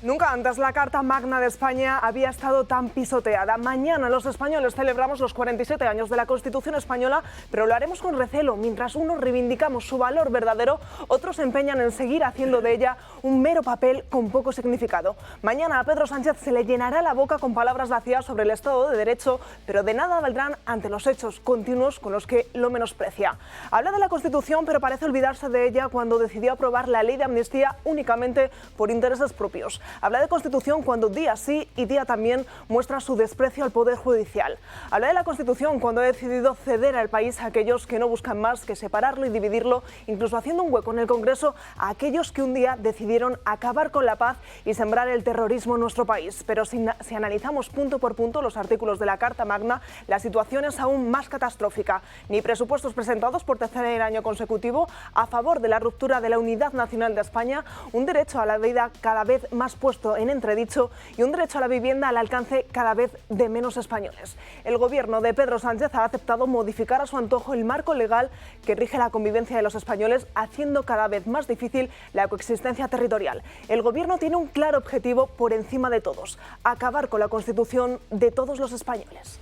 Nunca antes la Carta Magna de España había estado tan pisoteada. Mañana los españoles celebramos los 47 años de la Constitución española, pero lo haremos con recelo. Mientras unos reivindicamos su valor verdadero, otros se empeñan en seguir haciendo de ella un mero papel con poco significado. Mañana a Pedro Sánchez se le llenará la boca con palabras vacías sobre el Estado de Derecho, pero de nada valdrán ante los hechos continuos con los que lo menosprecia. Habla de la Constitución, pero parece olvidarse de ella cuando decidió aprobar la ley de amnistía únicamente por intereses propios. Habla de Constitución cuando día sí y día también muestra su desprecio al Poder Judicial. Habla de la Constitución cuando ha decidido ceder al país a aquellos que no buscan más que separarlo y dividirlo, incluso haciendo un hueco en el Congreso a aquellos que un día decidieron acabar con la paz y sembrar el terrorismo en nuestro país. Pero si analizamos punto por punto los artículos de la Carta Magna, la situación es aún más catastrófica. Ni presupuestos presentados por tercer año consecutivo a favor de la ruptura de la unidad nacional de España, un derecho a la vida cada vez más puesto en entredicho y un derecho a la vivienda al alcance cada vez de menos españoles. El gobierno de Pedro Sánchez ha aceptado modificar a su antojo el marco legal que rige la convivencia de los españoles, haciendo cada vez más difícil la coexistencia territorial. El gobierno tiene un claro objetivo por encima de todos: acabar con la Constitución de todos los españoles.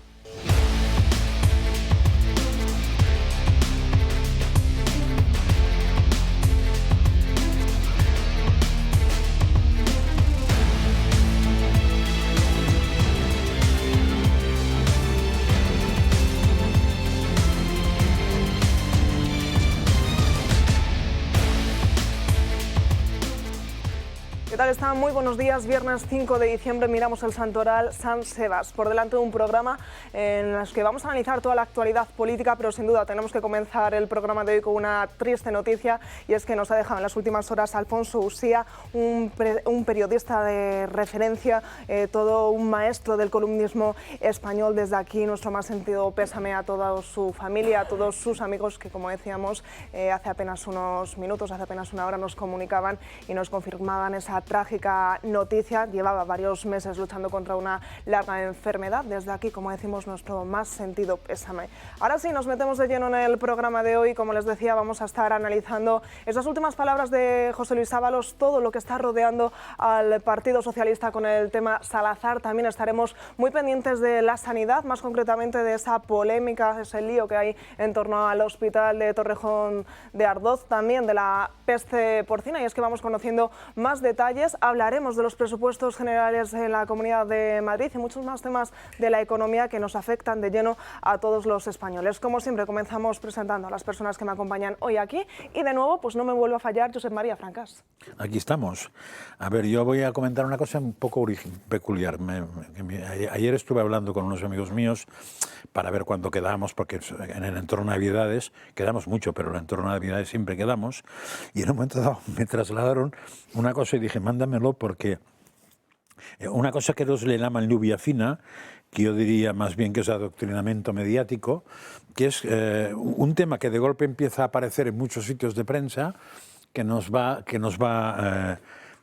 ¿Qué tal están? Muy buenos días. Viernes 5 de diciembre miramos el santoral San Sebas. Por delante de un programa en el que vamos a analizar toda la actualidad política, pero sin duda tenemos que comenzar el programa de hoy con una triste noticia, y es que nos ha dejado en las últimas horas Alfonso Usía, un periodista de referencia, todo un maestro del columnismo español. Desde aquí nuestro más sentido pésame a toda su familia, a todos sus amigos que, como decíamos, hace apenas unos minutos, hace apenas una hora nos comunicaban y nos confirmaban esa trágica noticia. Llevaba varios meses luchando contra una larga enfermedad. Desde aquí, como decimos, nuestro más sentido pésame. Ahora sí, nos metemos de lleno en el programa de hoy. Como les decía, vamos a estar analizando esas últimas palabras de José Luis Ábalos, todo lo que está rodeando al Partido Socialista con el tema Salazar. También estaremos muy pendientes de la sanidad, más concretamente de esa polémica, ese lío que hay en torno al hospital de Torrejón de Ardoz, también de la peste porcina, y es que vamos conociendo más detalles. Hablaremos de los presupuestos generales en la Comunidad de Madrid y muchos más temas de la economía que nos afectan de lleno a todos los españoles. Como siempre, comenzamos presentando a las personas que me acompañan hoy aquí, y de nuevo, pues no me vuelvo a fallar, Josep María Francas. Aquí estamos. A ver, yo voy a comentar una cosa un poco peculiar. Ayer estuve hablando con unos amigos míos para ver cuándo quedamos, porque en el entorno de Navidades quedamos mucho, pero en el entorno de Navidades siempre quedamos, y en un momento dado me trasladaron una cosa y dije, mándamelo, porque una cosa que ellos le llaman lluvia fina, que yo diría más bien que es adoctrinamiento mediático, que es un tema que de golpe empieza a aparecer en muchos sitios de prensa, que nos va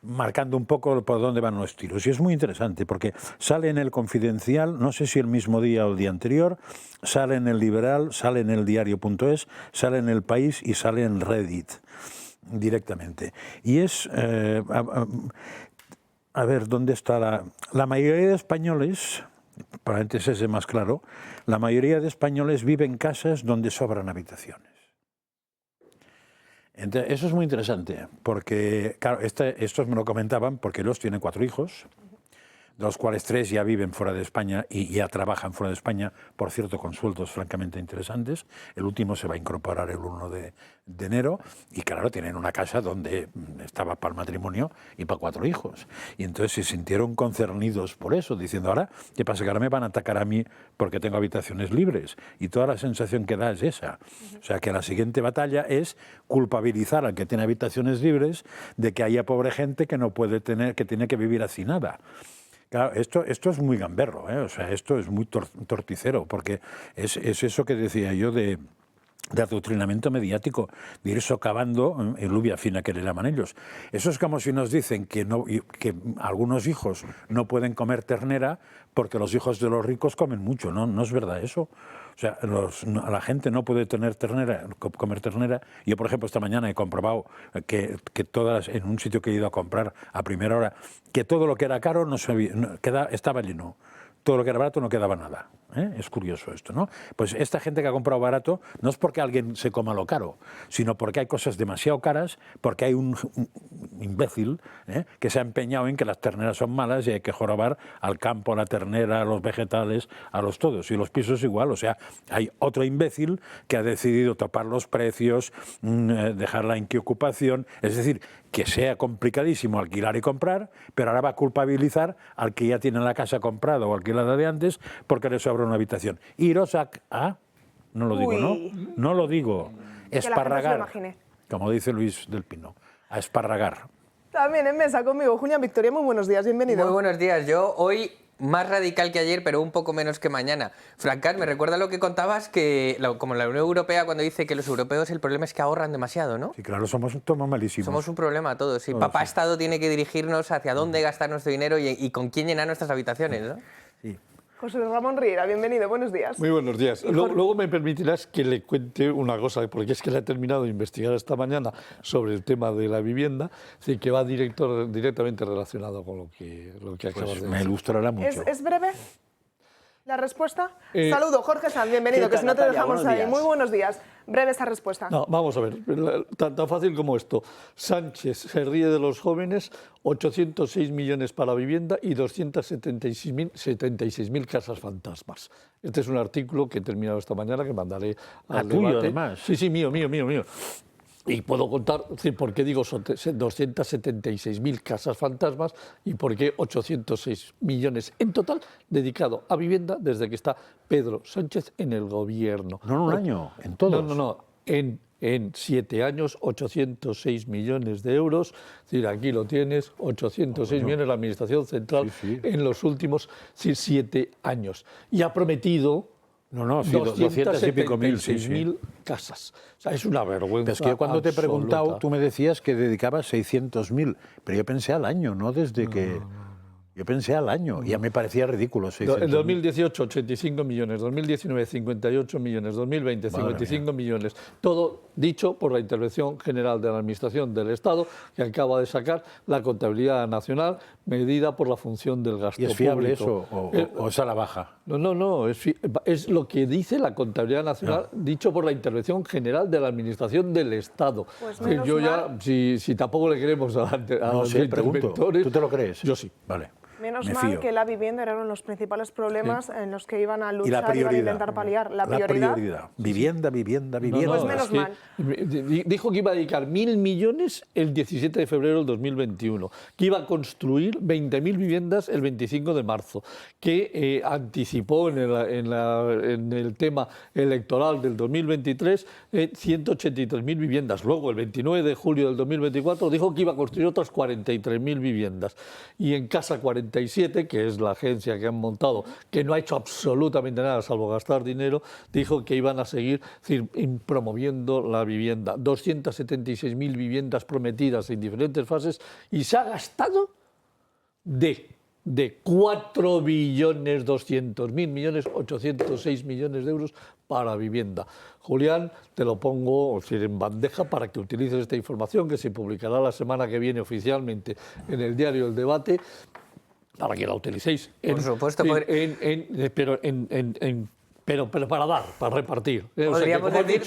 marcando un poco por dónde van los tiros. Y es muy interesante porque sale en el Confidencial, no sé si el mismo día o el día anterior, sale en el Liberal, sale en el Diario.es, sale en El País y sale en Reddit directamente. Y es... a ver, ¿dónde está la mayoría de españoles, para antes ese más claro, la mayoría de españoles viven en casas donde sobran habitaciones? Entonces, eso es muy interesante, porque, claro, estos me lo comentaban porque ellos tienen 4 hijos, de los cuales 3 ya viven fuera de España y ya trabajan fuera de España, por cierto, con sueldos francamente interesantes. El último se va a incorporar el 1 de enero y, claro, tienen una casa donde estaba para el matrimonio y para 4 hijos. Y entonces se sintieron concernidos por eso, diciendo, ahora, ¿qué pasa? Que ahora me van a atacar a mí porque tengo habitaciones libres. Y toda la sensación que da es esa. O sea, que la siguiente batalla es culpabilizar al que tiene habitaciones libres de que haya pobre gente que no puede tener, que tiene que vivir hacinada. Claro, esto es muy gamberro, ¿eh? O sea, esto es muy torticero, porque es eso que decía yo de adoctrinamiento mediático, de ir socavando en lluvia fina, que le llaman ellos. Eso es como si nos dicen que algunos hijos no pueden comer ternera porque los hijos de los ricos comen mucho, ¿no? No es verdad eso. O sea, la gente no puede tener ternera, comer ternera. Yo, por ejemplo, esta mañana he comprobado que todas, en un sitio que he ido a comprar a primera hora, que todo lo que era caro estaba lleno. Todo lo que era barato no quedaba nada. Es curioso esto, ¿no? Pues esta gente que ha comprado barato no es porque alguien se coma lo caro, sino porque hay cosas demasiado caras, porque hay un imbécil que se ha empeñado en que las terneras son malas y hay que jorobar al campo, a la ternera, a los vegetales, a los todos. Y los pisos igual, o sea, hay otro imbécil que ha decidido topar los precios, dejar la inquiocupación, es decir, que sea complicadísimo alquilar y comprar, pero ahora va a culpabilizar al que ya tiene la casa comprada o alquilada de antes porque le sobra una habitación. Iros no lo digo, ¿no? No lo digo. Esparragar, como dice Luis del Pino, a esparragar. También en mesa conmigo, Julián Victoria, muy buenos días, bienvenido. Muy buenos días, yo hoy más radical que ayer, pero un poco menos que mañana. Francas, me recuerda lo que contabas, que como la Unión Europea cuando dice que los europeos el problema es que ahorran demasiado, ¿no? Sí, claro, somos malísimos. Somos un problema todos, sí. Papá Estado tiene que dirigirnos hacia dónde gastar nuestro dinero y con quién llenar nuestras habitaciones, ¿no? Sí. José Ramón Riera, bienvenido, buenos días. Muy buenos días. Luego me permitirás que le cuente una cosa, porque es que le he terminado de investigar esta mañana sobre el tema de la vivienda, así que va directamente relacionado con lo que acabas de decir. Me ilustrará mucho. ¿Es breve la respuesta? Saludo, Jorge Sanz, bienvenido, que si no te dejamos ahí. Muy buenos días. Breve esta respuesta. No, vamos a ver, tan fácil como esto. Sánchez se ríe de los jóvenes, 806 millones para vivienda y 276.000 casas fantasmas. Este es un artículo que he terminado esta mañana, que mandaré al debate. Tuyo, además. Sí, mío. Y puedo contar por qué digo 276.000 casas fantasmas y por qué 806 millones en total dedicado a vivienda desde que está Pedro Sánchez en el gobierno. No en un año, en todos. No. En 7 años, 806 millones de euros. Es decir, aquí lo tienes, 806 millones la Administración Central en los últimos 7 años. Y ha prometido... No, sí, 200 y pico mil, mil casas. O sea, es una vergüenza. Pero es que yo cuando te he preguntado, absoluta. tú me decías que dedicabas 600.000, pero yo pensé al año, no desde que... Yo pensé al año, y ya me parecía ridículo. En 2018, 85 millones, 2019, 58 millones, 2020, 55 millones. Todo dicho por la Intervención General de la Administración del Estado, que acaba de sacar la contabilidad nacional medida por la función del gasto público. ¿Y es fiable eso o es a la baja? No, es lo que dice la contabilidad nacional, dicho por la Intervención General de la Administración del Estado. Pues yo ya, si tampoco le queremos a los pregunto. ¿Tú te lo crees? Yo sí. Vale. Menos mal que la vivienda era uno de los principales problemas en los que iban a luchar y iban a intentar paliar. La prioridad. Vivienda. Pues menos mal. Dijo que iba a dedicar 1.000 millones el 17 de febrero del 2021, que iba a construir 20.000 viviendas el 25 de marzo, que anticipó en el tema electoral del 2023 183.000 viviendas. Luego, el 29 de julio del 2024, dijo que iba a construir otras 43.000 viviendas. Y en Casa 47, que es la agencia que han montado, que no ha hecho absolutamente nada salvo gastar dinero, dijo que iban a seguir promoviendo la vivienda. 276.000 viviendas prometidas en diferentes fases y se ha gastado de 4.200.000.806 millones de euros para vivienda. Julián, te lo pongo en bandeja para que utilices esta información que se publicará la semana que viene oficialmente en el diario El Debate, para que la utilicéis. Por supuesto. Pero para repartir. Podríamos decir...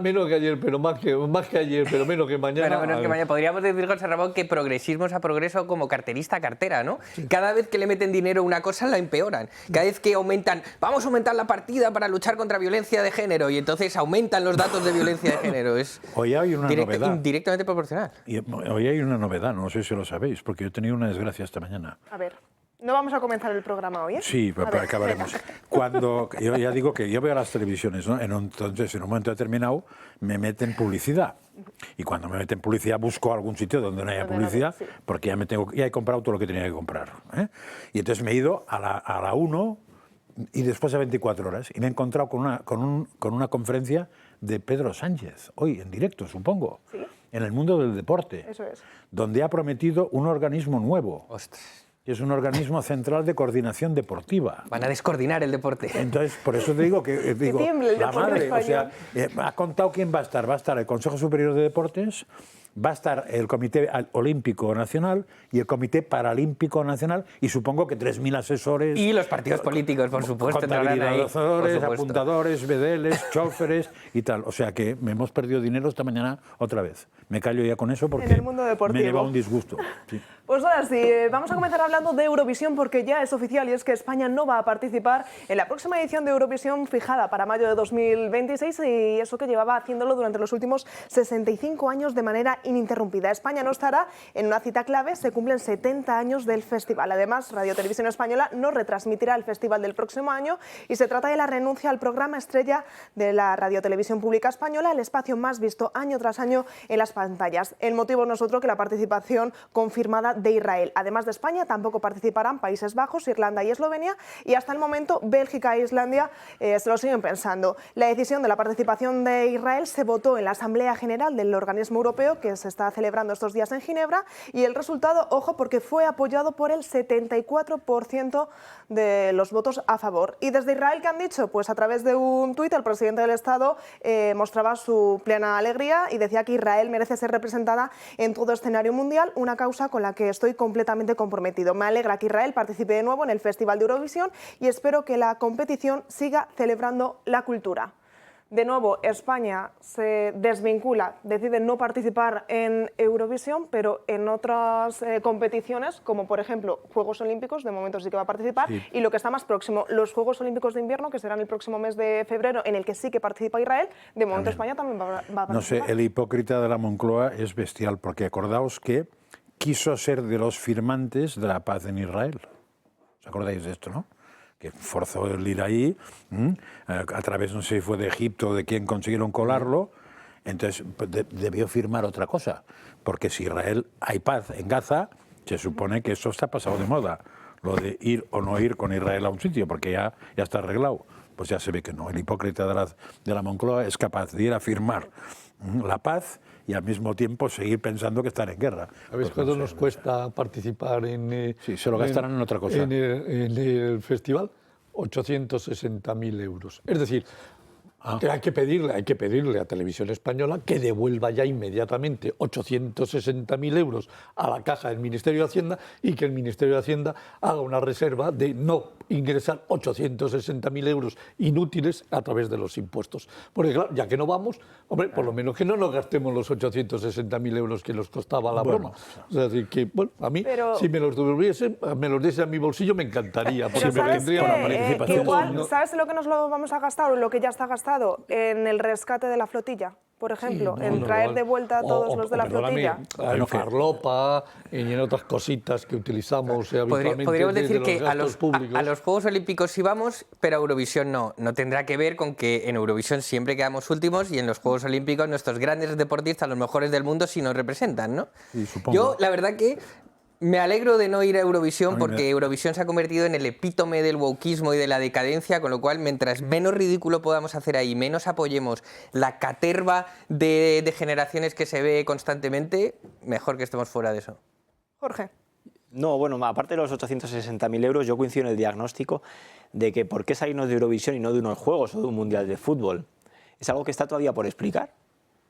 menos que ayer, pero más que ayer, pero menos que mañana. Menos que mañana. Podríamos decir, José Ramón, que progresismo es a progreso como carterista a cartera, ¿no? Sí. Cada vez que le meten dinero a una cosa, la empeoran. Cada vez que vamos a aumentar la partida para luchar contra violencia de género, y entonces aumentan los datos de violencia de género. Es hoy hay una novedad. Indirectamente proporcional. Hoy hay una novedad, no sé si lo sabéis, porque yo he tenido una desgracia esta mañana. A ver. No vamos a comenzar el programa hoy, ¿eh? Sí, pero acabaremos. Cuando yo ya digo que yo veo las televisiones, ¿no? Entonces, en un momento determinado, me meten publicidad. Y cuando me meten publicidad, busco algún sitio donde no haya publicidad, porque ya he comprado todo lo que tenía que comprar. Y entonces me he ido a la 1 y después a 24 horas. Y me he encontrado con una conferencia de Pedro Sánchez, hoy en directo, supongo, en el mundo del deporte. Eso es. Donde ha prometido un organismo nuevo. Ostras. que es un organismo central de coordinación deportiva. Van a descoordinar el deporte. Entonces, por eso te digo que tiemble el la deporte madre, o sea, español. ha contado quién va a estar. Va a estar el Consejo Superior de Deportes, va a estar el Comité Olímpico Nacional y el Comité Paralímpico Nacional, y supongo que 3.000 asesores. Y los partidos políticos, por supuesto, entrarán ahí. Contabilizadores, apuntadores, bedeles, choferes y tal. O sea que me hemos perdido dinero esta mañana otra vez. Me callo ya con eso porque En el mundo deportivo. me lleva un disgusto. Sí. Pues ahora sí, vamos a comenzar hablando de Eurovisión porque ya es oficial y es que España no va a participar en la próxima edición de Eurovisión fijada para mayo de 2026 y eso que llevaba haciéndolo durante los últimos 65 años de manera ininterrumpida. España no estará en una cita clave, se cumplen 70 años del festival. Además, Radio Televisión Española no retransmitirá el festival del próximo año y se trata de la renuncia al programa estrella de la Radio Televisión Pública Española, el espacio más visto año tras año en las pantallas. El motivo no es otro que la participación confirmada de Israel. Además de España, tampoco participarán Países Bajos, Irlanda y Eslovenia, y hasta el momento Bélgica e Islandia se lo siguen pensando. La decisión de la participación de Israel se votó en la Asamblea General del organismo europeo que se está celebrando estos días en Ginebra y el resultado, ojo, porque fue apoyado por el 74% de los votos a favor. Y desde Israel, ¿qué han dicho? Pues a través de un tuit el presidente del Estado mostraba su plena alegría y decía que Israel merece ser representada en todo escenario mundial, una causa con la que estoy completamente comprometido. Me alegra que Israel participe de nuevo en el Festival de Eurovisión y espero que la competición siga celebrando la cultura. De nuevo, España se desvincula, decide no participar en Eurovisión, pero en otras competiciones, como por ejemplo Juegos Olímpicos, de momento sí que va a participar, sí. Y lo que está más próximo, los Juegos Olímpicos de Invierno, que serán el próximo mes de febrero, en el que sí que participa Israel, de momento España también va a participar. No sé, el hipócrita de la Moncloa es bestial, porque acordaos que quiso ser de los firmantes de la paz en Israel. ¿Os acordáis de esto, no? Que forzó el ir ahí, a través, no sé si fue de Egipto o de quién consiguieron colarlo, entonces pues, debió firmar otra cosa, porque si Israel hay paz en Gaza, se supone que eso está pasado de moda, lo de ir o no ir con Israel a un sitio, porque ya está arreglado. Pues ya se ve que no, el hipócrita de la Moncloa es capaz de ir a firmar la paz y al mismo tiempo seguir pensando que están en guerra. ¿Sabéis cuánto nos cuesta participar en... sí, se lo gastarán en otra cosa. En el festival, 860.000 euros. Es decir, que hay que pedirle a Televisión Española que devuelva ya inmediatamente 860.000 euros a la caja del Ministerio de Hacienda y que el Ministerio de Hacienda haga una reserva de no ingresar 860.000 euros inútiles a través de los impuestos. Porque claro, ya que no vamos, hombre, por lo menos que no nos gastemos los 860.000 euros que nos costaba la broma. O sea, así que, bueno, a mí, si me los devolviesen, me los diese a mi bolsillo, me encantaría, porque me tendría una participación. Igual, ¿sabes lo que nos lo vamos a gastar o lo que ya está gastado? En el rescate de la flotilla, por ejemplo, sí, en traer de vuelta a todos los de la flotilla. En farlopa, en otras cositas que utilizamos habitualmente. Podríamos decir que a los Juegos Olímpicos sí vamos, pero a Eurovisión no. No tendrá que ver con que en Eurovisión siempre quedamos últimos y en los Juegos Olímpicos nuestros grandes deportistas, los mejores del mundo, sí nos representan, ¿no? Sí, supongo. Yo, la verdad que me alegro de no ir a Eurovisión porque Eurovisión se ha convertido en el epítome del wokismo y de la decadencia, con lo cual, mientras menos ridículo podamos hacer ahí, menos apoyemos la caterva de generaciones que se ve constantemente, mejor que estemos fuera de eso. Jorge. No, bueno, aparte de los 860.000 euros, yo coincido en el diagnóstico de que por qué salirnos de Eurovisión y no de unos Juegos o de un Mundial de Fútbol. Es algo que está todavía por explicar.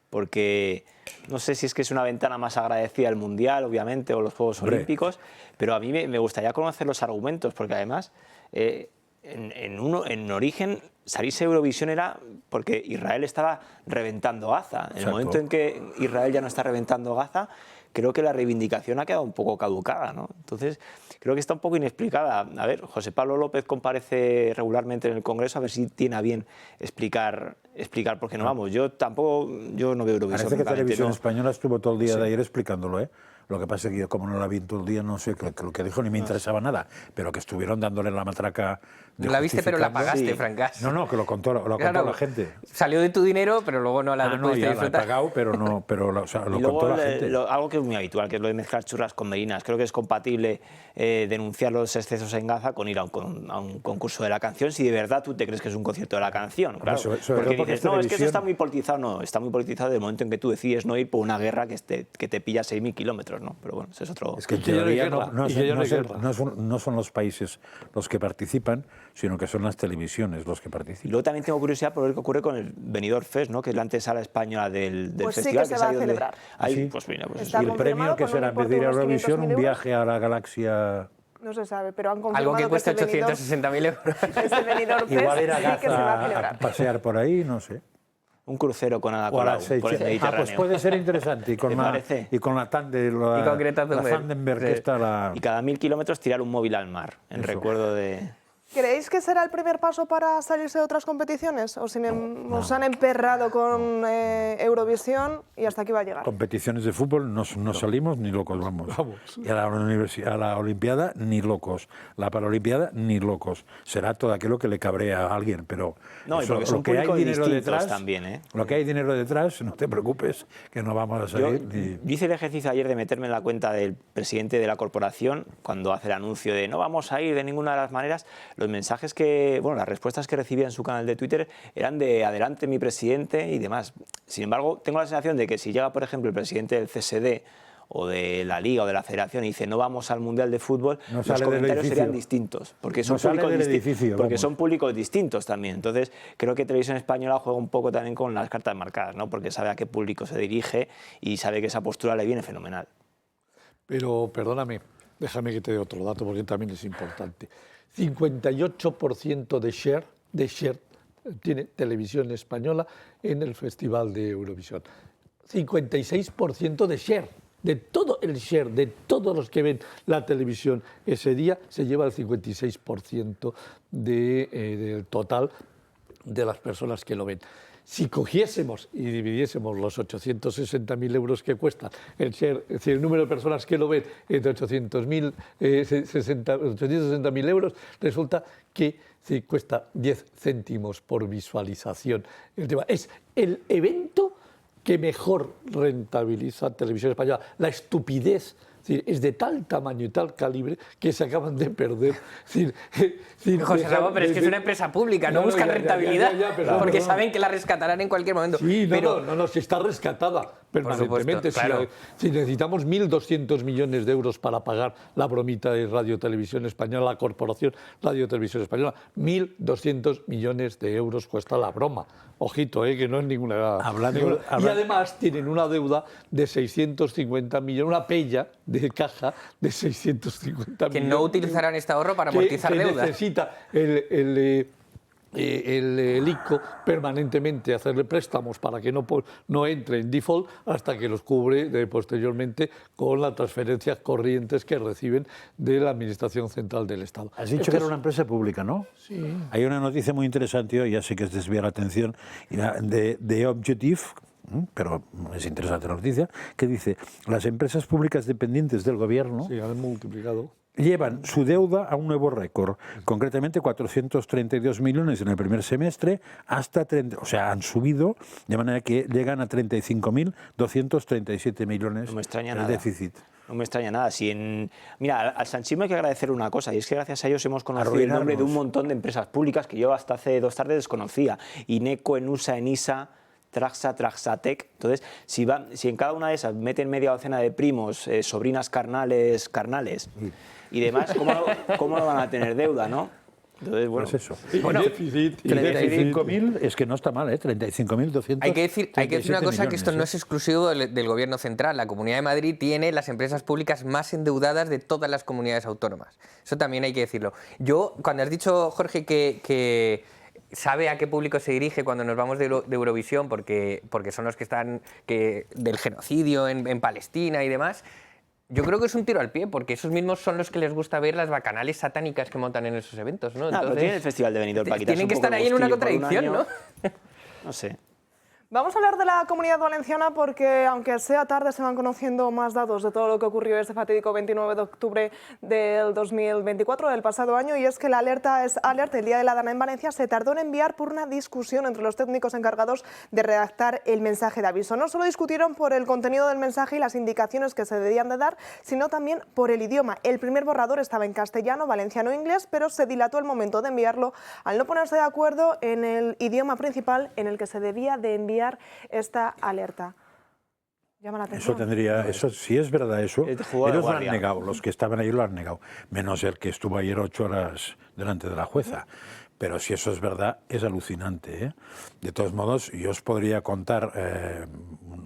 Porque no sé si es que es una ventana más agradecida al Mundial, obviamente, o los Juegos Olímpicos, pero a mí me gustaría conocer los argumentos, porque además, en origen, salirse de Eurovisión era porque Israel estaba reventando Gaza. En el momento en que Israel ya no está reventando Gaza, creo que la reivindicación ha quedado un poco caducada, ¿no? Entonces, creo que está un poco inexplicada. A ver, José Pablo López comparece regularmente en el Congreso, a ver si tiene a bien explicar por qué no vamos. Yo no veo Eurovisión. Parece que Televisión Española estuvo todo el día de ayer explicándolo, ¿eh? Lo que pasa es que yo, como no la vi todo el día, no sé lo que dijo ni me interesaba nada, pero que estuvieron dándole la matraca. La viste, pero la pagaste, sí. Francás. No, que lo contó la gente. Salió de tu dinero, pero luego no la pudiste disfrutar. La he pagado, pero lo contó la gente. Algo que es muy habitual, que es lo de mezclar churras con merinas. Creo que es compatible denunciar los excesos en Gaza con ir a un concurso de la canción, si de verdad tú te crees que es un concierto de la canción. Claro, porque dices, no, es que eso está muy politizado. No, está muy politizado desde el momento en que tú decides no ir por una guerra que te pilla 6.000 kilómetros. euros, ¿no? Pero bueno, ese es otro... Es que en Y que ya no hay teoría guerra, y que ya no hay guerra. no son los países los que participan, sino que son las televisiones los que Y participan. luego también tengo curiosidad por ver qué ocurre con el Benidorm Fest, ¿no? Que es la antesala española del Pues sí festival. que se va a ahí donde- celebrar. ahí, Sí. pues mira, pues Está Y el premio confirmado que con un será, en vez importe de ir a de unos Eurovisión, 500.000 un euros. viaje a la galaxia. No se sabe, pero han confirmado Algo que cuesta este Benidorm- 860.000 euros. Este Benidorm Fest Igual ir a sí que se va a Gaza a celebrar. pasear por ahí, no sé. un crucero con Ada O a Colau las por el 6. Mediterráneo. Pues puede ser interesante. Y con ¿Te la, parece? y con la Y con Greta Thunberg. Thunberg, Sí. que está la... Y cada 1000 kilómetros tirar un móvil al mar, en Eso. recuerdo de... ¿Creéis que será el primer paso para salirse de otras competiciones? ¿O os han emperrado con Eurovisión y hasta aquí va a llegar? Competiciones de fútbol no salimos ni locos, vamos. Y a a la Olimpiada ni locos. La Paralimpiada ni locos. Será todo aquello que le cabrea a alguien, pero No, y porque son lo que hay públicos dinero distintos detrás, también, ¿eh? lo que hay dinero detrás, no te preocupes, que no vamos a salir. Yo hice el ejercicio ayer de meterme en la cuenta del presidente de la corporación cuando hace el anuncio de no vamos a ir de ninguna de las maneras. Los mensajes las respuestas que recibía en su canal de Twitter eran de adelante mi presidente y demás. Sin embargo, tengo la sensación de que si llega, por ejemplo, el presidente del CSD o de la Liga o de la Federación y dice no vamos al Mundial de Fútbol, No los sale del comentarios edificio. serían distintos, porque son, No sale públicos, del edificio, porque vamos. son públicos distintos también. Entonces, creo que Televisión Española juega un poco también con las cartas marcadas, ¿no? Porque sabe a qué público se dirige y sabe que esa postura le viene fenomenal. Pero perdóname, déjame que te dé otro dato porque también es importante. 58% de share tiene Televisión Española en el Festival de Eurovisión. 56% de share, de todo el share, de todos los que ven la televisión ese día, se lleva el 56% del total de las personas que lo ven. Si cogiésemos y dividiésemos los 860.000 euros que cuesta el share, es decir, el número de personas que lo ven entre 860.000 euros, resulta que cuesta 10 céntimos por visualización. El tema es el evento que mejor rentabiliza Televisión Española. La estupidez es de tal tamaño y tal calibre que se acaban de perder. José Ramón, pero es que es una empresa pública, no buscan rentabilidad, porque saben que la rescatarán en cualquier momento. Sí, pero no, si está rescatada permanentemente. supuesto, claro. Si necesitamos 1.200 millones de euros para pagar la bromita de Radio Televisión Española, la corporación Radio Televisión Española, 1.200 millones de euros cuesta la broma. Ojito, que no es ninguna... Y además tienen una deuda de 650 millones, una pella de caja de 650 millones. que no utilizarán este ahorro para amortizar que deudas. necesita el ICO permanentemente hacerle préstamos para que no entre en default hasta que los cubre posteriormente con las transferencias corrientes que reciben de la Administración Central del Estado. Has dicho que era una empresa pública, ¿no? Sí. Hay una noticia muy interesante hoy, ya sé que es desviar la atención, de Objective, pero es interesante la noticia, que dice las empresas públicas dependientes del gobierno Sí, han multiplicado. llevan su deuda a un nuevo récord, concretamente 432 millones en el primer semestre, hasta 30, o sea, han subido de manera que llegan a 35.237 millones No me extraña el nada. déficit. No me extraña nada. Mira, al sanchismo hay que agradecer una cosa, y es que gracias a ellos hemos conocido el nombre de un montón de empresas públicas que yo hasta hace 2 tardes desconocía. INECO, ENUSA, ENISA, Traxa, Traxatec. Entonces, si en cada una de esas meten media docena de primos, sobrinas carnales y demás, ¿cómo no van a tener deuda, no? Entonces, bueno, Pues eso. Bueno, déficit, 35.000, es que no está mal, 35.200. Hay que decir una cosa, que esto no es exclusivo del Gobierno central. La Comunidad de Madrid tiene las empresas públicas más endeudadas de todas las comunidades autónomas. Eso también hay que decirlo. Yo, cuando has dicho, Jorge, que sabe a qué público se dirige cuando nos vamos de Eurovisión, porque son los que están del genocidio en Palestina y demás. Yo creo que es un tiro al pie, porque esos mismos son los que les gusta ver las bacanales satánicas que montan en esos eventos, ¿no? pero tienen el Festival de Benidorm para quitarse tienen que un poco estar el ahí en una gustillo por un contradicción, año. ¿no? No sé. Vamos a hablar de la Comunidad Valenciana porque, aunque sea tarde, se van conociendo más datos de todo lo que ocurrió este fatídico 29 de octubre del 2024, del pasado año, y es que la alerta es Alert, el Día de la Dana en Valencia, se tardó en enviar por una discusión entre los técnicos encargados de redactar el mensaje de aviso. No solo discutieron por el contenido del mensaje y las indicaciones que se debían de dar, sino también por el idioma. El primer borrador estaba en castellano, valenciano e inglés, pero se dilató el momento de enviarlo al no ponerse de acuerdo en el idioma principal en el que se debía de enviar esta alerta. Llama la atención. Eso, si es verdad eso, Es de juego de ellos lo han guardia. negado, los que estaban ahí lo han negado, menos el que estuvo ayer 8 horas delante de la jueza. Pero si eso es verdad, es alucinante, ¿eh? De todos modos, yo os podría contar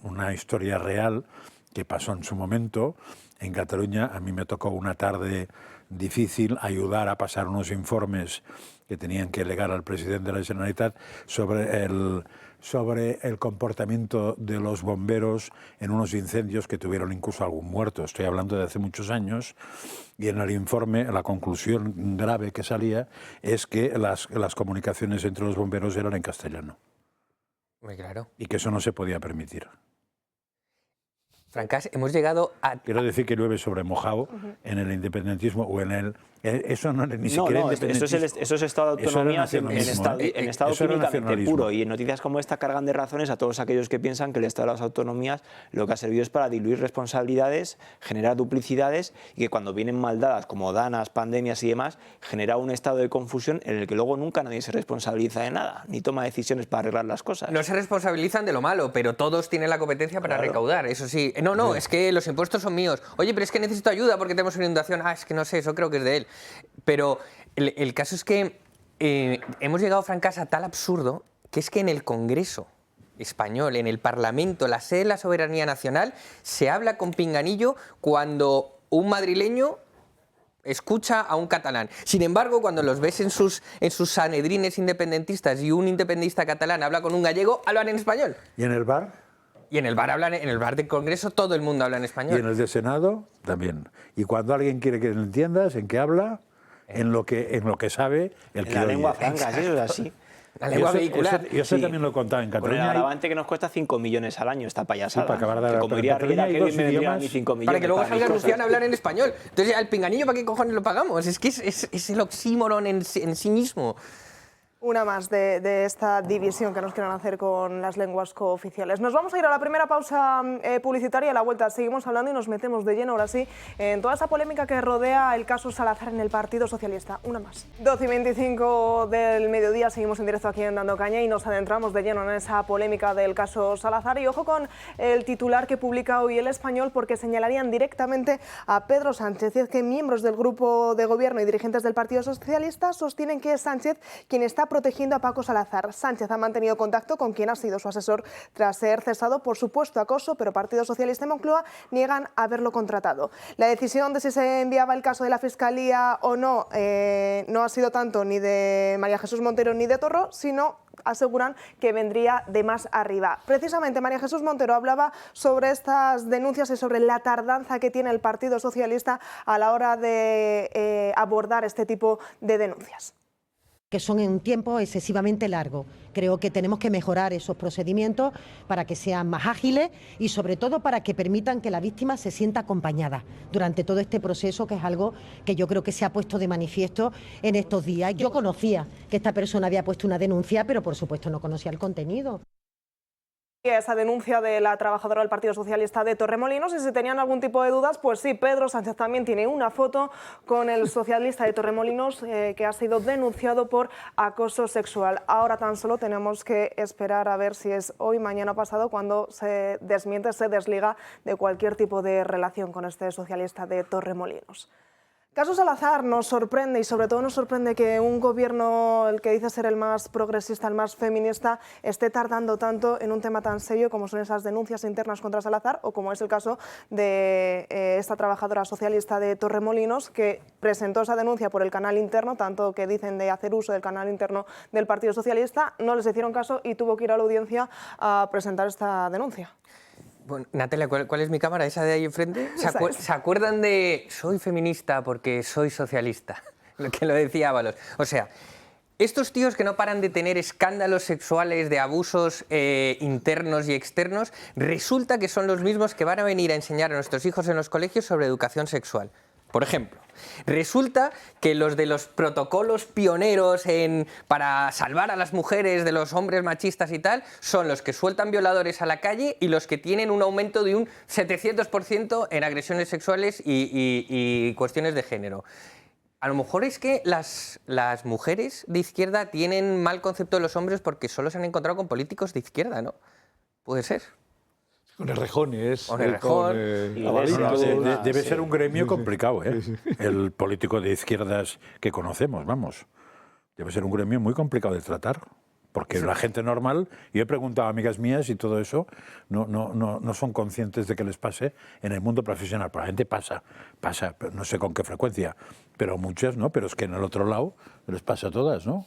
una historia real que pasó en su momento. En Cataluña a mí me tocó una tarde difícil ayudar a pasar unos informes que tenían que legar al presidente de la Generalitat sobre el comportamiento de los bomberos en unos incendios que tuvieron incluso algún muerto. Estoy hablando de hace muchos años. Y en el informe, la conclusión grave que salía es que las comunicaciones entre los bomberos eran en castellano. Muy claro. Y que eso no se podía permitir. Francas, hemos llegado a... Quiero decir que llueve sobre mojado en el independentismo o en el... Eso no ni siquiera independentismo. Eso es estado de autonomía en estado Eso era químicamente nacionalismo. puro. Y en noticias como esta cargan de razones a todos aquellos que piensan que el estado de las autonomías lo que ha servido es para diluir responsabilidades, generar duplicidades y que cuando vienen mal dadas, como danas, pandemias y demás, genera un estado de confusión en el que luego nunca nadie se responsabiliza de nada, ni toma decisiones para arreglar las cosas. No se responsabilizan de lo malo, pero todos tienen la competencia para recaudar, eso sí. No, es que los impuestos son míos. Oye, pero es que necesito ayuda porque tenemos una inundación. Ah, es que no sé, eso creo que es de él. Pero el caso es que hemos llegado, Francas, a tal absurdo que es que en el Congreso español, en el Parlamento, la sede de la soberanía nacional, se habla con pinganillo cuando un madrileño escucha a un catalán. Sin embargo, cuando los ves en sus sanedrines independentistas y un independentista catalán habla con un gallego, hablan en español. ¿Y en el bar? Y en el bar del Congreso todo el mundo habla en español. Y en el de Senado también. Y cuando alguien quiere que lo entiendas, ¿en qué habla? En lo que sabe el que En la oye. lengua franca, sí, eso es así. La lengua vehicular. Yo Sí. también lo he contado en Con el Cataluña. agravante que nos cuesta 5 millones al año esta payasada. Sí, para acabar de Que hablar. como Pero diría en Cataluña Riera, hay que dos bien me vendrían a mí idiomas 5 millones Para que luego mis salga cosas. Luciano a hablar en español. Entonces, al pinganillo, ¿para qué cojones lo pagamos? Es que es el oxímoron en sí mismo. Una más de esta división que nos quieren hacer con las lenguas cooficiales. Nos vamos a ir a la primera pausa publicitaria. A la vuelta seguimos hablando y nos metemos de lleno, ahora sí, en toda esa polémica que rodea el caso Salazar en el Partido Socialista. Una más. 12:25 del mediodía, seguimos en directo aquí en Dando Caña y nos adentramos de lleno en esa polémica del caso Salazar. Y ojo con el titular que publica hoy El Español, porque señalarían directamente a Pedro Sánchez. Y es que miembros del grupo de gobierno y dirigentes del Partido Socialista sostienen que es Sánchez quien está protegiendo a Paco Salazar. Sánchez ha mantenido contacto con quien ha sido su asesor tras ser cesado por supuesto acoso, pero Partido Socialista y Moncloa niegan haberlo contratado. La decisión de si se enviaba el caso de la Fiscalía o no no ha sido tanto ni de María Jesús Montero ni de Torró, sino aseguran que vendría de más arriba. Precisamente María Jesús Montero hablaba sobre estas denuncias y sobre la tardanza que tiene el Partido Socialista a la hora de abordar este tipo de denuncias. Que son en un tiempo excesivamente largo. Creo que tenemos que mejorar esos procedimientos para que sean más ágiles y sobre todo para que permitan que la víctima se sienta acompañada durante todo este proceso, que es algo que yo creo que se ha puesto de manifiesto en estos días. Yo conocía que esta persona había puesto una denuncia, pero por supuesto no conocía el contenido. Esa denuncia de la trabajadora del Partido Socialista de Torremolinos, y si tenían algún tipo de dudas, pues sí, Pedro Sánchez también tiene una foto con el socialista de Torremolinos que ha sido denunciado por acoso sexual. Ahora tan solo tenemos que esperar a ver si es hoy, mañana, pasado, cuando se desmiente, se desliga de cualquier tipo de relación con este socialista de Torremolinos. Caso Salazar nos sorprende y sobre todo nos sorprende que un gobierno, el que dice ser el más progresista, el más feminista, esté tardando tanto en un tema tan serio como son esas denuncias internas contra Salazar o como es el caso de esta trabajadora socialista de Torremolinos que presentó esa denuncia por el canal interno, tanto que dicen de hacer uso del canal interno del Partido Socialista, no les hicieron caso y tuvo que ir a la audiencia a presentar esta denuncia. Bueno, Natalia, ¿cuál es mi cámara? ¿Esa de ahí enfrente? ¿Se acuerdan de soy feminista porque soy socialista? Lo que lo decía Ábalos. O sea, estos tíos que no paran de tener escándalos sexuales, de abusos internos y externos, resulta que son los mismos que van a venir a enseñar a nuestros hijos en los colegios sobre educación sexual. Por ejemplo, resulta que los de los protocolos pioneros para salvar a las mujeres de los hombres machistas y tal, son los que sueltan violadores a la calle y los que tienen un aumento de un 700% en agresiones sexuales y cuestiones de género. A lo mejor es que las mujeres de izquierda tienen mal concepto de los hombres porque solo se han encontrado con políticos de izquierda, ¿no? Puede ser. Con Errejones, Con Errejón, y Abalitos. Debe ser un gremio complicado, ¿eh? El político de izquierdas que conocemos, vamos. Debe ser un gremio muy complicado de tratar. Porque la gente normal, yo he preguntado a amigas mías y todo eso, no son conscientes de que les pase en el mundo profesional. Probablemente pasa, pero no sé con qué frecuencia, pero muchas no, pero es que en el otro lado les pasa a todas, ¿no?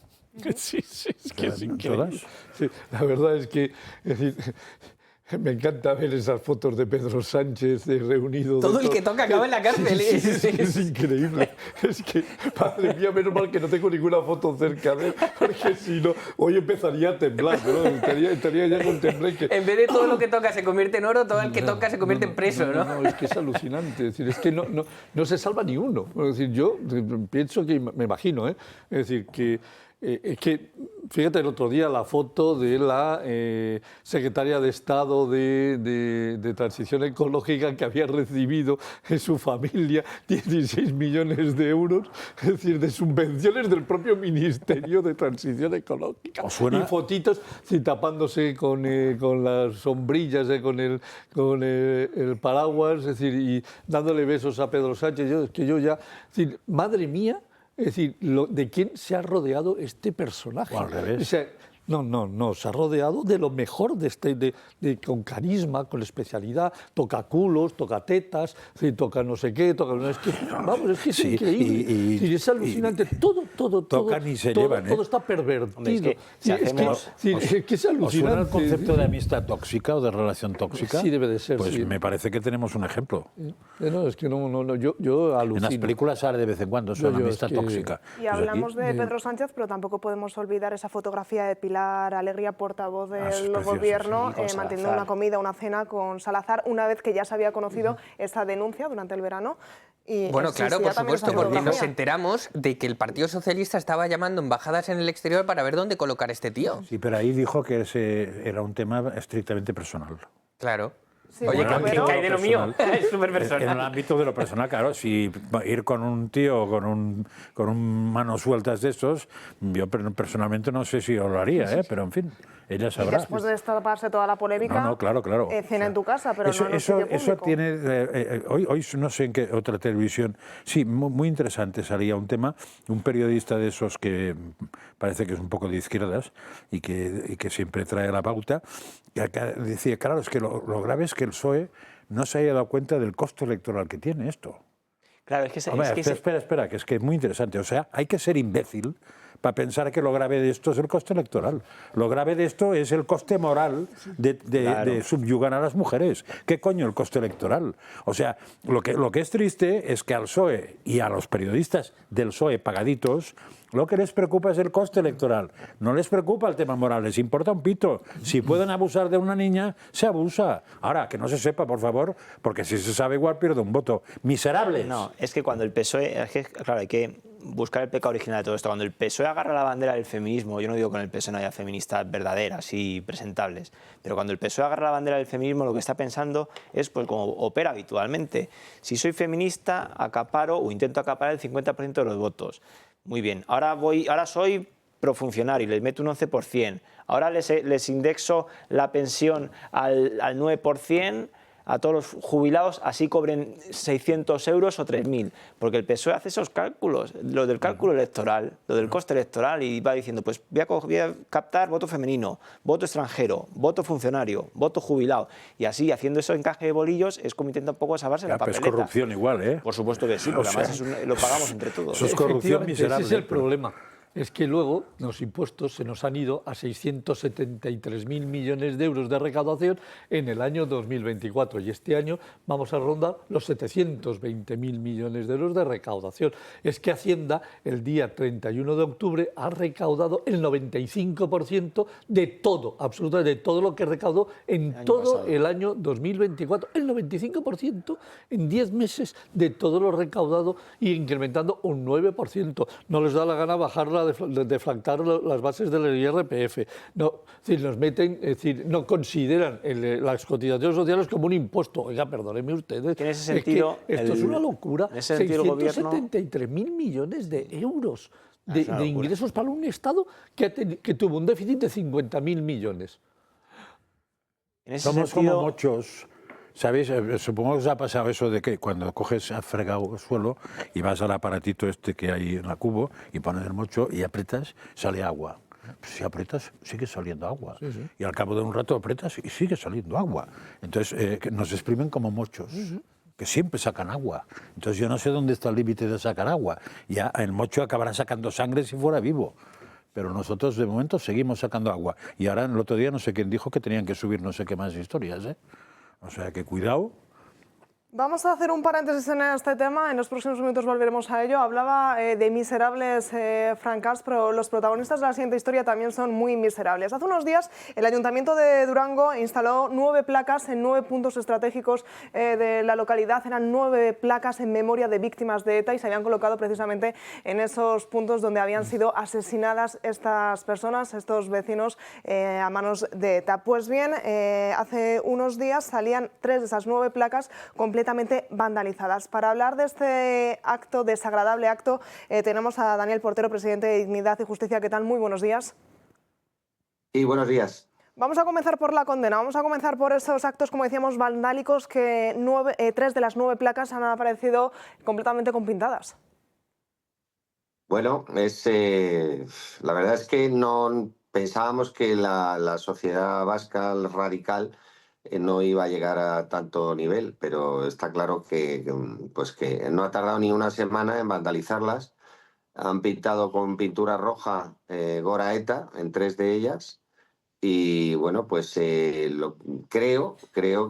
Sí, es que es increíble. ¿Todas? Sí, la verdad es que es decir, me encanta ver esas fotos de Pedro Sánchez reunido. Todo el que toca acaba en la cárcel. Es increíble. Es que, madre mía, menos mal que no tengo ninguna foto cerca de él, porque si no, hoy empezaría a temblar, ¿no? Estaría ya con tembleque. En vez de todo lo que toca se convierte en oro, todo el que toca se convierte en preso, ¿no? No, es que es alucinante. Es decir, es que no se salva ni uno. Es decir, yo pienso que, me imagino, es decir, que fíjate el otro día la foto de la secretaria de Estado de Transición Ecológica que había recibido en su familia 16 millones de euros, es decir, de subvenciones del propio Ministerio de Transición Ecológica. ¿Os suena? Y fotitos sí, tapándose con las sombrillas, con el paraguas, es decir, y dándole besos a Pedro Sánchez. Yo ya, es decir, madre mía. Es decir, ¿de quién se ha rodeado este personaje? O al revés. O sea, no, se ha rodeado de lo mejor con carisma, con especialidad, toca culos, toca tetas, toca no sé qué, es que, vamos, es que es increíble, es alucinante, todo, tocan y se llevan, todo está pervertido. Hombre, es que si hacemos- es que es ¿Os suena alucinante. el concepto de amistad tóxica o de relación tóxica? Sí, debe de ser, Pues sí. me parece que tenemos un ejemplo. No, es que yo alucino. En las películas sale de vez en cuando, son Yo, amistad es que- tóxica. Y Pues hablamos aquí- de Pedro Sánchez, pero tampoco podemos olvidar esa fotografía de Pilar Alegría, portavoz del eso es precioso, gobierno, sí, con manteniendo Salazar. una comida, una cena con Salazar, una vez que ya se había conocido esta denuncia durante el verano. Y Bueno, claro, existía por también supuesto, esa porque nos fotografía. enteramos de que el Partido Socialista estaba llamando embajadas en el exterior para ver dónde colocar a este tío. Sí, pero ahí dijo que ese era un tema estrictamente personal. Claro. Sí, Oye, bueno, que pero- cae de lo mío. Es súper En el personal. ámbito de lo personal, claro, si ir con un tío con un manos sueltas de estos, yo personalmente no sé si lo haría, pero en fin, ella Y sabrá. después de destaparse toda la polémica, No, claro. cena en tu casa, pero no en un sitio Eso público. tiene... hoy no sé en qué otra televisión... Sí, muy interesante salía un tema, un periodista de esos que parece que es un poco de izquierdas y que siempre trae la pauta, que decía, claro, es que lo grave es que el PSOE no se haya dado cuenta del costo electoral que tiene esto. Claro, es que, Hombre, espera, que es muy interesante. O sea, hay que ser imbécil para pensar que lo grave de esto es el coste electoral. Lo grave de esto es el coste moral de subyugar a las mujeres. ¿Qué coño el coste electoral? O sea, lo que es triste es que al PSOE y a los periodistas del PSOE pagaditos lo que les preocupa es el coste electoral. No les preocupa el tema moral, les importa un pito. Si pueden abusar de una niña, se abusa. Ahora, que no se sepa, por favor, porque si se sabe igual pierde un voto. ¡Miserables! No, es que cuando el PSOE, es que, claro, hay que buscar el pecado original de todo esto. Cuando el PSOE agarra la bandera del feminismo, yo no digo que en el PSOE no haya feministas verdaderas y presentables, pero cuando el PSOE agarra la bandera del feminismo, lo que está pensando es pues como opera habitualmente. Si soy feminista, acaparo o intento acaparar el 50% de los votos. Muy bien, ahora soy profuncionario y les meto un 11%. Ahora les indexo la pensión al 9%. A todos los jubilados, así cobren 600 euros o 3.000, porque el PSOE hace esos cálculos, lo del cálculo electoral, lo del coste electoral, y va diciendo, pues voy a captar voto femenino, voto extranjero, voto funcionario, voto jubilado, y así, haciendo eso encaje de bolillos, es como intenta un poco salvarse la Pero es papeleta. corrupción igual, ¿eh? Por supuesto que sí, porque O sea, además lo pagamos entre todos. eso es corrupción Efectivamente, miserable. ese es el pero- problema. Es que luego los impuestos se nos han ido a 673.000 millones de euros de recaudación en el año 2024 y este año vamos a rondar los 720.000 millones de euros de recaudación. Es que Hacienda el día 31 de octubre ha recaudado el 95% de todo, absolutamente de todo lo que recaudó en todo el año 2024. El 95% en 10 meses de todo lo recaudado y incrementando un 9%. No les da la gana bajar deflactar las bases del IRPF. No, es decir, nos meten, es decir, no consideran las cotizaciones sociales como un impuesto. Oiga, perdónenme ustedes. En ese es que sentido, esto es una locura. en ese sentido, el gobierno- 673.000 millones de euros de, Es una de locura. ingresos para un Estado que tuvo un déficit de 50.000 millones. En ese Somos sentido, como mochos. ¿Sabéis? Supongo que os ha pasado eso de que cuando coges a fregado el suelo y vas al aparatito este que hay en la cubo y pones el mocho y aprietas, sale agua. Pues si aprietas, sigue saliendo agua. Sí, sí. Y al cabo de un rato aprietas y sigue saliendo agua. Entonces, que nos exprimen como mochos. Que siempre sacan agua. Entonces yo no sé dónde está el límite de sacar agua. Ya el mocho acabará sacando sangre si fuera vivo. Pero nosotros de momento seguimos sacando agua. Y ahora el otro día no sé quién dijo que tenían que subir no sé qué más historias, ¿eh? O sea que cuidado. Vamos a hacer un paréntesis en este tema, en los próximos minutos volveremos a ello. Hablaba de miserables Francas, pero los protagonistas de la siguiente historia también son muy miserables. Hace unos días el Ayuntamiento de Durango instaló 9 placas en 9 puntos estratégicos de la localidad. Eran 9 placas en memoria de víctimas de ETA y se habían colocado precisamente en esos puntos donde habían sido asesinadas estas personas, estos vecinos, a manos de ETA. Pues bien, hace unos días salían 3 de esas 9 placas completamente vandalizadas. Para hablar de este acto, desagradable acto, tenemos a Daniel Portero, presidente de Dignidad y Justicia. ¿Qué tal? Muy buenos días. Sí, buenos días. Vamos a comenzar por la condena, vamos a comenzar por esos actos, como decíamos, vandálicos, que 3 de las 9 placas han aparecido completamente compintadas. Bueno, la verdad es que no pensábamos que la sociedad vasca radical no iba a llegar a tanto nivel, pero está claro pues que no ha tardado ni una semana en vandalizarlas. Han pintado con pintura roja Gora ETA en 3 de ellas. Y bueno, pues creo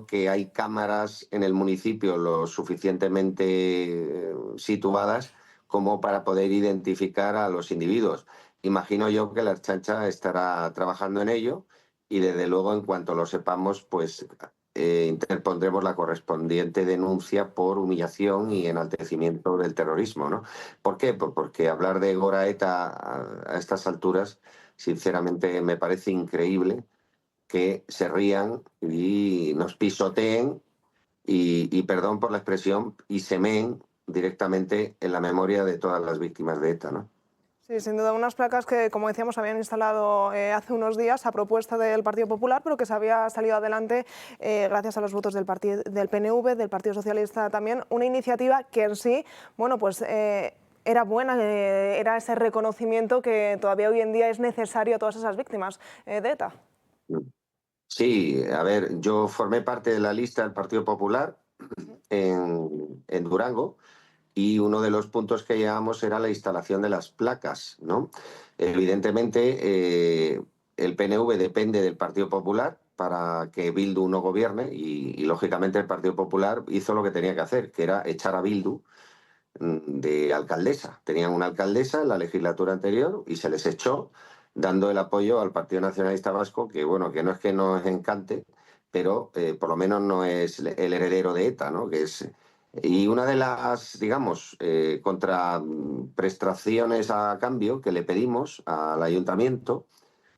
que hay cámaras en el municipio lo suficientemente situadas como para poder identificar a los individuos. Imagino yo que la Ertzaintza estará trabajando en ello y desde luego en cuanto lo sepamos, pues interpondremos la correspondiente denuncia por humillación y enaltecimiento del terrorismo, ¿no? ¿Por qué? Pues porque hablar de Gora ETA a estas alturas, sinceramente me parece increíble que se rían y nos pisoteen y perdón por la expresión, y se meen directamente en la memoria de todas las víctimas de ETA, ¿no? Sí, sin duda, unas placas que, como decíamos, habían instalado hace unos días a propuesta del Partido Popular, pero que se había salido adelante gracias a los votos del PNV, del Partido Socialista también. Una iniciativa que en sí, bueno, pues era buena, era ese reconocimiento que todavía hoy en día es necesario a todas esas víctimas de ETA. Sí, a ver, yo formé parte de la lista del Partido Popular en Durango. Y uno de los puntos que llevamos era la instalación de las placas, ¿no? Evidentemente, el PNV depende del Partido Popular para que Bildu no gobierne y, lógicamente, el Partido Popular hizo lo que tenía que hacer, que era echar a Bildu de alcaldesa. Tenían una alcaldesa en la legislatura anterior y se les echó, dando el apoyo al Partido Nacionalista Vasco, que, bueno, que no es que nos encante, pero por lo menos no es el heredero de ETA, ¿no? Y una de las, digamos, contraprestaciones a cambio que le pedimos al ayuntamiento,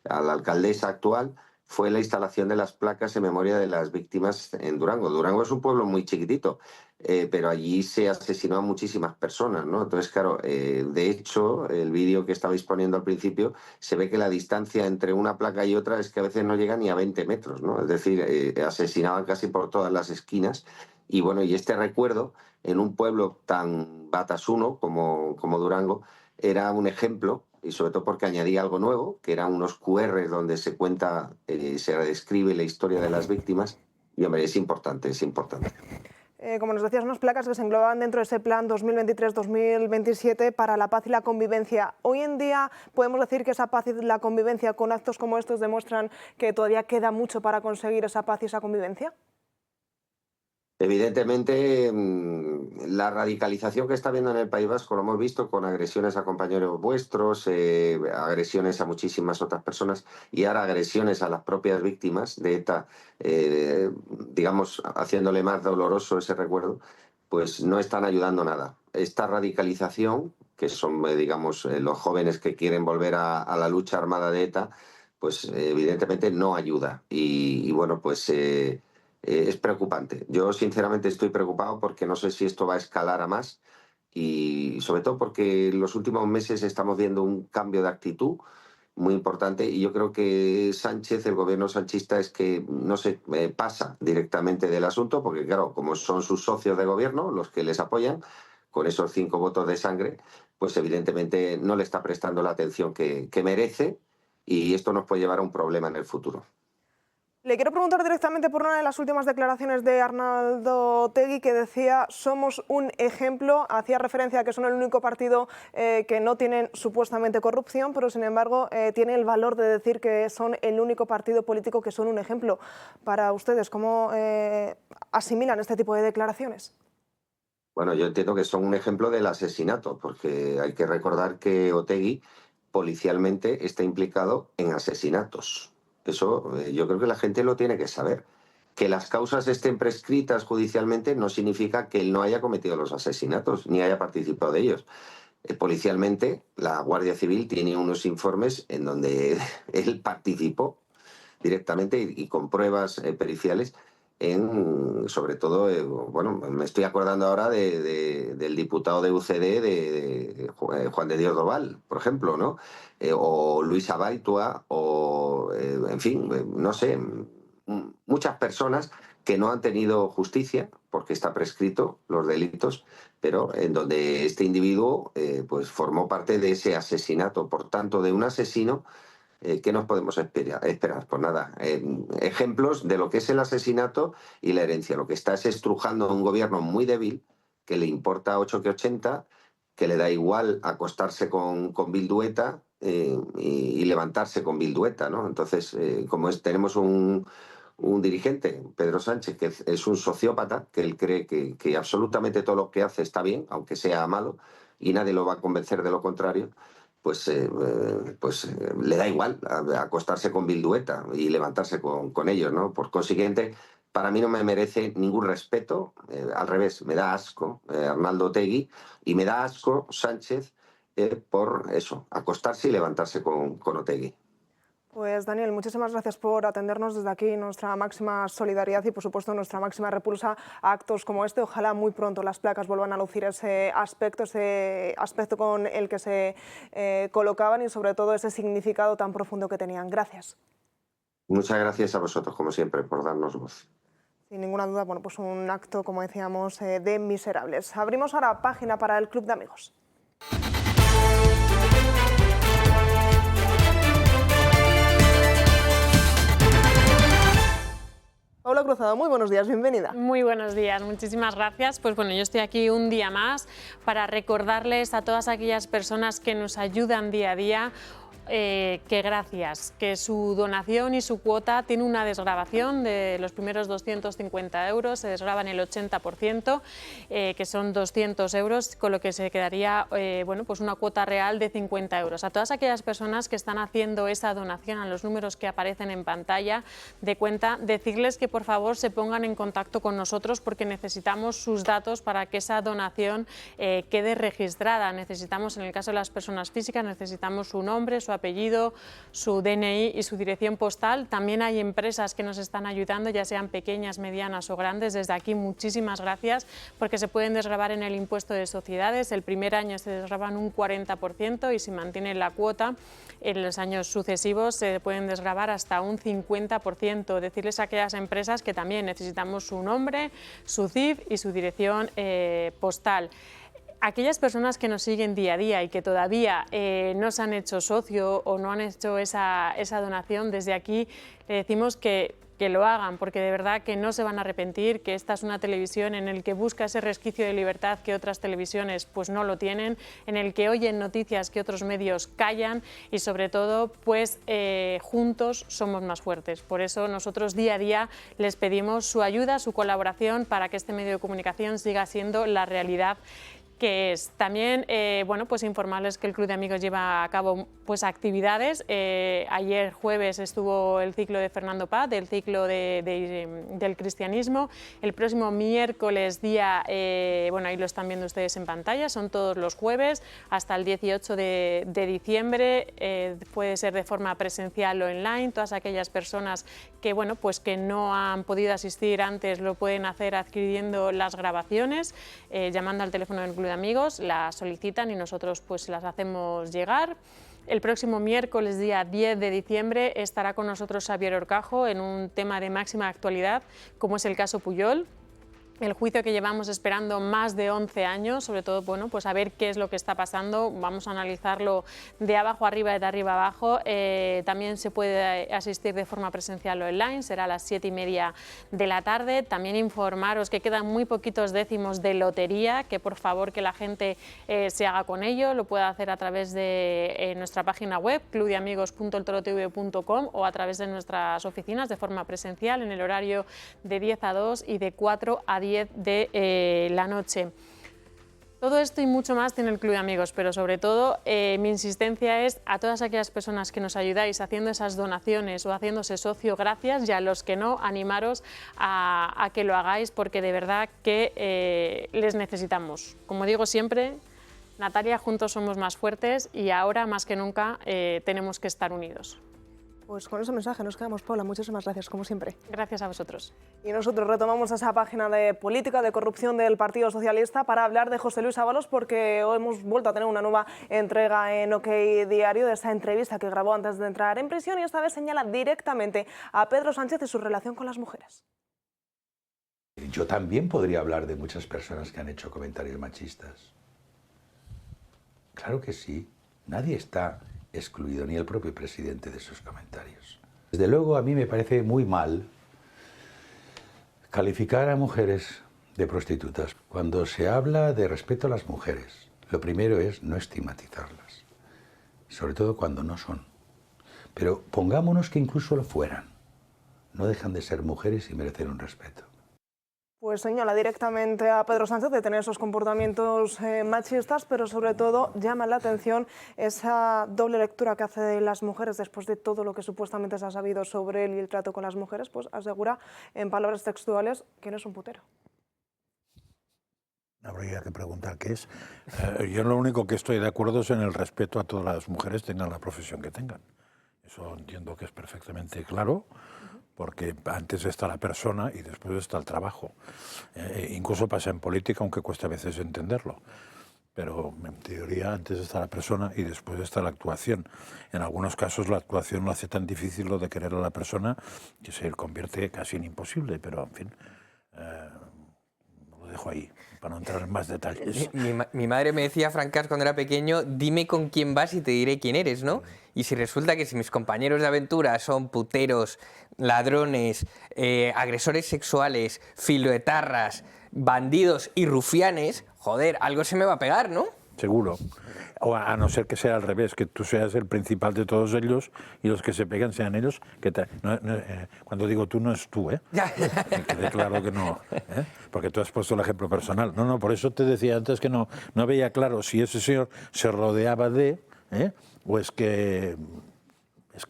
a la alcaldesa actual, fue la instalación de las placas en memoria de las víctimas en Durango. Durango es un pueblo muy chiquitito, pero allí se asesinó a muchísimas personas, ¿no? Entonces, claro, de hecho, el vídeo que estabais poniendo al principio, se ve que la distancia entre una placa y otra es que a veces no llega ni a 20 metros, ¿no? Es decir, asesinaban casi por todas las esquinas. Y bueno, y este recuerdo en un pueblo tan batasuno como Durango era un ejemplo, y sobre todo porque añadía algo nuevo, que eran unos QR donde se cuenta, se describe la historia de las víctimas, y hombre, es importante, es importante. Como nos decías, unas placas que se engloban dentro de ese plan 2023-2027 para la paz y la convivencia. Hoy en día podemos decir que esa paz y la convivencia con actos como estos demuestran que todavía queda mucho para conseguir esa paz y esa convivencia. Evidentemente, la radicalización que está habiendo en el País Vasco lo hemos visto con agresiones a compañeros vuestros, agresiones a muchísimas otras personas y ahora agresiones a las propias víctimas de ETA, digamos, haciéndole más doloroso ese recuerdo, pues no están ayudando nada. Esta radicalización, que son, digamos, los jóvenes que quieren volver a la lucha armada de ETA, pues evidentemente no ayuda. Y bueno, pues... es preocupante. Yo sinceramente estoy preocupado porque no sé si esto va a escalar a más y sobre todo porque en los últimos meses estamos viendo un cambio de actitud muy importante, y yo creo que Sánchez, el gobierno sanchista, es que no se pasa directamente del asunto, porque claro, como son sus socios de gobierno los que les apoyan, con esos 5 votos de sangre, pues evidentemente no le está prestando la atención que merece, y esto nos puede llevar a un problema en el futuro. Le quiero preguntar directamente por una de las últimas declaraciones de Arnaldo Otegi, que decía: somos un ejemplo. Hacía referencia a que son el único partido que no tienen supuestamente corrupción, pero sin embargo tiene el valor de decir que son el único partido político que son un ejemplo. Para ustedes, ¿cómo asimilan este tipo de declaraciones? Bueno, yo entiendo que son un ejemplo del asesinato, porque hay que recordar que Otegi policialmente está implicado en asesinatos. Eso yo creo que la gente lo tiene que saber. Que las causas estén prescritas judicialmente no significa que él no haya cometido los asesinatos, ni haya participado de ellos. Policialmente, la Guardia Civil tiene unos informes en donde él participó directamente y con pruebas periciales sobre todo, bueno, me estoy acordando ahora del diputado de UCD, de Juan de Dios Doval, por ejemplo, ¿no? O Luis Abaitua, o, en fin, no sé, muchas personas que no han tenido justicia, porque está prescrito los delitos, pero en donde este individuo pues formó parte de ese asesinato. Por tanto, de un asesino, ¿qué nos podemos esperar? Pues nada, ejemplos de lo que es el asesinato y la herencia. Lo que está es estrujando a un gobierno muy débil, que le importa 8 que 80, que le da igual acostarse con Bildueta y levantarse con Bildueta, ¿no? Entonces, como tenemos un dirigente, Pedro Sánchez, que es un sociópata, que él cree que absolutamente todo lo que hace está bien, aunque sea malo, y nadie lo va a convencer de lo contrario, pues le da igual acostarse con Bildueta y levantarse con ellos, ¿no? Por consiguiente, para mí no me merece ningún respeto, al revés, me da asco Arnaldo Otegi, y me da asco Sánchez por eso, acostarse y levantarse con Otegi. Pues Daniel, muchísimas gracias por atendernos. Desde aquí nuestra máxima solidaridad y por supuesto nuestra máxima repulsa a actos como este. Ojalá muy pronto las placas vuelvan a lucir ese aspecto con el que se colocaban y sobre todo ese significado tan profundo que tenían. Gracias. Muchas gracias a vosotros, como siempre, por darnos voz. Sin ninguna duda, bueno, pues un acto, como decíamos, de miserables. Abrimos ahora página para el Club de Amigos. Paula Cruzado, muy buenos días, bienvenida. Muy buenos días, muchísimas gracias. Pues bueno, yo estoy aquí un día más para recordarles a todas aquellas personas que nos ayudan día a día que gracias, que su donación y su cuota tiene una desgravación de los primeros 250 euros, se desgravan el 80%, que son 200 euros, con lo que se quedaría bueno, pues una cuota real de 50 euros. A todas aquellas personas que están haciendo esa donación a los números que aparecen en pantalla de cuenta, decirles que por favor se pongan en contacto con nosotros porque necesitamos sus datos para que esa donación quede registrada. Necesitamos, en el caso de las personas físicas, necesitamos su nombre, su apellido, su DNI y su dirección postal. También hay empresas que nos están ayudando, ya sean pequeñas, medianas o grandes. Desde aquí muchísimas gracias porque se pueden desgravar en el impuesto de sociedades. El primer año se desgraban un 40% y si mantienen la cuota en los años sucesivos se pueden desgravar hasta un 50%. Decirles a aquellas empresas que también necesitamos su nombre, su CIF y su dirección postal. Aquellas personas que nos siguen día a día y que todavía no se han hecho socio o no han hecho esa donación, desde aquí le decimos que lo hagan, porque de verdad que no se van a arrepentir, que esta es una televisión en el que busca ese resquicio de libertad que otras televisiones pues no lo tienen, en el que oyen noticias que otros medios callan y sobre todo pues juntos somos más fuertes. Por eso nosotros día a día les pedimos su ayuda, su colaboración para que este medio de comunicación siga siendo la realidad que es. También bueno, pues informarles que el Club de Amigos lleva a cabo pues actividades. Ayer jueves estuvo el ciclo de Fernando Paz, del ciclo del cristianismo. El próximo miércoles día, bueno, ahí lo están viendo ustedes en pantalla, son todos los jueves hasta el 18 de diciembre. Puede ser de forma presencial o online. Todas aquellas personas que, bueno, pues que no han podido asistir antes lo pueden hacer adquiriendo las grabaciones, llamando al teléfono del Club de Amigos, las solicitan y nosotros pues las hacemos llegar. El próximo miércoles, día 10 de diciembre, estará con nosotros Xavier Horcajo en un tema de máxima actualidad, como es el caso Pujol. El juicio que llevamos esperando más de 11 años, sobre todo, bueno, pues a ver qué es lo que está pasando. Vamos a analizarlo de abajo arriba y de arriba abajo. También se puede asistir de forma presencial o online, será a las 7:30 de la tarde. También informaros que quedan muy poquitos décimos de lotería, que por favor que la gente se haga con ello. Lo puede hacer a través de nuestra página web, clubdeamigos.eltorotv.com, o a través de nuestras oficinas de forma presencial en el horario de 10 a 2 y de 4 a 10 de la noche. Todo esto y mucho más tiene el Club de Amigos, pero sobre todo mi insistencia es a todas aquellas personas que nos ayudáis haciendo esas donaciones o haciéndose socio, gracias, y a los que no, animaros a que lo hagáis, porque de verdad que les necesitamos. Como digo siempre, Natalia, juntos somos más fuertes y ahora más que nunca tenemos que estar unidos. Pues con ese mensaje nos quedamos, Paula. Muchísimas gracias, como siempre. Gracias a vosotros. Y nosotros retomamos esa página de política, de corrupción del Partido Socialista para hablar de José Luis Ábalos, porque hoy hemos vuelto a tener una nueva entrega en OK Diario de esa entrevista que grabó antes de entrar en prisión, y esta vez señala directamente a Pedro Sánchez y su relación con las mujeres. Yo también podría hablar de muchas personas que han hecho comentarios machistas. Claro que sí. Nadie está excluido, ni el propio presidente, de esos comentarios. Desde luego, a mí me parece muy mal calificar a mujeres de prostitutas. Cuando se habla de respeto a las mujeres, lo primero es no estigmatizarlas, sobre todo cuando no son. Pero pongámonos que incluso lo fueran. No dejan de ser mujeres y merecen un respeto. Pues señala directamente a Pedro Sánchez de tener esos comportamientos machistas, pero sobre todo llama la atención esa doble lectura que hace de las mujeres después de todo lo que supuestamente se ha sabido sobre él y el trato con las mujeres. Pues asegura en palabras textuales que no es un putero. Habría que preguntar qué es. Yo lo único que estoy de acuerdo es en el respeto a todas las mujeres, tengan la profesión que tengan. Eso entiendo que es perfectamente claro, porque antes está la persona y después está el trabajo. Incluso pasa en política, aunque cuesta a veces entenderlo. Pero en teoría antes está la persona y después está la actuación. En algunos casos la actuación lo hace tan difícil lo de querer a la persona que se convierte casi en imposible, pero en fin, lo dejo ahí para no entrar en más detalles. Mi madre me decía, Francas, cuando era pequeño, dime con quién vas y te diré quién eres, ¿no? Y si resulta que si mis compañeros de aventura son puteros, ladrones, agresores sexuales, filoetarras, bandidos y rufianes, joder, algo se me va a pegar, ¿no? Seguro. O a no ser que sea al revés, que tú seas el principal de todos ellos y los que se pegan sean ellos. Cuando digo tú, no es tú, ¿eh? Que quede claro que no, ¿eh? Porque tú has puesto el ejemplo personal. No, por eso te decía antes que no veía claro si ese señor se rodeaba de, o es que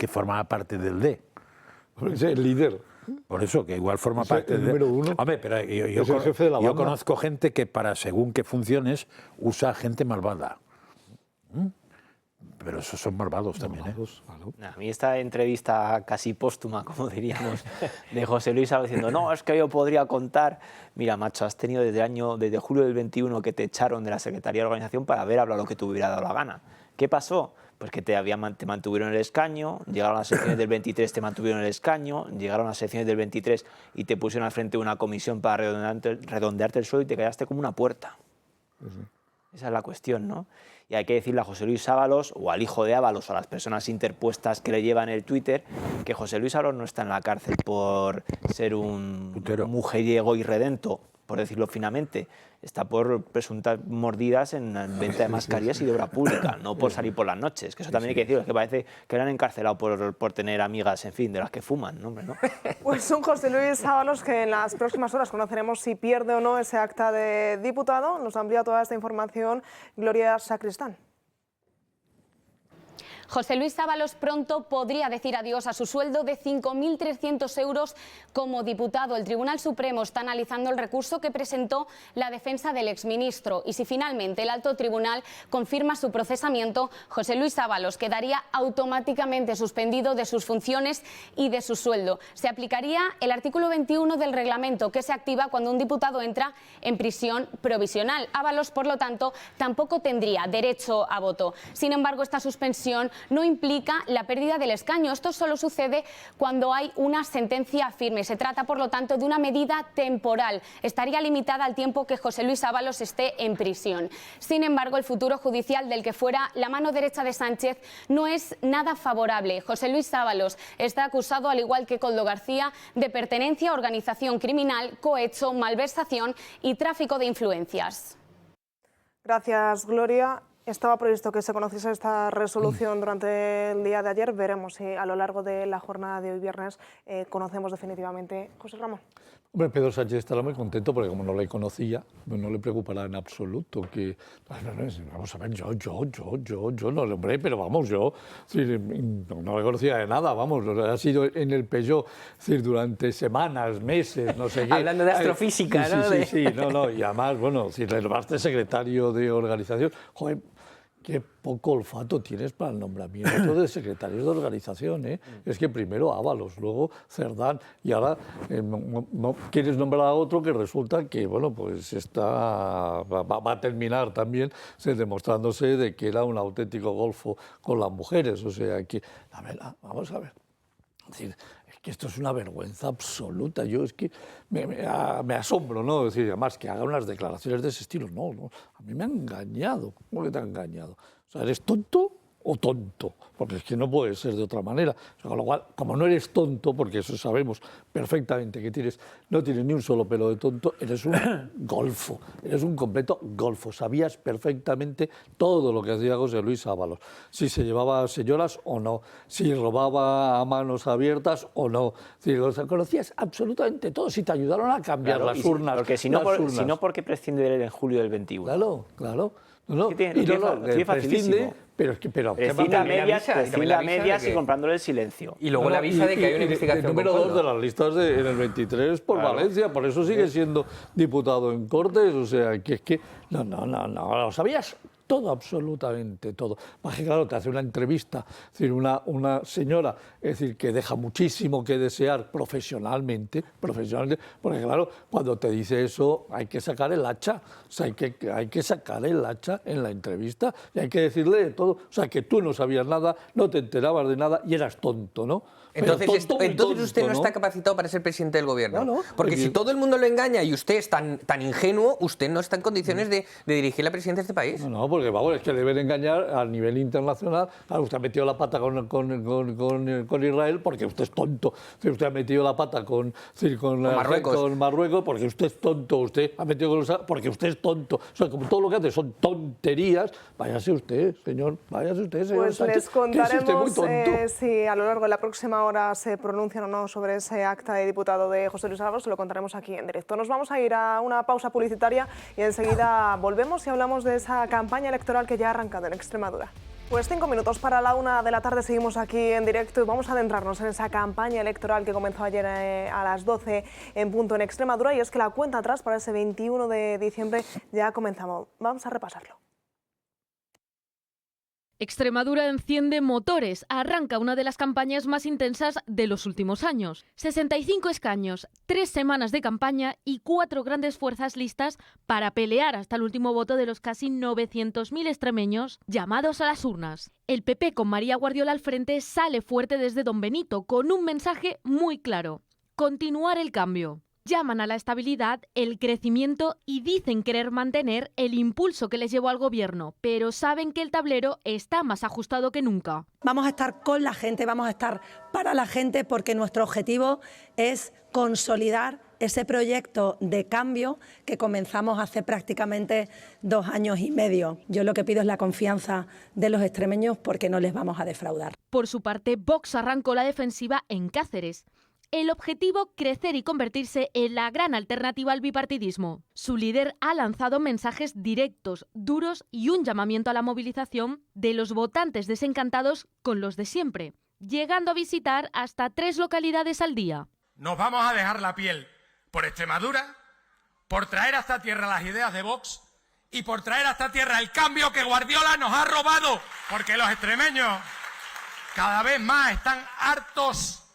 formaba parte del de. Es el líder. Por eso, que igual forma parte el número uno. Hombre, pero Es el jefe de la yo banda. conozco gente que para según qué funciones usa gente malvada. Pero esos son malvados también, ¿eh? Claro. A mí esta entrevista casi póstuma, como diríamos, de José Luis Ábalos diciendo, no, es que yo podría contar. Mira, macho, has tenido desde julio del 21 que te echaron de la Secretaría de Organización para haber hablado lo que te hubiera dado la gana. ¿Qué pasó? Pues que te mantuvieron en el escaño, llegaron a las elecciones del 23, te mantuvieron en el escaño, llegaron a las elecciones del 23 y te pusieron al frente de una comisión para redondearte el suelo y te quedaste como una puerta. Esa es la cuestión, ¿no? Y hay que decirle a José Luis Ábalos, o al hijo de Ábalos, o a las personas interpuestas que le llevan el Twitter, que José Luis Ábalos no está en la cárcel por ser un mujeriego irredento, por decirlo finamente. Está por presuntas mordidas en venta de mascarillas y de obra pública, no por salir por las noches, que eso también hay que decirlo, es que parece que le han encarcelado por tener amigas, en fin, de las que fuman, ¿no, hombre, no? Pues un José Luis Ábalos que en las próximas horas conoceremos si pierde o no ese acta de diputado. Nos amplía toda esta información Gloria Sacristán. José Luis Ábalos pronto podría decir adiós a su sueldo de 5.300 euros como diputado. El Tribunal Supremo está analizando el recurso que presentó la defensa del exministro y si finalmente el alto tribunal confirma su procesamiento, José Luis Ábalos quedaría automáticamente suspendido de sus funciones y de su sueldo. Se aplicaría el artículo 21 del reglamento que se activa cuando un diputado entra en prisión provisional. Ábalos, por lo tanto, tampoco tendría derecho a voto. Sin embargo, esta suspensión no implica la pérdida del escaño. Esto solo sucede cuando hay una sentencia firme. Se trata, por lo tanto, de una medida temporal. Estaría limitada al tiempo que José Luis Ábalos esté en prisión. Sin embargo, el futuro judicial del que fuera la mano derecha de Sánchez no es nada favorable. José Luis Ábalos está acusado, al igual que Koldo García, de pertenencia a organización criminal, cohecho, malversación y tráfico de influencias. Gracias, Gloria. Estaba previsto que se conociese esta resolución durante el día de ayer. Veremos si a lo largo de la jornada de hoy viernes conocemos definitivamente. José Ramón. Hombre, Pedro Sánchez estará muy contento porque como no le conocía, no le preocupará en absoluto que... Vamos a ver, yo no, hombre, pero vamos, yo no le conocía de nada, vamos, ha sido en el Peugeot durante semanas, meses, no sé qué. Hablando de astrofísica, ¿no? Sí, y además, bueno, si le nombraste secretario de organización, joder, qué poco olfato tienes para el nombramiento de secretarios de organización, ¿eh? Es que primero Ábalos, luego Cerdán, y ahora no quieres nombrar a otro que resulta que, bueno, pues va a terminar también demostrándose de que era un auténtico golfo con las mujeres. O sea, que, vamos a ver. Es decir, es que esto es una vergüenza absoluta. Yo es que me asombro, ¿no? Es decir, además, que haga unas declaraciones de ese estilo. No, a mí me han engañado. ¿Cómo que te han engañado? O sea, ¿eres tonto o tonto? Porque es que no puede ser de otra manera. O sea, con lo cual, como no eres tonto, porque eso sabemos perfectamente que no tienes ni un solo pelo de tonto, eres un golfo, eres un completo golfo. Sabías perfectamente todo lo que hacía José Luis Ábalos, si se llevaba a señoras o no, si robaba a manos abiertas o no. Si conocías absolutamente todo, si te ayudaron a cambiar las urnas. Porque si no, ¿por qué prescinde de él en julio del 21? Claro. Prescinde, pero prescinde a medias y comprándole el silencio. Y luego la avisa de que hay una investigación. Número 2 de las listas en el 23 por Valencia, por eso sigue siendo diputado en Cortes, o sea, que es que no, lo sabías todo, absolutamente todo. Porque claro, te hace una entrevista, es decir, una señora, es decir, que deja muchísimo que desear profesionalmente, porque claro, cuando te dice eso hay que sacar el hacha, o sea, hay que sacar el hacha en la entrevista y hay que decirle de todo, o sea, que tú no sabías nada, no te enterabas de nada y eras tonto, ¿no? Entonces usted no está capacitado para ser presidente del gobierno. No, porque si todo el mundo lo engaña y usted es tan ingenuo, usted no está en condiciones de dirigir la presidencia de este país. No, porque vamos, es que le deben engañar a nivel internacional. Claro, usted ha metido la pata con Israel porque usted es tonto. Usted ha metido la pata con Marruecos porque usted es tonto. Usted ha metido con los porque usted es tonto. O sea, como todo lo que hace son tonterías, váyase usted, señor Sánchez. Pues les contaremos si a lo largo de la próxima hora se pronuncian o no sobre ese acta de diputado de José Luis Ábalos, se lo contaremos aquí en directo. Nos vamos a ir a una pausa publicitaria y enseguida volvemos y hablamos de esa campaña electoral que ya ha arrancado en Extremadura. Pues 5 minutos para la 1 de la tarde, seguimos aquí en directo y vamos a adentrarnos en esa campaña electoral que comenzó ayer a las 12 en punto en Extremadura, y es que la cuenta atrás para ese 21 de diciembre ya comenzamos. Vamos a repasarlo. Extremadura enciende motores, arranca una de las campañas más intensas de los últimos años. 65 escaños, 3 semanas de campaña y 4 grandes fuerzas listas para pelear hasta el último voto de los casi 900.000 extremeños llamados a las urnas. El PP con María Guardiola al frente sale fuerte desde Don Benito con un mensaje muy claro: continuar el cambio. Llaman a la estabilidad, el crecimiento y dicen querer mantener el impulso que les llevó al gobierno, pero saben que el tablero está más ajustado que nunca. Vamos a estar con la gente, vamos a estar para la gente, porque nuestro objetivo es consolidar ese proyecto de cambio que comenzamos hace prácticamente 2 años y medio. Yo lo que pido es la confianza de los extremeños, porque no les vamos a defraudar. Por su parte, Vox arrancó la defensiva en Cáceres. El objetivo, crecer y convertirse en la gran alternativa al bipartidismo. Su líder ha lanzado mensajes directos, duros y un llamamiento a la movilización de los votantes desencantados con los de siempre, llegando a visitar hasta 3 localidades al día. Nos vamos a dejar la piel por Extremadura, por traer a esta tierra las ideas de Vox y por traer a esta tierra el cambio que Guardiola nos ha robado, porque los extremeños cada vez más están hartos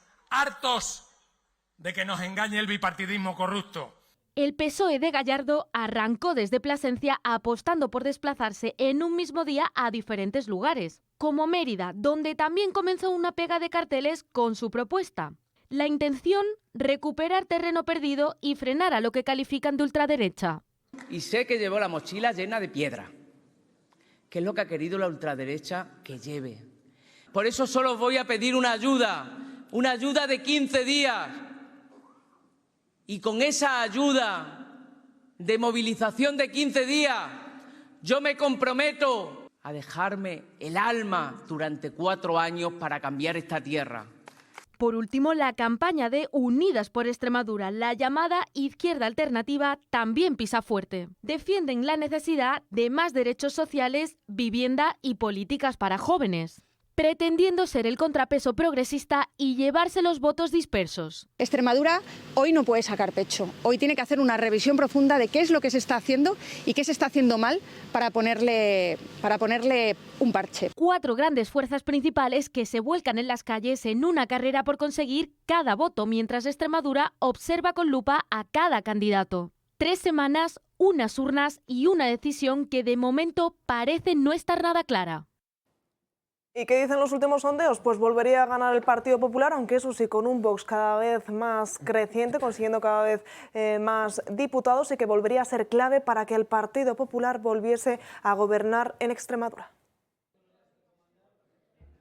de que nos engañe el bipartidismo corrupto. El PSOE de Gallardo arrancó desde Plasencia apostando por desplazarse en un mismo día a diferentes lugares. como Mérida, donde también comenzó una pega de carteles con su propuesta. La intención, recuperar terreno perdido y frenar a lo que califican de ultraderecha. Y sé que llevó la mochila llena de piedra, que es lo que ha querido la ultraderecha que lleve. Por eso solo os voy a pedir una ayuda de 15 días. Y con esa ayuda de movilización de 15 días, yo me comprometo a dejarme el alma durante 4 años para cambiar esta tierra. Por último, la campaña de Unidas por Extremadura, la llamada Izquierda Alternativa, también pisa fuerte. Defienden la necesidad de más derechos sociales, vivienda y políticas para jóvenes, pretendiendo ser el contrapeso progresista y llevarse los votos dispersos. Extremadura hoy no puede sacar pecho. Hoy tiene que hacer una revisión profunda de qué es lo que se está haciendo y qué se está haciendo mal para ponerle un parche. 4 grandes fuerzas principales que se vuelcan en las calles en una carrera por conseguir cada voto, mientras Extremadura observa con lupa a cada candidato. 3 semanas, unas urnas y una decisión que de momento parece no estar nada clara. ¿Y qué dicen los últimos sondeos? Pues volvería a ganar el Partido Popular, aunque eso sí, con un Vox cada vez más creciente, consiguiendo cada vez más diputados, y que volvería a ser clave para que el Partido Popular volviese a gobernar en Extremadura.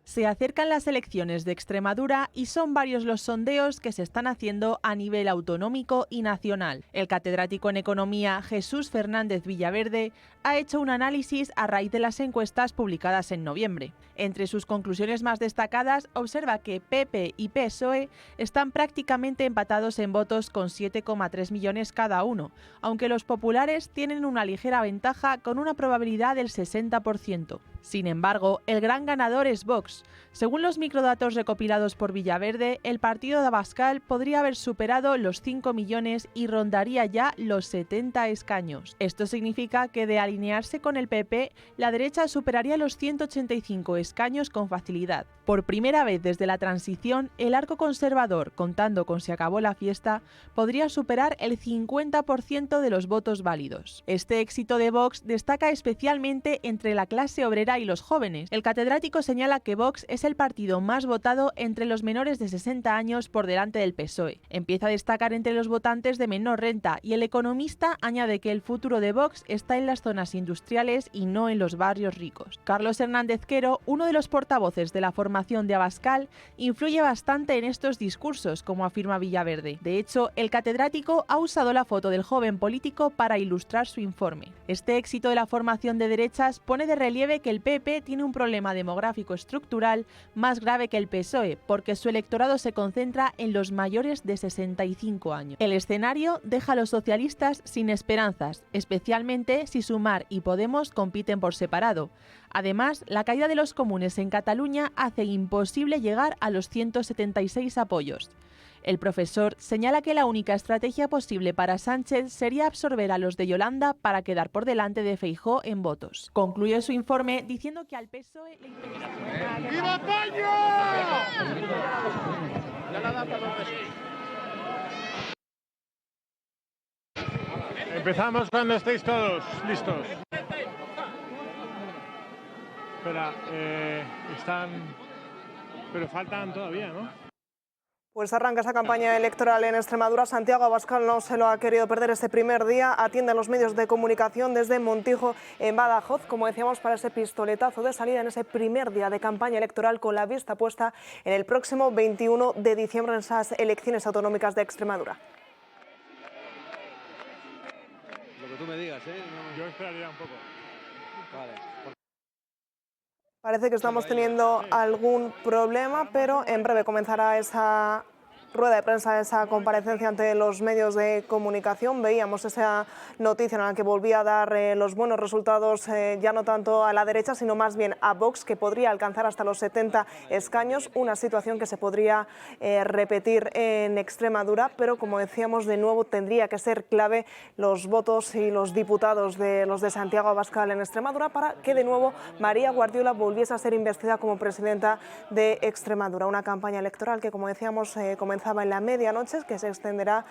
Se acercan las elecciones de Extremadura y son varios los sondeos que se están haciendo a nivel autonómico y nacional. El catedrático en Economía Jesús Fernández Villaverde ha hecho un análisis a raíz de las encuestas publicadas en noviembre. Entre sus conclusiones más destacadas observa que PP y PSOE están prácticamente empatados en votos con 7,3 millones cada uno, aunque los populares tienen una ligera ventaja con una probabilidad del 60%. Sin embargo, el gran ganador es Vox. Según los microdatos recopilados por Villaverde, el partido de Abascal podría haber superado los 5 millones y rondaría ya los 70 escaños. Esto significa que de alinearse con el PP, la derecha superaría los 185 escaños con facilidad. Por primera vez desde la transición, el arco conservador, contando con Se acabó la fiesta, podría superar el 50% de los votos válidos. Este éxito de Vox destaca especialmente entre la clase obrera y los jóvenes. El catedrático señala que Vox es el partido más votado entre los menores de 60 años por delante del PSOE. Empieza a destacar entre los votantes de menor renta y el economista añade que el futuro de Vox está en las zonas industriales y no en los barrios ricos. Carlos Hernández Quero, uno de los portavoces de la formación de Abascal, influye bastante en estos discursos, como afirma Villaverde. De hecho, el catedrático ha usado la foto del joven político para ilustrar su informe. Este éxito de la formación de derechas pone de relieve que el PP tiene un problema demográfico estructural más grave que el PSOE, porque su electorado se concentra en los mayores de 65 años. El escenario deja a los socialistas sin esperanzas, especialmente si Sumar y Podemos compiten por separado. Además, la caída de los comunes en Cataluña hace imposible llegar a los 176 apoyos. El profesor señala que la única estrategia posible para Sánchez sería absorber a los de Yolanda para quedar por delante de Feijóo en votos. Concluye su informe diciendo que al PSOE le interesa... ¡Viva España! Empezamos cuando estéis todos listos. Espera, pero faltan todavía, ¿no? Pues arranca esa campaña electoral en Extremadura. Santiago Abascal no se lo ha querido perder este primer día. Atiende a los medios de comunicación desde Montijo, en Badajoz, como decíamos, para ese pistoletazo de salida en ese primer día de campaña electoral, con la vista puesta en el próximo 21 de diciembre en esas elecciones autonómicas de Extremadura. Lo que tú me digas, ¿eh? Yo esperaría un poco. Vale. Parece que estamos teniendo algún problema, pero en breve comenzará esa rueda de prensa, esa comparecencia ante los medios de comunicación. Veíamos esa noticia en la que volvía a dar los buenos resultados, ya no tanto a la derecha, sino más bien a Vox, que podría alcanzar hasta los 70 escaños, una situación que se podría repetir en Extremadura, pero como decíamos, de nuevo tendría que ser clave los votos y los diputados de los de Santiago Abascal en Extremadura para que de nuevo María Guardiola volviese a ser investida como presidenta de Extremadura. Una campaña electoral que, como decíamos, comenzaba en la medianoche, que se extenderá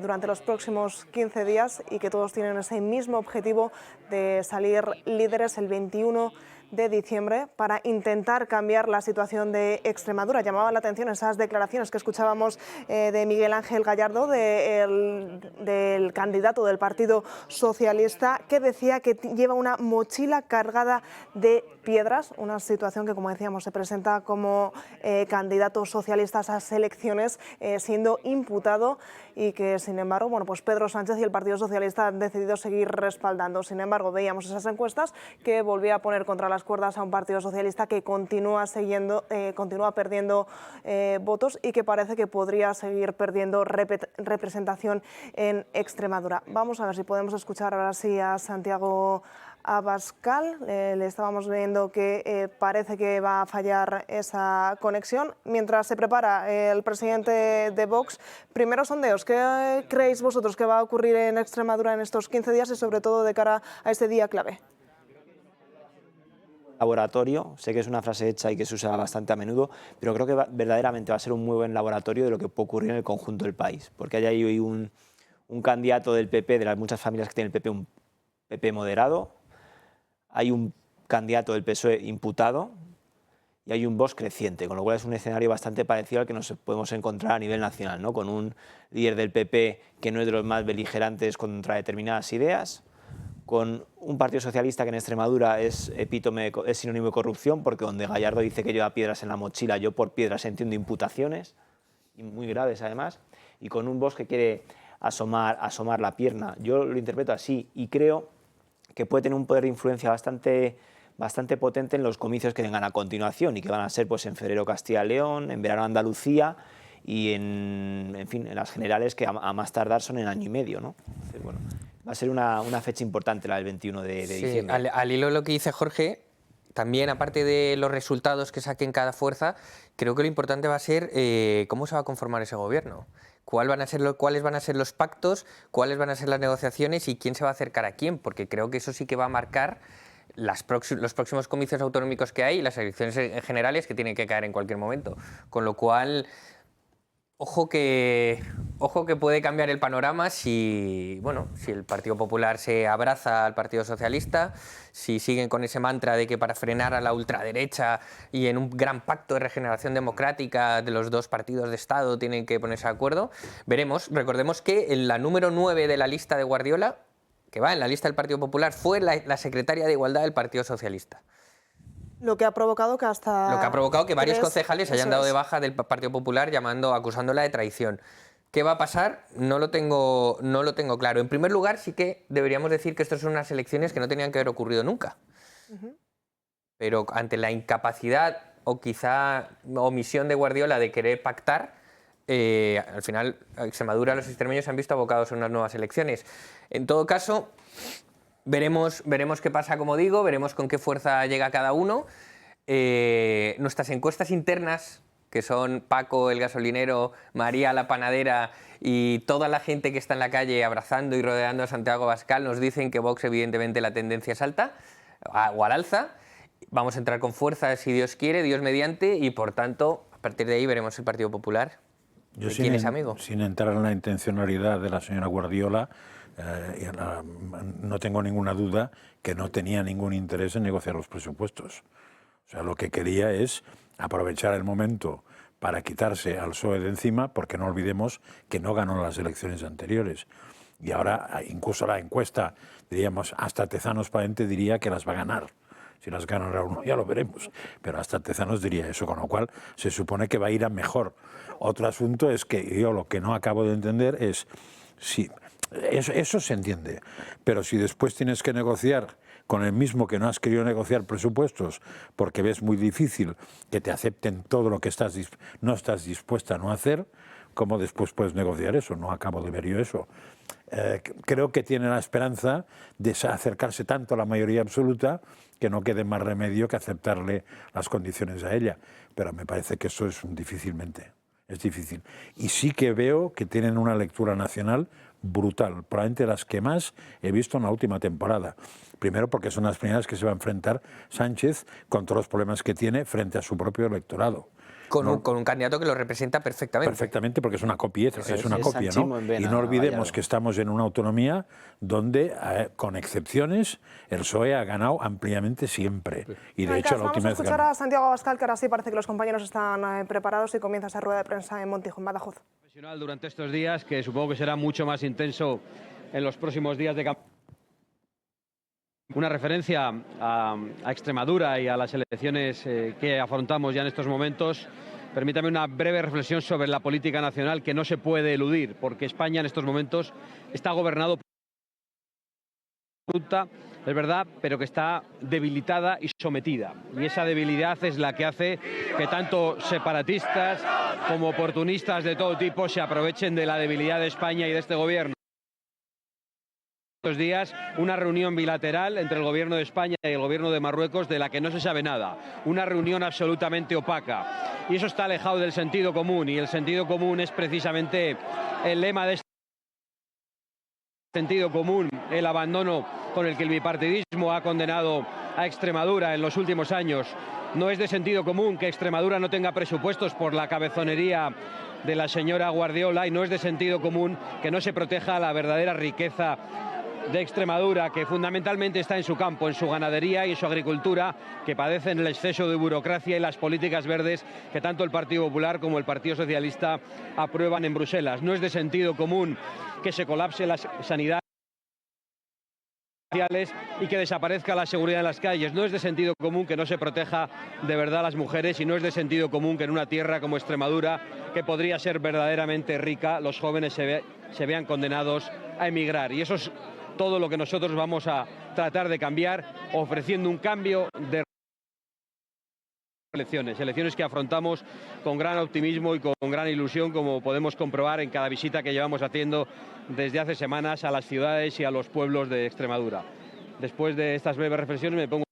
durante los próximos 15 días y que todos tienen ese mismo objetivo de salir líderes el 21 de diciembre para intentar cambiar la situación de Extremadura. Llamaban la atención esas declaraciones que escuchábamos de Miguel Ángel Gallardo, del candidato del Partido Socialista, que decía que lleva una mochila cargada de piedras, una situación que, como decíamos, se presenta como candidato socialista a esas elecciones, siendo imputado, y que, sin embargo, bueno, pues Pedro Sánchez y el Partido Socialista han decidido seguir respaldando. Sin embargo, veíamos esas encuestas que volvía a poner contra las cuerdas a un Partido Socialista que continúa perdiendo votos y que parece que podría seguir perdiendo representación en Extremadura. Vamos a ver si podemos escuchar ahora sí a Santiago Abascal. Le estábamos viendo que parece que va a fallar esa conexión. Mientras se prepara el presidente de Vox, primeros sondeos, ¿qué creéis vosotros que va a ocurrir en Extremadura en estos 15 días y sobre todo de cara a este día clave? Laboratorio, sé que es una frase hecha y que se usa bastante a menudo, pero creo que verdaderamente va a ser un muy buen laboratorio de lo que puede ocurrir en el conjunto del país, porque hay ahí un candidato del PP, de las muchas familias que tiene el PP, un PP moderado, hay un candidato del PSOE imputado y hay un Vox creciente, con lo cual es un escenario bastante parecido al que nos podemos encontrar a nivel nacional, ¿no? Con un líder del PP que no es de los más beligerantes contra determinadas ideas, con un Partido Socialista que en Extremadura es sinónimo de corrupción, porque donde Gallardo dice que lleva piedras en la mochila, yo por piedras entiendo imputaciones, y muy graves además, y con un Vox que quiere asomar la pierna. Yo lo interpreto así y creo que puede tener un poder de influencia bastante potente en los comicios que vengan a continuación y que van a ser pues, en febrero Castilla y León, en verano Andalucía y en las generales que a más tardar son en año y medio, ¿no? Entonces, bueno, va a ser una fecha importante la del 21 de diciembre. Al hilo de lo que dice Jorge, también aparte de los resultados que saquen cada fuerza, creo que lo importante va a ser cómo se va a conformar ese gobierno. ¿Cuáles van a ser los pactos? ¿Cuáles van a ser las negociaciones? ¿Y quién se va a acercar a quién? Porque creo que eso sí que va a marcar los próximos comicios autonómicos que hay y las elecciones generales que tienen que caer en cualquier momento. Con lo cual, ojo que puede cambiar el panorama si el Partido Popular se abraza al Partido Socialista, si siguen con ese mantra de que para frenar a la ultraderecha y en un gran pacto de regeneración democrática de los dos partidos de Estado tienen que ponerse de acuerdo. Veremos. Recordemos que en la número 9 de la lista de Guardiola, que va en la lista del Partido Popular, fue la secretaria de Igualdad del Partido Socialista. Lo que ha provocado que varios concejales hayan dado de baja del Partido Popular acusándola de traición. ¿Qué va a pasar? No lo tengo claro. En primer lugar, sí que deberíamos decir que estas son unas elecciones que no tenían que haber ocurrido nunca. Pero ante la incapacidad o quizá omisión de Guardiola de querer pactar, al final Extremadura, los extremeños se han visto abocados a unas nuevas elecciones. En todo caso, veremos qué pasa, como digo, veremos con qué fuerza llega cada uno. Nuestras encuestas internas, que son Paco, el gasolinero, María, la panadera, y toda la gente que está en la calle abrazando y rodeando a Santiago Abascal, nos dicen que Vox, evidentemente, la tendencia es alta o al alza. Vamos a entrar con fuerza, si Dios quiere, Dios mediante, y por tanto, a partir de ahí veremos el Partido Popular. Yo ¿Quién es amigo? Sin entrar en la intencionalidad de la señora Guardiola, no tengo ninguna duda que no tenía ningún interés en negociar los presupuestos. O sea, lo que quería es aprovechar el momento para quitarse al PSOE de encima, porque no olvidemos que no ganó las elecciones anteriores. Y ahora, incluso la encuesta, diríamos, hasta Tezanos Paente diría que las va a ganar. Si las gana uno ya lo veremos, pero hasta Tezanos diría eso, con lo cual se supone que va a ir a mejor. Otro asunto es que yo lo que no acabo de entender es si eso se entiende, pero si después tienes que negociar con el mismo que no has querido negociar presupuestos porque ves muy difícil que te acepten todo lo que no estás dispuesta a no hacer, ¿cómo después puedes negociar eso? No acabo de ver yo eso. Creo que tiene la esperanza de acercarse tanto a la mayoría absoluta que no quede más remedio que aceptarle las condiciones a ella, pero me parece que eso es difícilmente. Es difícil. Y sí que veo que tienen una lectura nacional brutal, probablemente las que más he visto en la última temporada. Primero porque son las primeras que se va a enfrentar Sánchez con todos los problemas que tiene frente a su propio electorado. con un candidato que lo representa perfectamente. Perfectamente, porque es una copia, es una copia, San ¿no? Chimo en Vena, Y no olvidemos Valladolid. que estamos en una autonomía donde, con excepciones, el PSOE ha ganado ampliamente siempre. Y de hecho, la Vamos última a vez escuchar ganó. a Santiago Abascal, que ahora sí parece que los compañeros están preparados y comienza esa rueda de prensa en Montijo, en Badajoz. Durante estos días, que supongo que será mucho más intenso en los próximos días de campaña. Una referencia a Extremadura y a las elecciones que afrontamos ya en estos momentos. Permítame una breve reflexión sobre la política nacional que no se puede eludir, porque España en estos momentos está gobernado por corrupta, es verdad, pero que está debilitada y sometida. Y esa debilidad es la que hace que tanto separatistas como oportunistas de todo tipo se aprovechen de la debilidad de España y de este gobierno. Estos días una reunión bilateral entre el gobierno de España y el gobierno de Marruecos de la que no se sabe nada, una reunión absolutamente opaca, y eso está alejado del sentido común, y el sentido común es precisamente el lema de este sentido común, el abandono con el que el bipartidismo ha condenado a Extremadura en los últimos años. No es de sentido común que Extremadura no tenga presupuestos por la cabezonería de la señora Guardiola, y no es de sentido común que no se proteja la verdadera riqueza de Extremadura, que fundamentalmente está en su campo, en su ganadería y en su agricultura, que padecen el exceso de burocracia y las políticas verdes que tanto el Partido Popular como el Partido Socialista aprueban en Bruselas. No es de sentido común que se colapse la sanidad y que desaparezca la seguridad en las calles. No es de sentido común que no se proteja de verdad a las mujeres, y no es de sentido común que en una tierra como Extremadura, que podría ser verdaderamente rica, los jóvenes se vean condenados a emigrar. Y eso es todo lo que nosotros vamos a tratar de cambiar, ofreciendo un cambio de elecciones que afrontamos con gran optimismo y con gran ilusión, como podemos comprobar en cada visita que llevamos haciendo desde hace semanas a las ciudades y a los pueblos de Extremadura. Después de estas breves reflexiones me pongo...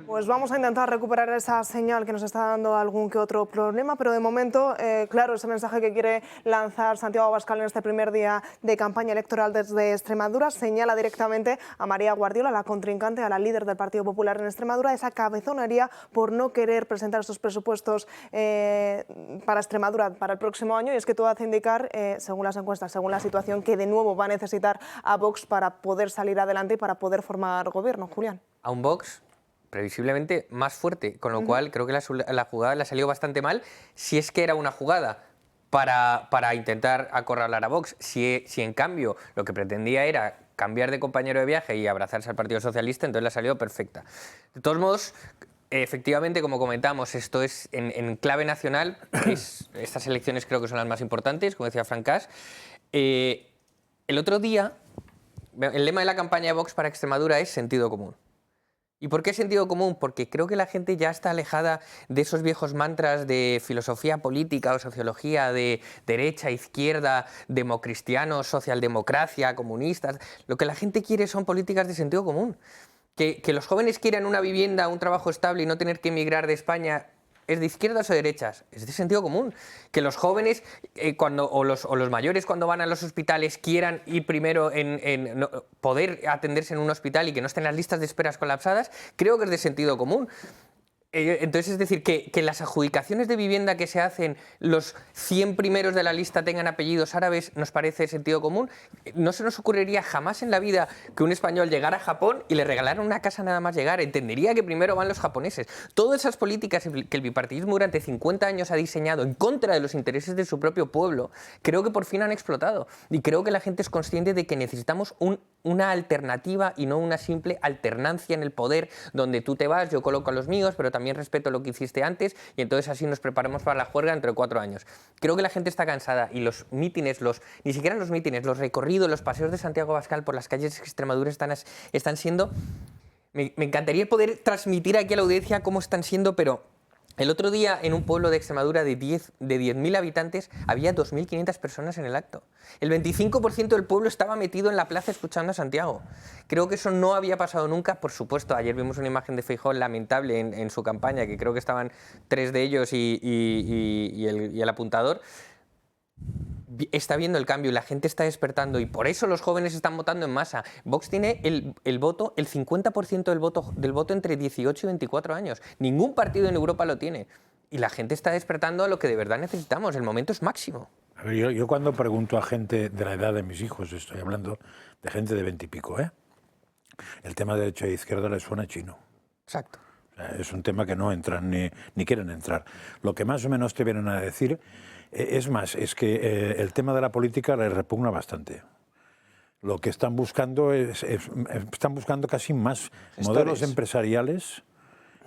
Pues vamos a intentar recuperar esa señal que nos está dando algún que otro problema, pero de momento, claro, ese mensaje que quiere lanzar Santiago Abascal en este primer día de campaña electoral desde Extremadura señala directamente a María Guardiola, la contrincante, a la líder del Partido Popular en Extremadura, esa cabezonería por no querer presentar estos presupuestos para Extremadura para el próximo año, y es que todo hace indicar, según las encuestas, según la situación, que de nuevo va a necesitar a Vox para poder salir adelante y para poder formar gobierno. Julián. A un Vox previsiblemente más fuerte, con lo cual creo que la jugada le ha salido bastante mal, si es que era una jugada para intentar acorralar a Vox. Si en cambio lo que pretendía era cambiar de compañero de viaje y abrazarse al Partido Socialista, entonces le ha salido perfecta. De todos modos, efectivamente, como comentamos, esto es en clave nacional, estas elecciones creo que son las más importantes, como decía Francás. El otro día, el lema de la campaña de Vox para Extremadura es sentido común. ¿Y por qué sentido común? Porque creo que la gente ya está alejada de esos viejos mantras de filosofía política o sociología de derecha, izquierda, democristianos, socialdemocracia, comunistas. Lo que la gente quiere son políticas de sentido común. Que los jóvenes quieran una vivienda, un trabajo estable y no tener que emigrar de España, ¿es de izquierdas o de derechas? Es de sentido común. Que los jóvenes o los mayores cuando van a los hospitales quieran ir primero poder atenderse en un hospital y que no estén las listas de esperas colapsadas, creo que es de sentido común. Entonces, es decir, que las adjudicaciones de vivienda que se hacen, los 100 primeros de la lista tengan apellidos árabes, nos parece sentido común. No se nos ocurriría jamás en la vida que un español llegara a Japón y le regalaran una casa nada más llegar. Entendería que primero van los japoneses. Todas esas políticas que el bipartidismo durante 50 años ha diseñado en contra de los intereses de su propio pueblo, creo que por fin han explotado. Y creo que la gente es consciente de que necesitamos una alternativa y no una simple alternancia en el poder, donde tú te vas, yo coloco a los míos, pero también respeto lo que hiciste antes, y entonces así nos preparamos para la juerga dentro de 4 años. Creo que la gente está cansada, y los mítines, ni siquiera los mítines, los recorridos, los paseos de Santiago Abascal por las calles de Extremadura están siendo... Me encantaría poder transmitir aquí a la audiencia cómo están siendo, pero... El otro día, en un pueblo de Extremadura de 10.000 habitantes, había 2.500 personas en el acto. El 25% del pueblo estaba metido en la plaza escuchando a Santiago. Creo que eso no había pasado nunca. Por supuesto, ayer vimos una imagen de Feijóo lamentable en su campaña, que creo que estaban 3 de ellos y el apuntador. está viendo el cambio y la gente está despertando y por eso los jóvenes están votando en masa. Vox tiene el voto, el 50% del voto entre 18 y 24 años. Ningún partido en Europa lo tiene. Y la gente está despertando a lo que de verdad necesitamos. El momento es máximo. A ver, yo cuando pregunto a gente de la edad de mis hijos, estoy hablando de gente de 20 y pico, el tema de derecha e izquierda les suena chino. Exacto. O sea, es un tema que no entran ni quieren entrar. Lo que más o menos te vienen a decir, es que el tema de la política les repugna bastante. Lo que están buscando están buscando casi más modelos empresariales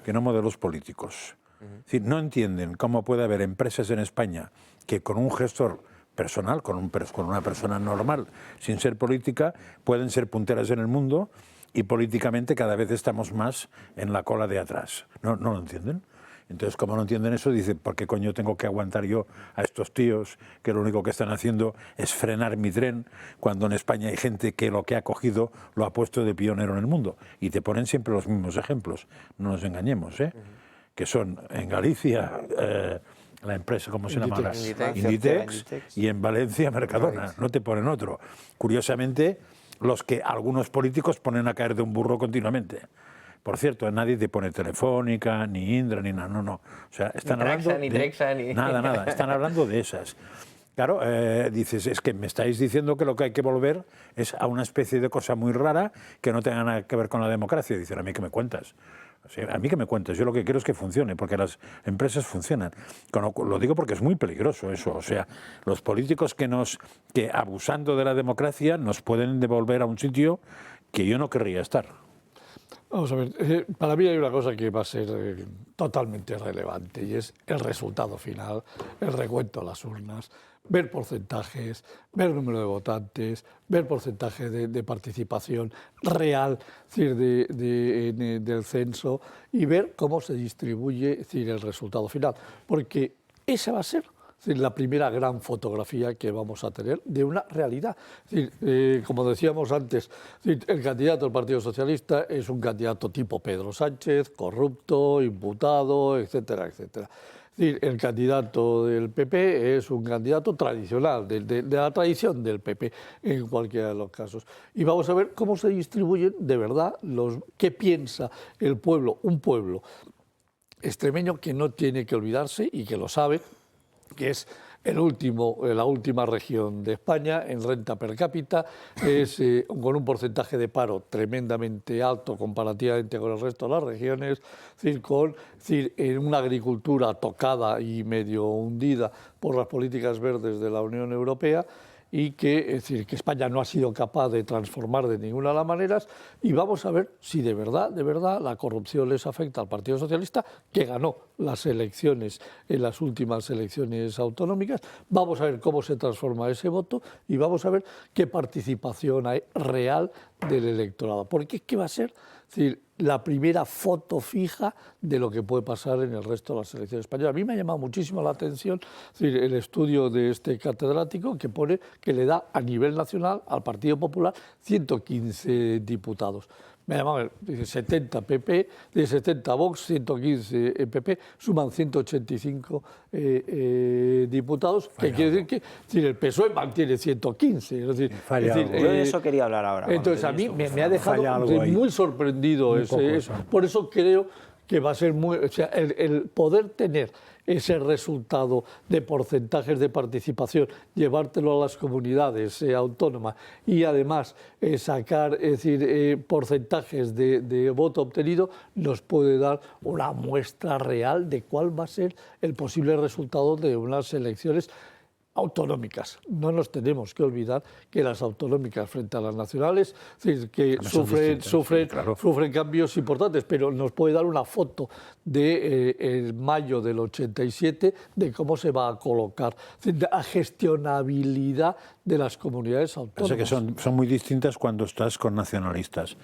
que no modelos políticos. Es decir, no entienden cómo puede haber empresas en España que con un gestor personal, con una persona normal, sin ser política, pueden ser punteras en el mundo y políticamente cada vez estamos más en la cola de atrás. No lo entienden. Entonces, como no entienden eso, dicen, ¿por qué coño tengo que aguantar yo a estos tíos que lo único que están haciendo es frenar mi tren cuando en España hay gente que lo que ha cogido lo ha puesto de pionero en el mundo? Y te ponen siempre los mismos ejemplos, no nos engañemos, que son en Galicia la empresa, ¿cómo se llama? Inditex, y en Valencia Mercadona, no te ponen otro. Curiosamente, los que algunos políticos ponen a caer de un burro continuamente. Por cierto, nadie te pone Telefónica, ni Indra, ni nada, no. O sea, están hablando Traxa, ni Drexa, ni... Nada, están hablando de esas. Claro, dices, es que me estáis diciendo que lo que hay que volver es a una especie de cosa muy rara que no tenga nada que ver con la democracia. Dicen, ¿a mí qué me cuentas? O sea, a mí qué me cuentas, yo lo que quiero es que funcione, porque las empresas funcionan. Lo digo porque es muy peligroso eso. O sea, los políticos que abusando de la democracia nos pueden devolver a un sitio que yo no querría estar. Vamos a ver, para mí hay una cosa que va a ser totalmente relevante y es el resultado final, el recuento a las urnas, ver porcentajes, ver número de votantes, ver porcentaje de participación real, es decir, del censo y ver cómo se distribuye, es decir, el resultado final, porque esa va a ser la primera gran fotografía que vamos a tener de una realidad. Es decir, como decíamos antes, el candidato del Partido Socialista es un candidato tipo Pedro Sánchez, corrupto, imputado, etcétera, etcétera. Es decir, el candidato del PP es un candidato tradicional, de la tradición del PP, en cualquiera de los casos. Y vamos a ver cómo se distribuyen de verdad qué piensa el pueblo, un pueblo extremeño que no tiene que olvidarse y que lo sabe, que es la última región de España en renta per cápita, con un porcentaje de paro tremendamente alto comparativamente con el resto de las regiones, en una agricultura tocada y medio hundida por las políticas verdes de la Unión Europea, y que España no ha sido capaz de transformar de ninguna de las maneras, y vamos a ver si de verdad la corrupción les afecta al Partido Socialista, que ganó las elecciones en las últimas elecciones autonómicas. Vamos a ver cómo se transforma ese voto y vamos a ver qué participación hay real del electorado, porque es que va a ser la primera foto fija de lo que puede pasar en el resto de las elecciones españolas. A mí me ha llamado muchísimo la atención el estudio de este catedrático que pone que le da a nivel nacional al Partido Popular 115 diputados. Me ha llamado, dice 70 PP, de 70 Vox, 115 PP, suman 185 diputados, que quiere decir que el PSOE mantiene 115. Es decir, yo de eso quería hablar ahora. Entonces, a mí me ha dejado muy sorprendido por eso creo que va a ser el poder tener ese resultado de porcentajes de participación, llevártelo a las comunidades autónomas y además sacar porcentajes de voto obtenido, nos puede dar una muestra real de cuál va a ser el posible resultado de unas elecciones autonómicas. No nos tenemos que olvidar que las autonómicas frente a las nacionales que sufren cambios importantes, pero nos puede dar una foto de mayo del 87 de cómo se va a colocar, la gestionabilidad de las comunidades autónomas. O sea que son muy distintas cuando estás con nacionalismos.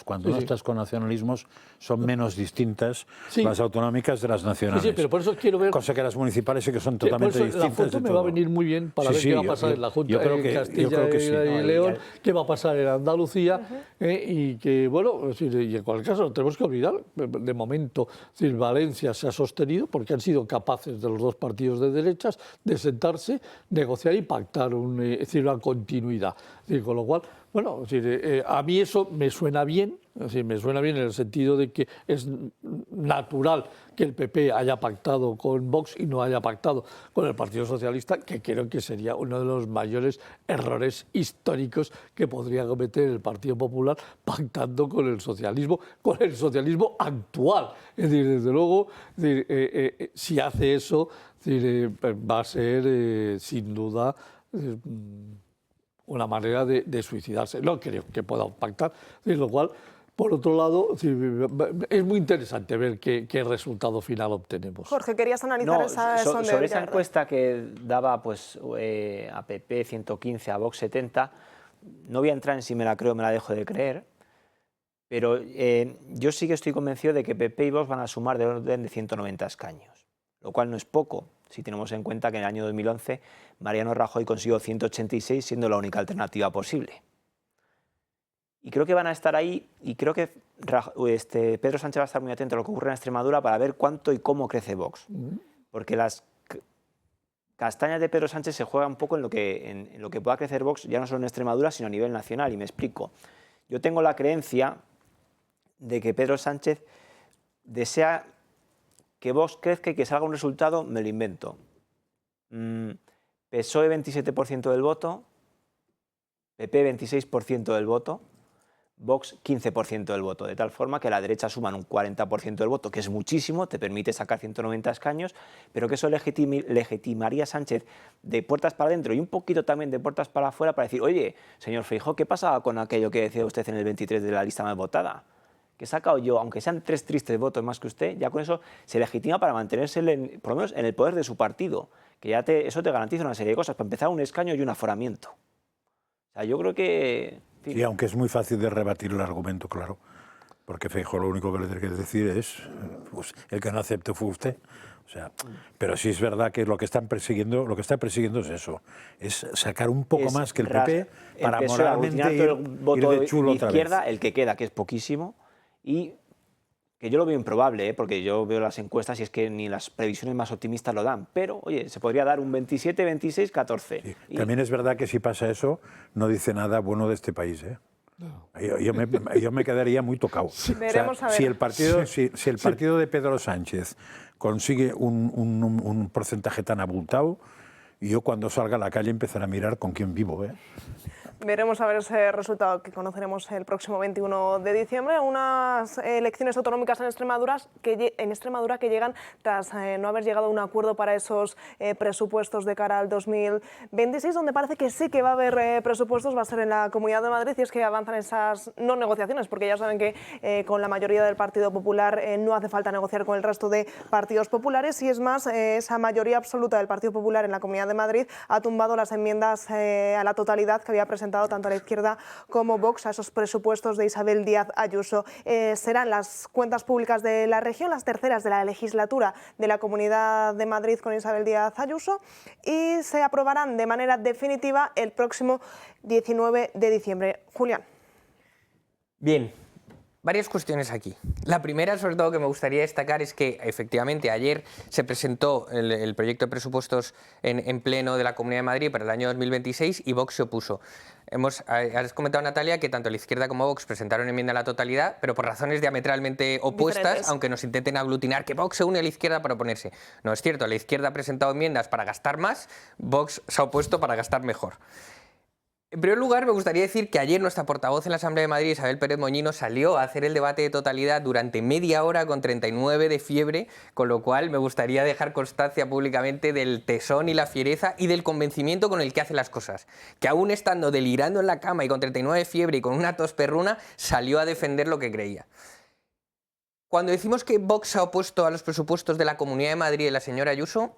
Cuando no estás con nacionalismos son menos distintas las autonómicas de las nacionales. Pero por eso quiero ver... Cosa que las municipales sí que son totalmente distintas. esto me va a venir muy bien para ver qué va a pasar en la Junta de Castilla y León, qué va a pasar en Andalucía, y que, bueno, y en cualquier caso no tenemos que olvidar, de momento, Valencia se ha sostenido porque han sido capaces de los dos partidos de derechas de sentarse, negociar y pactar una continuidad. Con lo cual, bueno, a mí eso me suena bien. Me suena bien en el sentido de que es natural que el PP haya pactado con Vox y no haya pactado con el Partido Socialista, que creo que sería uno de los mayores errores históricos que podría cometer el Partido Popular pactando con el socialismo actual. Es decir, desde luego, si hace eso, va a ser sin duda una manera de suicidarse. No creo que puedan pactar, lo cual, por otro lado, es muy interesante ver qué resultado final obtenemos. Jorge, querías analizar esa sondeo. Sobre esa encuesta que daba pues, a PP 115, a Vox 70, no voy a entrar en si me la creo o me la dejo de creer, pero yo sí que estoy convencido de que PP y Vox van a sumar de orden de 190 escaños, lo cual no es poco, si tenemos en cuenta que en el año 2011 Mariano Rajoy consiguió 186, siendo la única alternativa posible. Y creo que van a estar ahí, y creo que Pedro Sánchez va a estar muy atento a lo que ocurre en Extremadura para ver cuánto y cómo crece Vox. Porque las castañas de Pedro Sánchez se juegan un poco en lo que pueda crecer Vox, ya no solo en Extremadura, sino a nivel nacional. Y me explico. Yo tengo la creencia de que Pedro Sánchez desea que Vox crezca y que salga un resultado, me lo invento. PSOE 27% del voto, PP 26% del voto, Vox 15% del voto, de tal forma que la derecha suman un 40% del voto, que es muchísimo, te permite sacar 190 escaños, pero que eso legitimaría a Sánchez de puertas para adentro y un poquito también de puertas para afuera para decir, oye, señor Feijóo, ¿qué pasaba con aquello que decía usted en el 23 de la lista más votada? Que he sacado yo, aunque sean 3 tristes votos más que usted, ya con eso se legitima para mantenerse por lo menos en el poder de su partido, que ya eso te garantiza una serie de cosas, para empezar un escaño y un aforamiento. O sea, yo creo que... Sí, aunque es muy fácil de rebatir el argumento, claro, porque Feijóo lo único que le tiene que decir es, pues, el que no acepte fue usted. O sea, pero sí es verdad que lo que está persiguiendo es eso, es sacar un poco más que el PP para moralmente ir de chulo otra vez. El que queda, que es poquísimo, y que yo lo veo improbable, porque yo veo las encuestas y es que ni las previsiones más optimistas lo dan, pero oye, se podría dar un 27, 26, 14. Sí. También es verdad que si pasa eso, no dice nada bueno de este país, ¿eh? No. Yo me quedaría muy tocado. Sí. O sea, si el partido de Pedro Sánchez consigue un porcentaje tan abultado, yo cuando salga a la calle empezaré a mirar con quién vivo, ¿eh? Veremos a ver ese resultado que conoceremos el próximo 21 de diciembre. Unas elecciones autonómicas en Extremadura que llegan tras no haber llegado a un acuerdo para esos presupuestos de cara al 2026, donde parece que sí que va a haber presupuestos, va a ser en la Comunidad de Madrid, y es que avanzan esas no negociaciones, porque ya saben que con la mayoría del Partido Popular no hace falta negociar con el resto de partidos populares, y es más, esa mayoría absoluta del Partido Popular en la Comunidad de Madrid ha tumbado las enmiendas a la totalidad que había presentado tanto a la izquierda como Vox a esos presupuestos de Isabel Díaz Ayuso. Serán las cuentas públicas de la región, las terceras de la legislatura de la Comunidad de Madrid con Isabel Díaz Ayuso, y se aprobarán de manera definitiva el próximo 19 de diciembre. Julián. Bien. Varias cuestiones aquí. La primera, sobre todo, que me gustaría destacar es que, efectivamente, ayer se presentó el proyecto de presupuestos en pleno de la Comunidad de Madrid para el año 2026 y Vox se opuso. Has comentado, Natalia, que tanto la izquierda como Vox presentaron enmienda a la totalidad, pero por razones diametralmente opuestas, diferentes, aunque nos intenten aglutinar que Vox se une a la izquierda para oponerse. No es cierto, la izquierda ha presentado enmiendas para gastar más, Vox se ha opuesto para gastar mejor. En primer lugar, me gustaría decir que ayer nuestra portavoz en la Asamblea de Madrid, Isabel Pérez Moñino, salió a hacer el debate de totalidad durante media hora con 39 de fiebre, con lo cual me gustaría dejar constancia públicamente del tesón y la fiereza y del convencimiento con el que hace las cosas. Que aún estando delirando en la cama y con 39 de fiebre y con una tos perruna, salió a defender lo que creía. Cuando decimos que Vox se ha opuesto a los presupuestos de la Comunidad de Madrid y la señora Ayuso,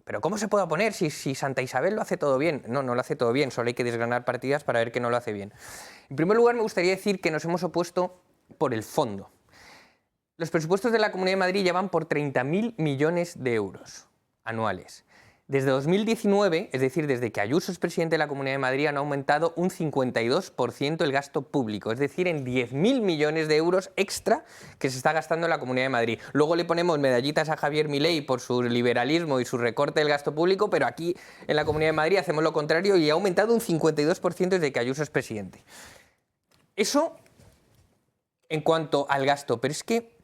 ¿pero cómo se puede oponer si Santa Isabel lo hace todo bien? No, no lo hace todo bien, solo hay que desgranar partidas para ver que no lo hace bien. En primer lugar, me gustaría decir que nos hemos opuesto por el fondo. Los presupuestos de la Comunidad de Madrid ya van por 30.000 millones de euros anuales. Desde 2019, es decir, desde que Ayuso es presidente de la Comunidad de Madrid, han aumentado un 52% el gasto público, es decir, en 10.000 millones de euros extra que se está gastando en la Comunidad de Madrid. Luego le ponemos medallitas a Javier Milei por su liberalismo y su recorte del gasto público, pero aquí en la Comunidad de Madrid hacemos lo contrario y ha aumentado un 52% desde que Ayuso es presidente. Eso en cuanto al gasto, pero es que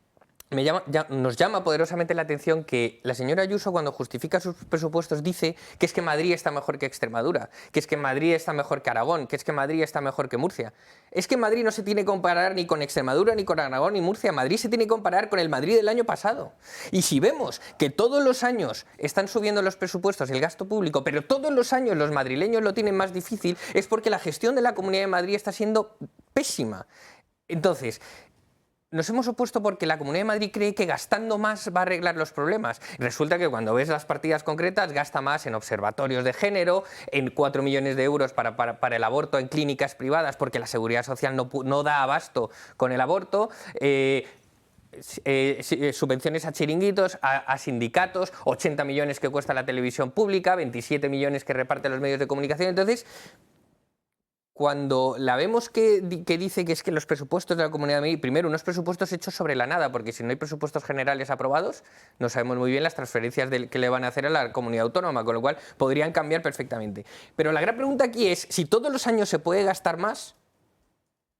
nos llama poderosamente la atención que la señora Ayuso, cuando justifica sus presupuestos, dice que es que Madrid está mejor que Extremadura, que es que Madrid está mejor que Aragón, que es que Madrid está mejor que Murcia. Es que Madrid no se tiene que comparar ni con Extremadura, ni con Aragón, ni Murcia. Madrid se tiene que comparar con el Madrid del año pasado. Y si vemos que todos los años están subiendo los presupuestos y el gasto público, pero todos los años los madrileños lo tienen más difícil, es porque la gestión de la Comunidad de Madrid está siendo pésima. Entonces, nos hemos opuesto porque la Comunidad de Madrid cree que gastando más va a arreglar los problemas. Resulta que cuando ves las partidas concretas gasta más en observatorios de género, en 4 millones de euros para el aborto en clínicas privadas porque la Seguridad Social no da abasto con el aborto, subvenciones a chiringuitos, a sindicatos, 80 millones que cuesta la televisión pública, 27 millones que reparten los medios de comunicación. Entonces, cuando la vemos que dice que es que los presupuestos de la Comunidad de Madrid, primero, unos presupuestos hechos sobre la nada, porque si no hay presupuestos generales aprobados, no sabemos muy bien las transferencias que le van a hacer a la comunidad autónoma, con lo cual podrían cambiar perfectamente. Pero la gran pregunta aquí es, si todos los años se puede gastar más,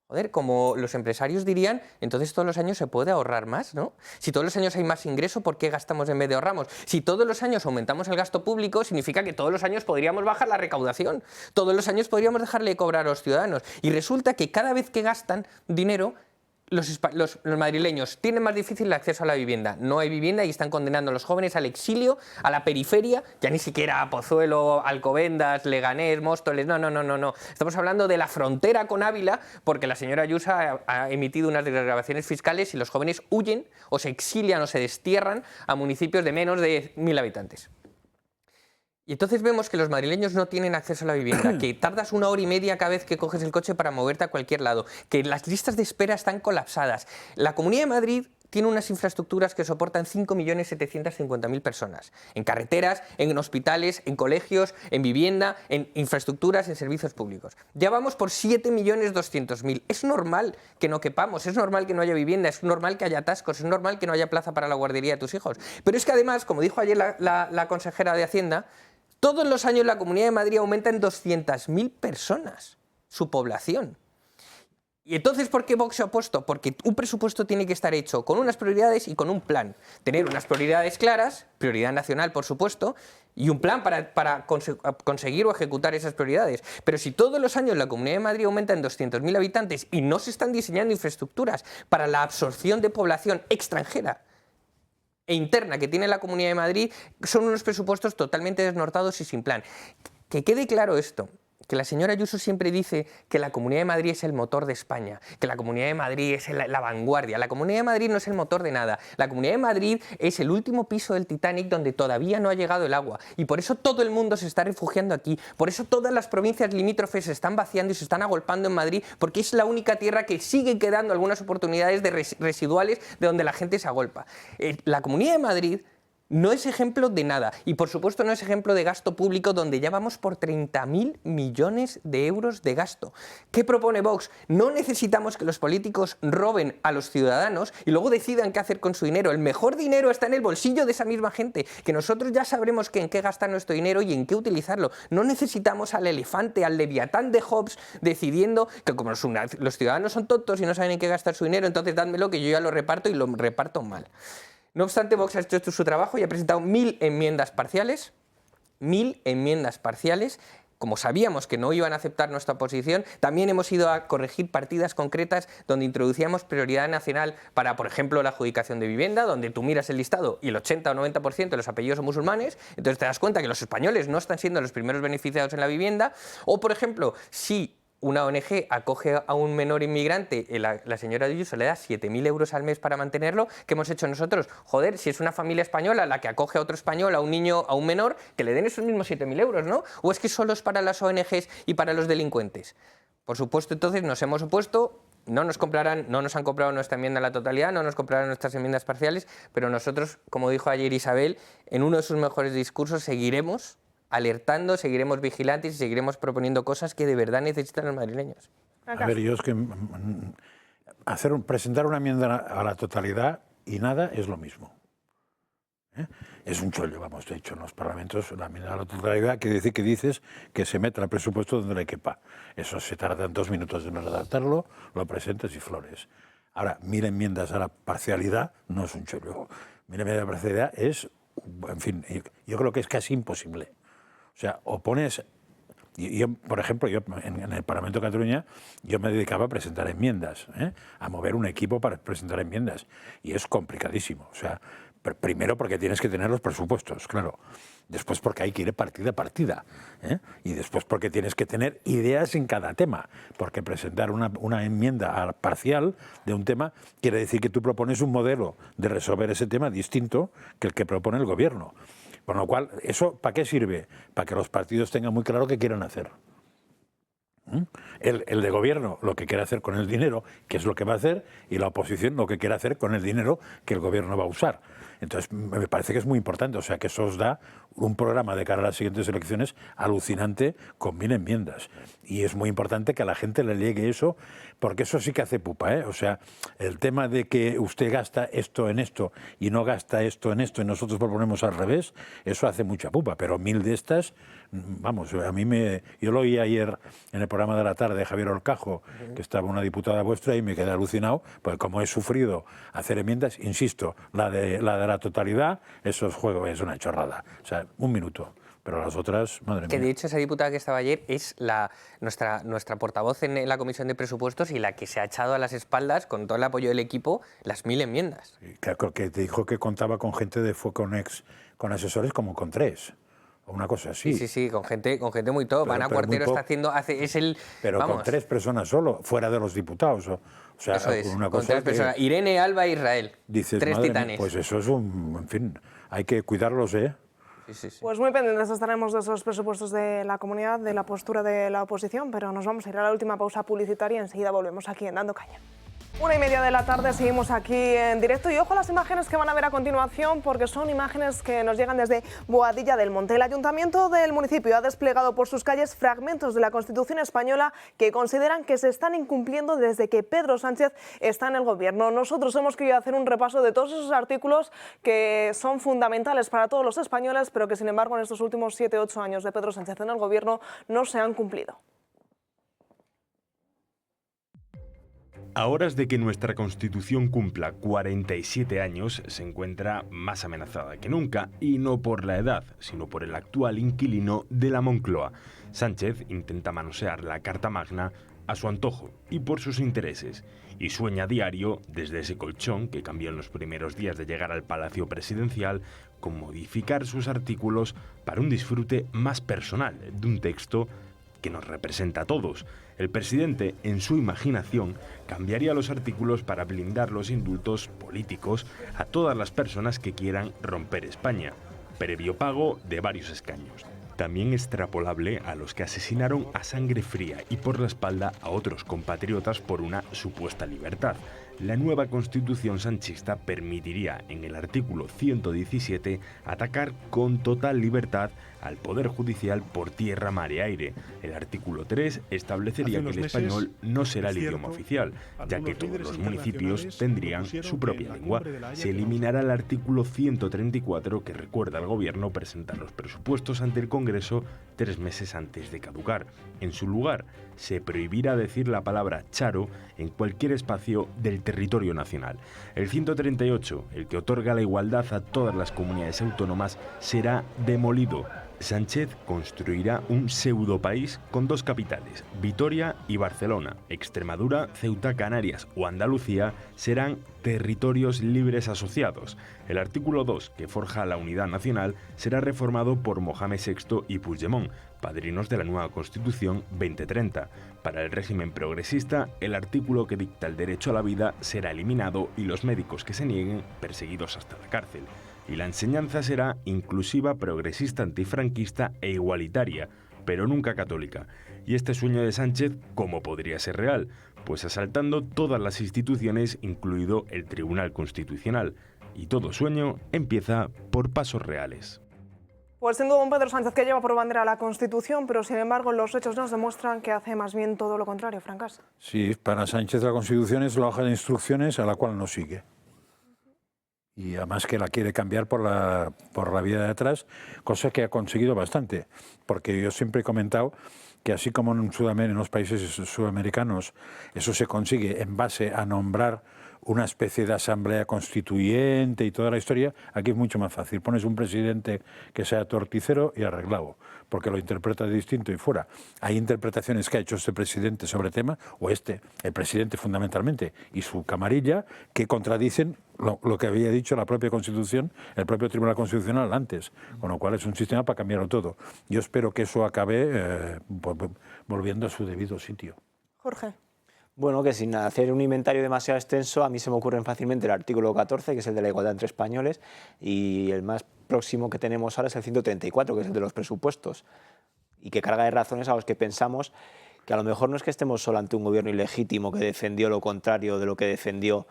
joder, como los empresarios dirían, entonces todos los años se puede ahorrar más, ¿no? Si todos los años hay más ingreso, ¿por qué gastamos en vez de ahorramos? Si todos los años aumentamos el gasto público, significa que todos los años podríamos bajar la recaudación, todos los años podríamos dejarle de cobrar a los ciudadanos. Y resulta que cada vez que gastan dinero, los madrileños tienen más difícil el acceso a la vivienda. No hay vivienda y están condenando a los jóvenes al exilio, a la periferia, ya ni siquiera a Pozuelo, Alcobendas, Leganés, Móstoles, no. Estamos hablando de la frontera con Ávila porque la señora Ayuso ha emitido unas desgravaciones fiscales y los jóvenes huyen o se exilian o se destierran a municipios de menos de 1.000 habitantes. Y entonces vemos que los madrileños no tienen acceso a la vivienda, que tardas 1 hora y media cada vez que coges el coche para moverte a cualquier lado, que las listas de espera están colapsadas. La Comunidad de Madrid tiene unas infraestructuras que soportan 5.750.000 personas, en carreteras, en hospitales, en colegios, en vivienda, en infraestructuras, en servicios públicos. Ya vamos por 7.200.000. Es normal que no quepamos, es normal que no haya vivienda, es normal que haya atascos, es normal que no haya plaza para la guardería de tus hijos. Pero es que además, como dijo ayer la consejera de Hacienda, todos los años la Comunidad de Madrid aumenta en 200.000 personas su población. Y entonces, ¿por qué Vox se ha opuesto? Porque un presupuesto tiene que estar hecho con unas prioridades y con un plan. Tener unas prioridades claras, prioridad nacional, por supuesto, y un plan para conseguir o ejecutar esas prioridades. Pero si todos los años la Comunidad de Madrid aumenta en 200.000 habitantes y no se están diseñando infraestructuras para la absorción de población extranjera e interna que tiene la Comunidad de Madrid, son unos presupuestos totalmente desnortados y sin plan. Que quede claro esto, que la señora Ayuso siempre dice que la Comunidad de Madrid es el motor de España, que la Comunidad de Madrid es la vanguardia. La Comunidad de Madrid no es el motor de nada. La Comunidad de Madrid es el último piso del Titanic donde todavía no ha llegado el agua. Y por eso todo el mundo se está refugiando aquí. Por eso todas las provincias limítrofes se están vaciando y se están agolpando en Madrid, porque es la única tierra que sigue quedando algunas oportunidades residuales de donde la gente se agolpa. La Comunidad de Madrid no es ejemplo de nada y por supuesto no es ejemplo de gasto público donde ya vamos por 30.000 millones de euros de gasto. ¿Qué propone Vox? No necesitamos que los políticos roben a los ciudadanos y luego decidan qué hacer con su dinero. El mejor dinero está en el bolsillo de esa misma gente, que nosotros ya sabremos en qué gastar nuestro dinero y en qué utilizarlo. No necesitamos al elefante, al leviatán de Hobbes decidiendo que como los ciudadanos son tontos y no saben en qué gastar su dinero, entonces dádmelo que yo ya lo reparto y lo reparto mal. No obstante, Vox ha hecho su trabajo y ha presentado 1.000 enmiendas parciales. 1.000 enmiendas parciales. Como sabíamos que no iban a aceptar nuestra posición, también hemos ido a corregir partidas concretas donde introducíamos prioridad nacional para, por ejemplo, la adjudicación de vivienda, donde tú miras el listado y el 80 o 90% de los apellidos son musulmanes, entonces te das cuenta que los españoles no están siendo los primeros beneficiados en la vivienda. O, por ejemplo, si una ONG acoge a un menor inmigrante, la señora Ayuso le da 7.000 euros al mes para mantenerlo. ¿Qué hemos hecho nosotros? Joder, si es una familia española la que acoge a otro español, a un niño, a un menor, que le den esos mismos 7.000 euros, ¿no? ¿O es que solo es para las ONGs y para los delincuentes? Por supuesto, entonces nos hemos opuesto no nos han comprado nuestra enmienda a la totalidad, no nos comprarán nuestras enmiendas parciales, pero nosotros, como dijo ayer Isabel, en uno de sus mejores discursos seguiremos alertando, seguiremos vigilantes y seguiremos proponiendo cosas que de verdad necesitan los madrileños. A ver, yo es que presentar una enmienda a la totalidad y nada es lo mismo. Es un chollo, vamos, de hecho, en los parlamentos la enmienda a la totalidad quiere decir que dices que se meta el presupuesto donde le quepa. Eso se tarda 2 minutos en redactarlo, lo presentas y flores. Ahora, 1000 enmiendas a la parcialidad no es un chollo. 1000 enmiendas a la parcialidad es, en fin, yo creo que es casi imposible. O sea, o pones... Yo, por ejemplo, en el Parlamento de Cataluña yo me dedicaba a presentar enmiendas, a mover un equipo para presentar enmiendas. Y es complicadísimo. O sea, primero porque tienes que tener los presupuestos, claro. Después porque hay que ir partida a partida. Y después porque tienes que tener ideas en cada tema. Porque presentar una enmienda parcial de un tema quiere decir que tú propones un modelo de resolver ese tema distinto que el que propone el gobierno. Con lo cual, ¿eso para qué sirve? Para que los partidos tengan muy claro qué quieren hacer. El de gobierno lo que quiere hacer con el dinero, que es lo que va a hacer, y la oposición lo que quiere hacer con el dinero que el gobierno va a usar. Entonces, me parece que es muy importante, o sea, que eso os da un programa de cara a las siguientes elecciones alucinante con 1000 enmiendas. Y es muy importante que a la gente le llegue eso, porque eso sí que hace pupa, ¿eh? O sea, el tema de que usted gasta esto en esto y no gasta esto en esto y nosotros proponemos al revés, eso hace mucha pupa, pero 1000 de estas, vamos, yo lo oí ayer en el programa de la tarde de Javier Horcajo, que estaba una diputada vuestra, y me quedé alucinado, porque como he sufrido hacer enmiendas, insisto, la de la totalidad, eso es juego, es una chorrada. O sea, 1 minuto. Pero las otras, madre mía. Que de hecho esa diputada que estaba ayer es nuestra portavoz en la Comisión de Presupuestos y la que se ha echado a las espaldas, con todo el apoyo del equipo, las 1000 enmiendas. Que te dijo que contaba con gente de Foconex, con asesores como con 3. O una cosa así. Sí, con gente muy top. Ana Cuartero está haciendo... Pero vamos, con 3 personas solo, fuera de los diputados. O sea, eso es, una con cosa 3 personas. Irene, Alba e Israel. Dices, 3 titanes. Pues eso es en fin, hay que cuidarlos, ¿eh? Sí. Pues muy pendientes estaremos de esos presupuestos de la comunidad, de la postura de la oposición, pero nos vamos a ir a la última pausa publicitaria y enseguida volvemos aquí en Dando Caña. 1:30 de la tarde, seguimos aquí en directo y ojo a las imágenes que van a ver a continuación porque son imágenes que nos llegan desde Boadilla del Monte. El ayuntamiento del municipio ha desplegado por sus calles fragmentos de la Constitución española que consideran que se están incumpliendo desde que Pedro Sánchez está en el gobierno. Nosotros hemos querido hacer un repaso de todos esos artículos que son fundamentales para todos los españoles, pero que sin embargo en estos últimos 7-8 años de Pedro Sánchez en el gobierno no se han cumplido. A horas de que nuestra Constitución cumpla 47 años, se encuentra más amenazada que nunca, y no por la edad, sino por el actual inquilino de la Moncloa. Sánchez intenta manosear la Carta Magna a su antojo y por sus intereses, y sueña a diario, desde ese colchón que cambió en los primeros días de llegar al Palacio Presidencial, con modificar sus artículos para un disfrute más personal de un texto que nos representa a todos. El presidente, en su imaginación, cambiaría los artículos para blindar los indultos políticos a todas las personas que quieran romper España, previo pago de varios escaños. También extrapolable a los que asesinaron a sangre fría y por la espalda a otros compatriotas por una supuesta libertad. La nueva Constitución sanchista permitiría, en el artículo 117, atacar con total libertad al Poder Judicial por tierra, mar y aire. El artículo 3 establecería que el español no será el idioma oficial, ya que todos los municipios tendrían su propia lengua. Se eliminará el artículo 134 que recuerda al gobierno presentar los presupuestos ante el Congreso 3 meses antes de caducar. En su lugar, se prohibirá decir la palabra charo en cualquier espacio del territorio nacional. El 138, el que otorga la igualdad a todas las comunidades autónomas, será demolido. Sánchez construirá un pseudopaís con 2 capitales, Vitoria y Barcelona. Extremadura, Ceuta, Canarias o Andalucía serán territorios libres asociados. El artículo 2, que forja la unidad nacional, será reformado por Mohamed VI y Puigdemont, padrinos de la nueva Constitución 2030. Para el régimen progresista, el artículo que dicta el derecho a la vida será eliminado y los médicos que se nieguen perseguidos hasta la cárcel. Y la enseñanza será inclusiva, progresista, antifranquista e igualitaria, pero nunca católica. Y este sueño de Sánchez, ¿cómo podría ser real? Pues asaltando todas las instituciones, incluido el Tribunal Constitucional. Y todo sueño empieza por pasos reales. Pues sin duda un Pedro Sánchez que lleva por bandera la Constitución, pero sin embargo los hechos nos demuestran que hace más bien todo lo contrario, Francas. Sí, para Sánchez la Constitución es la hoja de instrucciones a la cual no sigue. Y además que la quiere cambiar por la vía de atrás, cosa que ha conseguido bastante. Porque yo siempre he comentado que así como en los países sudamericanos eso se consigue en base a nombrar una especie de asamblea constituyente y toda la historia, aquí es mucho más fácil. Pones un presidente que sea torticero y arreglado, porque lo interpreta distinto y fuera. Hay interpretaciones que ha hecho este presidente sobre tema, o el presidente fundamentalmente, y su camarilla, que contradicen lo que había dicho la propia Constitución, el propio Tribunal Constitucional antes, con lo cual es un sistema para cambiarlo todo. Yo espero que eso acabe volviendo a su debido sitio. Jorge. Bueno, que sin hacer un inventario demasiado extenso, a mí se me ocurren fácilmente el artículo 14, que es el de la igualdad entre españoles, y el más próximo que tenemos ahora es el 134, que es el de los presupuestos, y que carga de razones a los que pensamos que a lo mejor no es que estemos solo ante un gobierno ilegítimo que defendió lo contrario de lo que defendió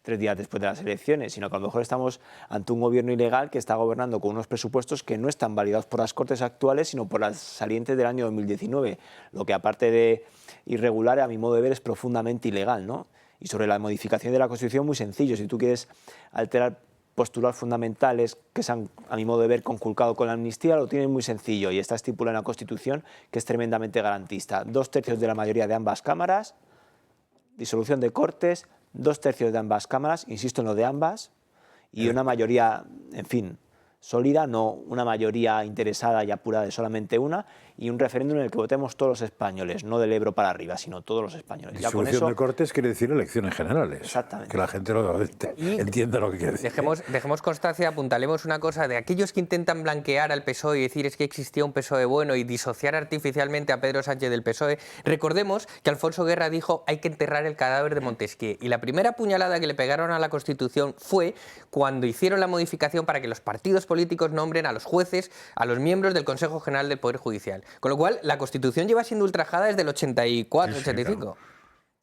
3 días después de las elecciones, sino que a lo mejor estamos ante un gobierno ilegal que está gobernando con unos presupuestos que no están validados por las Cortes actuales, sino por las salientes del año 2019, lo que aparte de irregular, a mi modo de ver, es profundamente ilegal, ¿no? Y sobre la modificación de la Constitución, muy sencillo. Si tú quieres alterar posturas fundamentales que se han, a mi modo de ver, conculcado con la amnistía, lo tienen muy sencillo y está estipulado en la Constitución, que es tremendamente garantista. 2/3 de la mayoría de ambas cámaras, disolución de Cortes, 2/3 de ambas cámaras, insisto en lo de ambas, y una mayoría, en fin, sólida, no una mayoría interesada y apurada de solamente una, y un referéndum en el que votemos todos los españoles, no del Ebro para arriba, sino todos los españoles. Disolución de Cortes quiere decir elecciones generales. Exactamente. Que la gente entienda lo que quiere decir. Dejemos constancia, apuntalemos una cosa de aquellos que intentan blanquear al PSOE y decir es que existía un PSOE bueno y disociar artificialmente a Pedro Sánchez del PSOE. Recordemos que Alfonso Guerra dijo hay que enterrar el cadáver de Montesquieu, y la primera puñalada que le pegaron a la Constitución fue cuando hicieron la modificación para que los partidos políticos nombren a los jueces, a los miembros del Consejo General del Poder Judicial. Con lo cual, la Constitución lleva siendo ultrajada desde el 84, 85.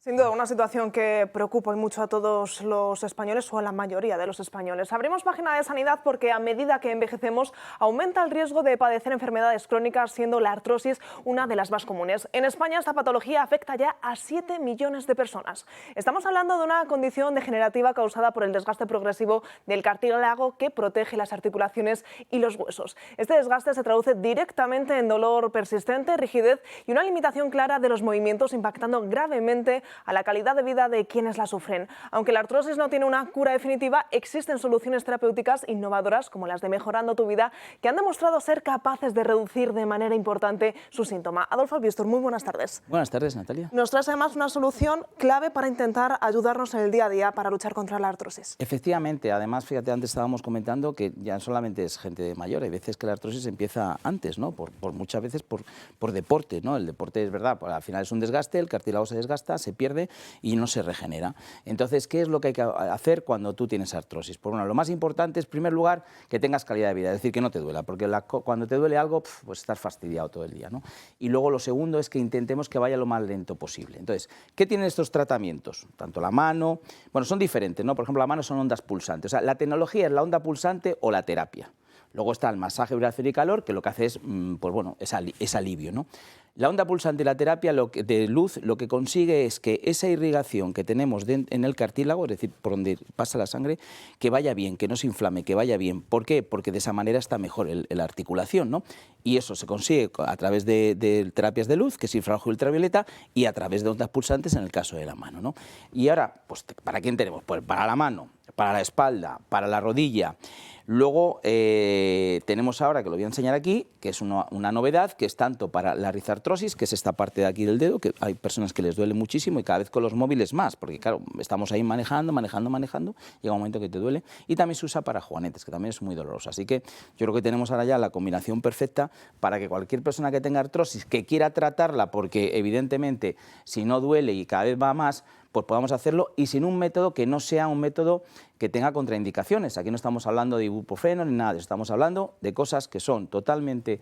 Sin duda, una situación que preocupa y mucho a todos los españoles o a la mayoría de los españoles. Abrimos página de sanidad porque a medida que envejecemos aumenta el riesgo de padecer enfermedades crónicas, siendo la artrosis una de las más comunes. En España esta patología afecta ya a 7 millones de personas. Estamos hablando de una condición degenerativa causada por el desgaste progresivo del cartílago que protege las articulaciones y los huesos. Este desgaste se traduce directamente en dolor persistente, rigidez y una limitación clara de los movimientos, impactando gravemente a la calidad de vida de quienes la sufren. Aunque la artrosis no tiene una cura definitiva, existen soluciones terapéuticas innovadoras como las de Mejorando tu Vida, que han demostrado ser capaces de reducir de manera importante su síntoma. Adolfo Albiostor, muy buenas tardes. Buenas tardes, Natalia. Nos traes además una solución clave para intentar ayudarnos en el día a día para luchar contra la artrosis. Efectivamente, además, fíjate, antes estábamos comentando que ya solamente es gente mayor, hay veces que la artrosis empieza antes, ¿no? Muchas veces por deporte, ¿no? El deporte es verdad, al final es un desgaste, el cartílago se desgasta, se pierde y no se regenera. Entonces, ¿qué es lo que hay que hacer cuando tú tienes artrosis? Pues bueno, lo más importante es, en primer lugar, que tengas calidad de vida, es decir, que no te duela, porque cuando te duele algo, pues estás fastidiado todo el día, ¿no? Y luego lo segundo es que intentemos que vaya lo más lento posible. Entonces, ¿qué tienen estos tratamientos? Tanto la mano, bueno, son diferentes, ¿no? Por ejemplo, la mano son ondas pulsantes, o sea, la tecnología es la onda pulsante o la terapia. Luego está el masaje, vibración y calor, que lo que hace es, pues bueno, es alivio, ¿no? La onda pulsante y la terapia de luz lo que consigue es que esa irrigación que tenemos en el cartílago, es decir, por donde pasa la sangre, que vaya bien, que no se inflame, que vaya bien. ¿Por qué? Porque de esa manera está mejor la articulación, ¿no? Y eso se consigue a través de terapias de luz, que es infrarrojo y ultravioleta, y a través de ondas pulsantes en el caso de la mano, ¿no? Y ahora, pues, ¿para quién tenemos? Pues para la mano, para la espalda, para la rodilla. Luego tenemos ahora, que lo voy a enseñar aquí, que es una novedad, que es tanto para la rizartrosis, que es esta parte de aquí del dedo, que hay personas que les duele muchísimo y cada vez con los móviles más, porque claro, estamos ahí manejando, llega un momento que te duele, y también se usa para juanetes, que también es muy doloroso. Así que yo creo que tenemos ahora ya la combinación perfecta para que cualquier persona que tenga artrosis, que quiera tratarla, porque evidentemente si no duele y cada vez va más, pues podamos hacerlo y sin un método que no sea un método que tenga contraindicaciones. Aquí no estamos hablando de ibuprofeno ni nada de eso, estamos hablando de cosas que son totalmente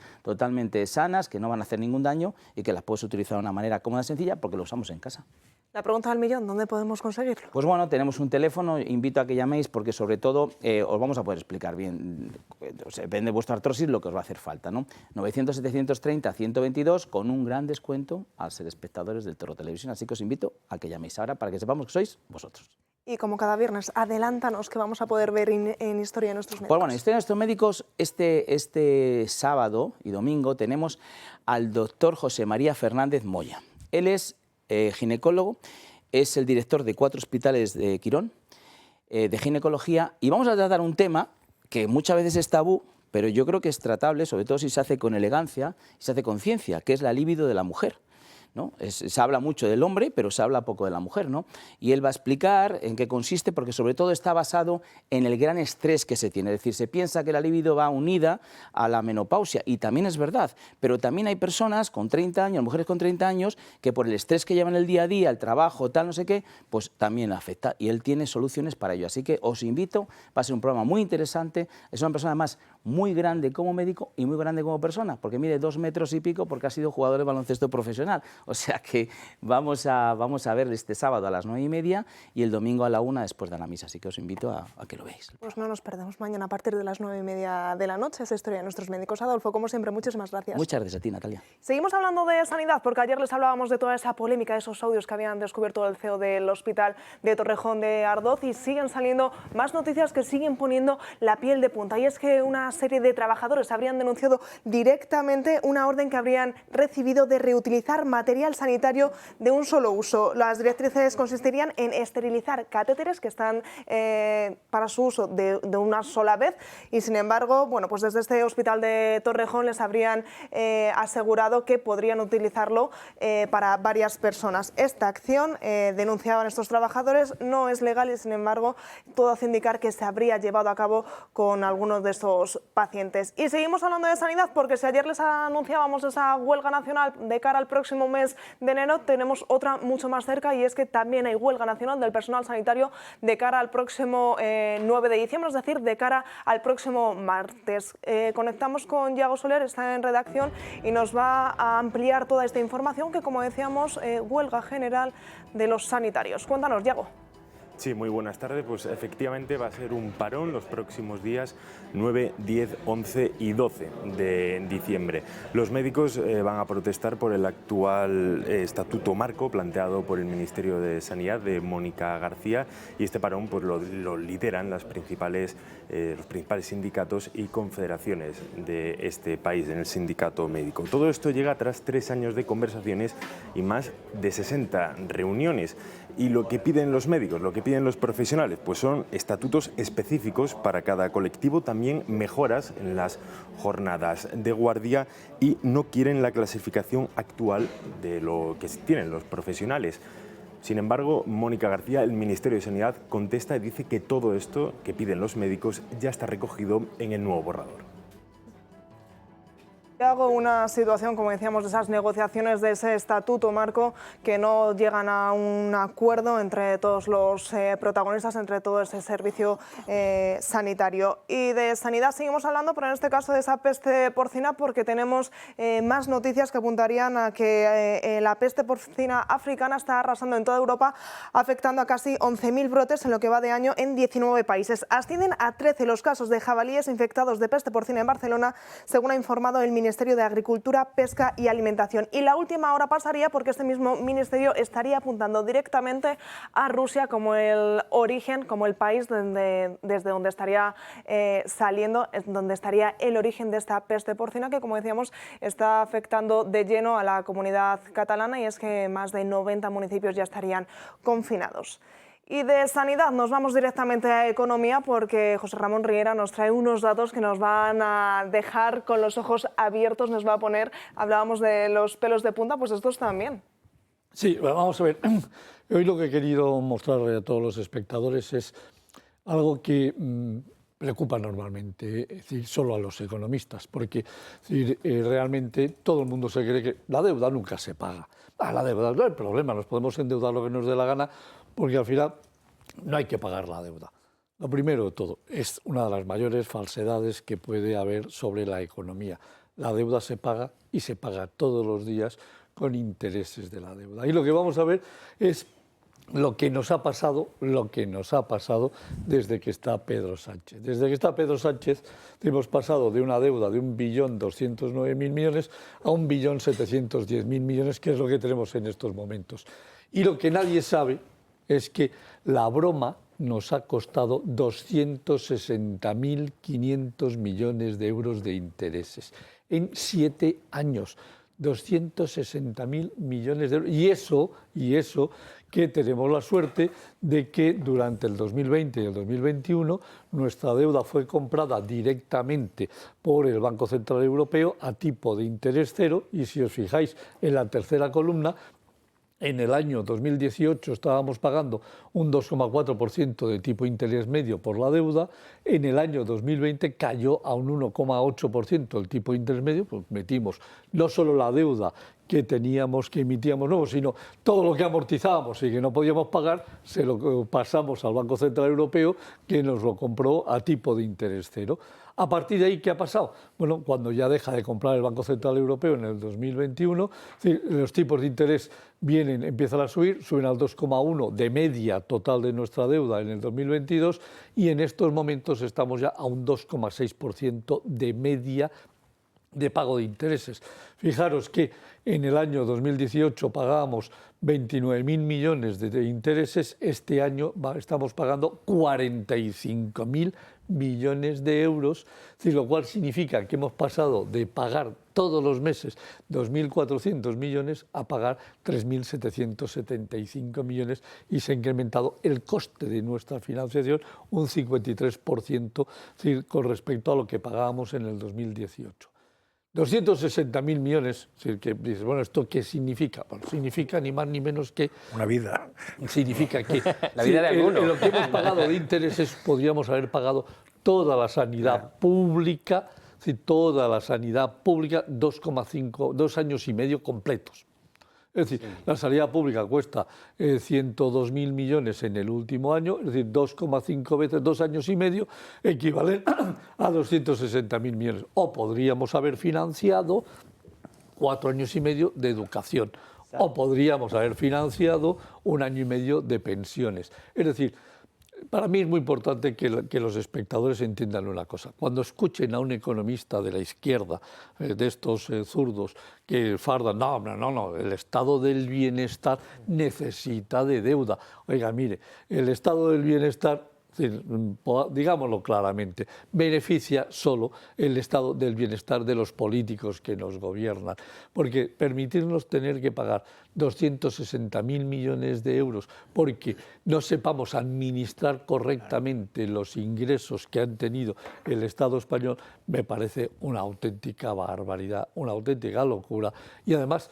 sanas, que no van a hacer ningún daño y que las puedes utilizar de una manera cómoda y sencilla porque lo usamos en casa. La pregunta del millón, ¿dónde podemos conseguirlo? Pues bueno, tenemos un teléfono, invito a que llaméis porque sobre todo os vamos a poder explicar bien, depende de vuestra artrosis lo que os va a hacer falta, ¿no? 900-730-122 con un gran descuento al ser espectadores del Toro Televisión, así que os invito a que llaméis ahora para que sepamos que sois vosotros. Y como cada viernes, adelántanos que vamos a poder ver en Historia de Nuestros Médicos. Pues bueno, en Historia de Nuestros Médicos este sábado y domingo tenemos al doctor José María Fernández Moya. Él es ginecólogo, es el director de 4 hospitales de Quirón, de ginecología, y vamos a tratar un tema que muchas veces es tabú, pero yo creo que es tratable, sobre todo si se hace con elegancia y se hace con ciencia, que es la libido de la mujer, ¿no? Se habla mucho del hombre, pero se habla poco de la mujer, ¿no? Y él va a explicar en qué consiste, porque sobre todo está basado en el gran estrés que se tiene. Es decir, se piensa que la libido va unida a la menopausia, y también es verdad, pero también hay personas con 30 años, mujeres con 30 años, que por el estrés que llevan el día a día, el trabajo, tal, no sé qué, pues también afecta, y él tiene soluciones para ello. Así que os invito, va a ser un programa muy interesante. Es una persona además muy grande como médico y muy grande como persona, porque mide 2 metros y pico porque ha sido jugador de baloncesto profesional. O sea que vamos a ver este sábado a las 9:30 y el domingo a la 1 después de la misa. Así que os invito a que lo veáis. Pues no nos perdemos mañana a partir de las 9:30 de la noche. Esa Historia de Nuestros Médicos. Adolfo, como siempre, muchísimas gracias. Muchas gracias a ti, Natalia. Seguimos hablando de sanidad, porque ayer les hablábamos de toda esa polémica, de esos audios que habían descubierto el CEO del Hospital de Torrejón de Ardoz, y siguen saliendo más noticias que siguen poniendo la piel de punta. Y es que una serie de trabajadores habrían denunciado directamente una orden que habrían recibido de reutilizar material sanitario de un solo uso. Las directrices consistirían en esterilizar catéteres que están para su uso de una sola vez, y sin embargo, bueno, pues desde este Hospital de Torrejón les habrían asegurado que podrían utilizarlo para varias personas. Esta acción, denunciaban estos trabajadores, no es legal, y sin embargo todo hace indicar que se habría llevado a cabo con algunos de estos pacientes. Y seguimos hablando de sanidad, porque si ayer les anunciábamos esa huelga nacional de cara al próximo mes de enero, tenemos otra mucho más cerca, y es que también hay huelga nacional del personal sanitario de cara al próximo 9 de diciembre, es decir, de cara al próximo martes. Conectamos con Yago Soler, está en redacción, y nos va a ampliar toda esta información, que como decíamos, huelga general de los sanitarios. Cuéntanos, Yago. Sí, muy buenas tardes. Pues efectivamente va a ser un parón los próximos días 9, 10, 11 y 12 de diciembre. Los médicos van a protestar por el actual estatuto marco planteado por el Ministerio de Sanidad de Mónica García, y este parón pues lo lideran los principales sindicatos y confederaciones de este país en el sindicato médico. Todo esto llega tras 3 años de conversaciones y más de 60 reuniones. Y lo que piden los médicos, lo que piden los profesionales, pues son estatutos específicos para cada colectivo, también mejoras en las jornadas de guardia, y no quieren la clasificación actual de lo que tienen los profesionales. Sin embargo, Mónica García, el Ministerio de Sanidad, contesta y dice que todo esto que piden los médicos ya está recogido en el nuevo borrador. Hago una situación, como decíamos, de esas negociaciones de ese estatuto marco, que no llegan a un acuerdo entre todos los protagonistas, entre todo ese servicio sanitario. Y de sanidad seguimos hablando, pero en este caso de esa peste porcina, porque tenemos más noticias que apuntarían a que la peste porcina africana está arrasando en toda Europa, afectando a casi 11.000 brotes en lo que va de año en 19 países. Ascienden a 13 los casos de jabalíes infectados de peste porcina en Barcelona, según ha informado el Ministerio de Agricultura, Pesca y Alimentación. Y la última hora pasaría, porque este mismo ministerio estaría apuntando directamente a Rusia como el origen, como el país desde donde estaría saliendo, donde estaría el origen de esta peste porcina, que, como decíamos, está afectando de lleno a la comunidad catalana, y es que más de 90 municipios ya estarían confinados. Y de sanidad nos vamos directamente a economía, porque José Ramón Riera nos trae unos datos que nos van a dejar con los ojos abiertos, nos va a poner, hablábamos de los pelos de punta, pues estos también. Sí, vamos a ver, hoy lo que he querido mostrar a todos los espectadores es algo que preocupa normalmente, es decir, solo a los economistas, porque es decir, realmente todo el mundo se cree que la deuda nunca se paga. La deuda no hay problema, nos podemos endeudar lo que nos dé la gana, porque al final no hay que pagar la deuda. Lo primero de todo, es una de las mayores falsedades que puede haber sobre la economía. La deuda se paga, y se paga todos los días con intereses de la deuda. Y lo que vamos a ver es lo que nos ha pasado desde que está Pedro Sánchez. Desde que está Pedro Sánchez hemos pasado de una deuda de 1.209.000 millones a 1.710.000 millones, que es lo que tenemos en estos momentos. Y lo que nadie sabe es que la broma nos ha costado 260.500 millones de euros de intereses en 7 años. 260.000 millones de euros. Y eso que tenemos la suerte de que durante el 2020 y el 2021 nuestra deuda fue comprada directamente por el Banco Central Europeo a tipo de interés cero, y si os fijáis en la tercera columna, en el año 2018 estábamos pagando un 2,4% de tipo de interés medio por la deuda. En el año 2020 cayó a un 1,8% el tipo de interés medio, pues metimos no solo la deuda que teníamos, que emitíamos nuevo, sino todo lo que amortizábamos y que no podíamos pagar, se lo pasamos al Banco Central Europeo, que nos lo compró a tipo de interés cero. A partir de ahí, ¿qué ha pasado? Bueno, cuando ya deja de comprar el Banco Central Europeo en el 2021, los tipos de interés empiezan a subir, suben al 2,1 de media total de nuestra deuda en el 2022, y en estos momentos estamos ya a un 2,6% de media de pago de intereses. Fijaros que en el año 2018 pagábamos 29.000 millones de intereses, este año estamos pagando 45.000 millones de euros, lo cual significa que hemos pasado de pagar todos los meses 2.400 millones a pagar 3.775 millones, y se ha incrementado el coste de nuestra financiación un 53% con respecto a lo que pagábamos en el 2018. 260.000 millones, es decir, que dices, bueno, ¿esto qué significa? Bueno, significa ni más ni menos que... una vida. Significa que la vida de alguno. En lo que hemos pagado de intereses podríamos haber pagado toda la sanidad pública, toda la sanidad pública, 2 años y medio completos. Es decir, la sanidad pública cuesta 102.000 millones en el último año, es decir, 2,5 veces 2 años y medio equivalen a 260.000 millones. O podríamos haber financiado 4 años y medio de educación, o podríamos haber financiado 1 año y medio de pensiones. Es decir, para mí es muy importante que los espectadores entiendan una cosa. Cuando escuchen a un economista de la izquierda, de estos zurdos, que fardan, no, el estado del bienestar necesita de deuda. Oiga, mire, el estado del bienestar, digámoslo claramente, beneficia solo el estado del bienestar de los políticos que nos gobiernan, porque permitirnos tener que pagar 260.000 millones de euros porque no sepamos administrar correctamente los ingresos que han tenido el Estado español, me parece una auténtica barbaridad, una auténtica locura. Y además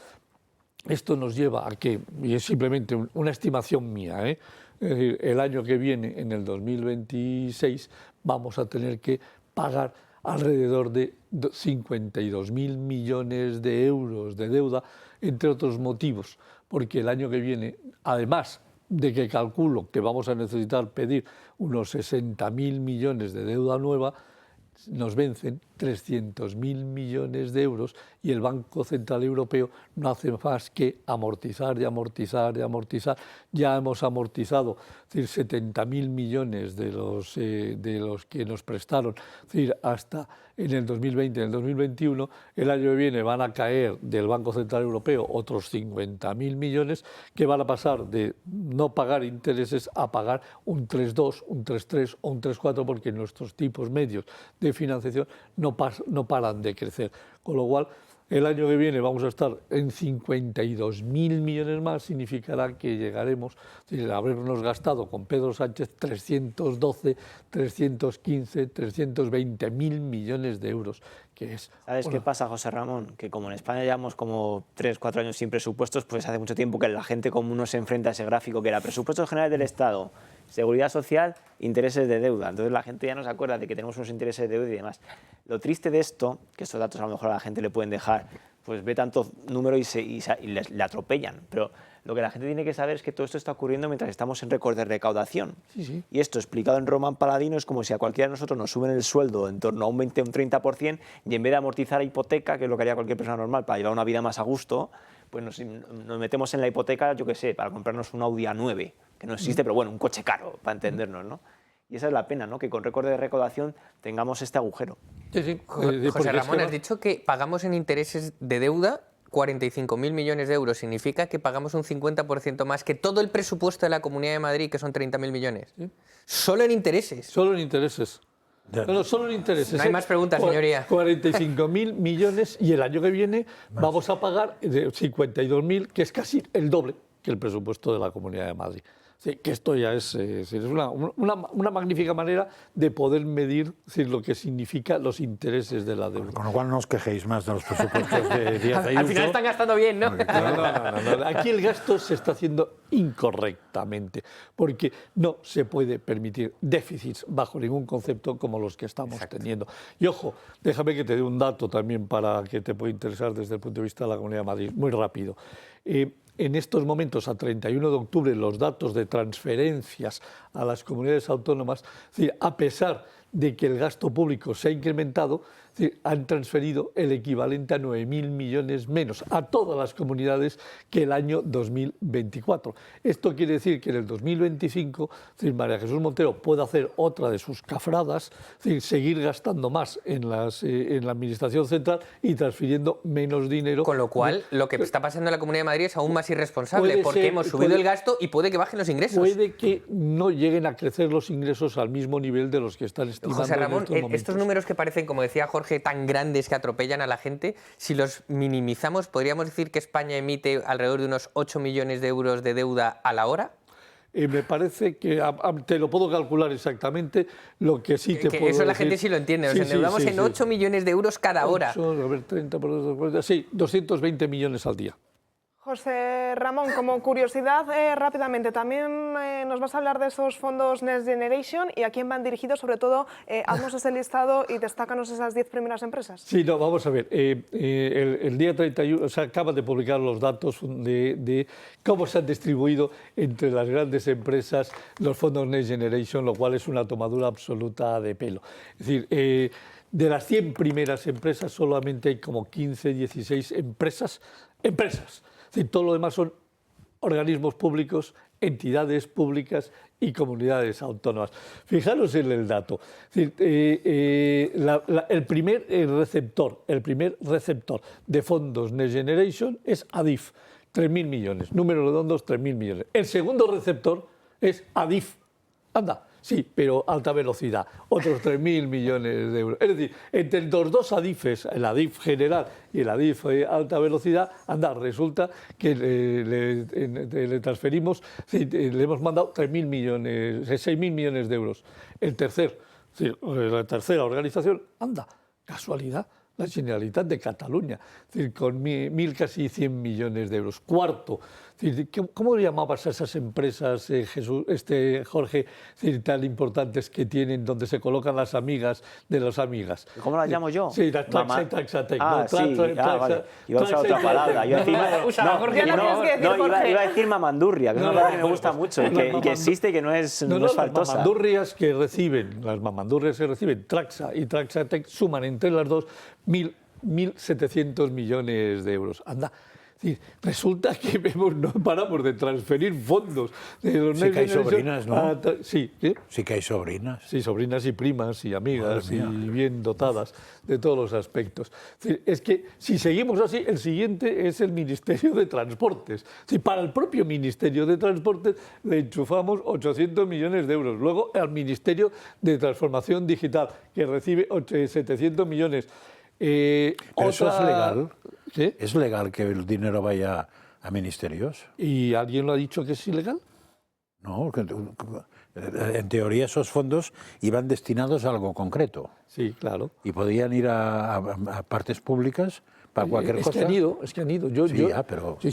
esto nos lleva a que, y es simplemente una estimación mía, es decir, el año que viene, en el 2026, vamos a tener que pagar alrededor de 52.000 millones de euros de deuda, entre otros motivos, porque el año que viene, además de que calculo que vamos a necesitar pedir unos 60.000 millones de deuda nueva, nos vencen 300.000 millones de euros y el Banco Central Europeo no hace más que amortizar y amortizar y amortizar. Ya hemos amortizado 70.000 millones de los que nos prestaron, hasta en el 2020, en el 2021. El año que viene van a caer del Banco Central Europeo otros 50.000 millones que van a pasar de no pagar intereses a pagar un 3,2, un 3,3 o un 3,4 porque nuestros tipos medios de financiación no paran de crecer. Con lo cual, el año que viene vamos a estar en 52.000 millones más, significará que llegaremos, sin habernos gastado con Pedro Sánchez 312, 315, 320.000 millones de euros, que es... ¿Sabes qué pasa, José Ramón? Que como en España llevamos como 3-4 años sin presupuestos, pues hace mucho tiempo que la gente común no se enfrenta a ese gráfico que era presupuestos generales del Estado, seguridad social, intereses de deuda. Entonces la gente ya no se acuerda de que tenemos unos intereses de deuda y demás. Lo triste de esto, que estos datos a lo mejor a la gente le pueden dejar, pues ve tanto número y le atropellan. Pero lo que la gente tiene que saber es que todo esto está ocurriendo mientras estamos en récord de recaudación. Sí. Y esto, explicado en Román Paladino, es como si a cualquiera de nosotros nos suben el sueldo en torno a un 20 o un 30%, y en vez de amortizar la hipoteca, que es lo que haría cualquier persona normal para llevar una vida más a gusto, pues nos metemos en la hipoteca, yo qué sé, para comprarnos un Audi A9. que no existe, pero bueno, un coche caro, para entendernos, ¿no? Y esa es la pena, ¿no? Que con récord de recaudación tengamos este agujero. Sí, sí. José Ramón, has dicho que pagamos en intereses de deuda 45.000 millones de euros. Significa que pagamos un 50% más que todo el presupuesto de la Comunidad de Madrid, que son 30.000 millones. ¿Sí? Solo en intereses. Solo en intereses. No, solo en intereses. No hay más preguntas, señoría. 45.000 millones y el año que viene vamos a pagar 52.000, que es casi el doble que el presupuesto de la Comunidad de Madrid. Sí, que esto ya es una magnífica manera de poder medir lo que significa los intereses de la deuda. Con lo cual no os quejéis más de los presupuestos de Díaz Ayuso. Al final están gastando bien, ¿no? No. Aquí el gasto se está haciendo incorrectamente, porque no se puede permitir déficits bajo ningún concepto como los que estamos teniendo. Y ojo, déjame que te dé un dato también para que te pueda interesar desde el punto de vista de la Comunidad de Madrid, muy rápido. En estos momentos, a 31 de octubre, los datos de transferencias a las comunidades autónomas, es decir, a pesar de que el gasto público se ha incrementado, es decir, han transferido el equivalente a 9.000 millones menos a todas las comunidades que el año 2024. Esto quiere decir que en el 2025, es decir, María Jesús Montero puede hacer otra de sus cafradas, es decir, seguir gastando más en la Administración Central y transfiriendo menos dinero. Con lo cual, lo que está pasando en la Comunidad de Madrid es aún más irresponsable, porque hemos subido el gasto y puede que bajen los ingresos. Puede que no lleguen a crecer los ingresos al mismo nivel de los que están estimando. José Ramón, en estos números que parecen, como decía Jorge, tan grandes que atropellan a la gente, si los minimizamos, ¿podríamos decir que España emite alrededor de unos 8 millones de euros de deuda a la hora? Me parece que te lo puedo calcular exactamente, lo que sí te puedo decir. Eso la gente sí lo entiende, nos endeudamos en 8 millones de euros cada hora. 8, a ver, 30 por 2, sí, 220 millones al día. José Ramón, como curiosidad, rápidamente, también nos vas a hablar de esos fondos Next Generation y a quién van dirigidos, sobre todo, haznos ese listado y destácanos esas 10 primeras empresas. Sí, no, vamos a ver, el día 31, se acaban de publicar los datos de cómo se han distribuido entre las grandes empresas los fondos Next Generation, lo cual es una tomadura absoluta de pelo. Es decir, de las 100 primeras empresas solamente hay como 15, 16 empresas. Es decir, todo lo demás son organismos públicos, entidades públicas y comunidades autónomas. Fijaros en el dato. Es decir, el primer receptor de fondos Next Generation es Adif, 3.000 millones. Números redondos, 3.000 millones. El segundo receptor es Adif. Anda. Sí, pero alta velocidad, otros 3.000 millones de euros. Es decir, entre los dos ADIFes, el ADIF general y el ADIF alta velocidad, resulta que le transferimos, le hemos mandado 6.000 millones de euros. La tercera organización, casualidad, la Generalitat de Cataluña, es decir, con casi 100 millones de euros. Cuarto, es decir, ¿cómo llamabas a esas empresas, Jorge, es decir, tan importantes que tienen, donde se colocan las amigas de las amigas? ¿Cómo las llamo yo? Sí, las Traxa y Traxatec. Vale. Iba a usar otra palabra. Yo iba a decir mamandurria, que es una palabra que me gusta mucho y que existe y que no es faltosa. Las mamandurrias que reciben Traxa y Traxatec suman entre las dos 1.700 millones de euros. Anda. Resulta que no paramos de transferir fondos. Sí que hay sobrinas, ¿no? Sí que hay sobrinas. Sí, sobrinas y primas y amigas y bien dotadas de todos los aspectos. Es que si seguimos así, el siguiente es el Ministerio de Transportes. Para el propio Ministerio de Transportes le enchufamos 800 millones de euros. Luego al Ministerio de Transformación Digital, que recibe 700 millones. ¿Pero eso es legal? ¿Qué? ¿Es legal que el dinero vaya a ministerios? ¿Y alguien lo ha dicho que es ilegal? No, en teoría esos fondos iban destinados a algo concreto. Sí, claro. Y podían ir a partes públicas para cualquier cosa. Es que han ido. Sí,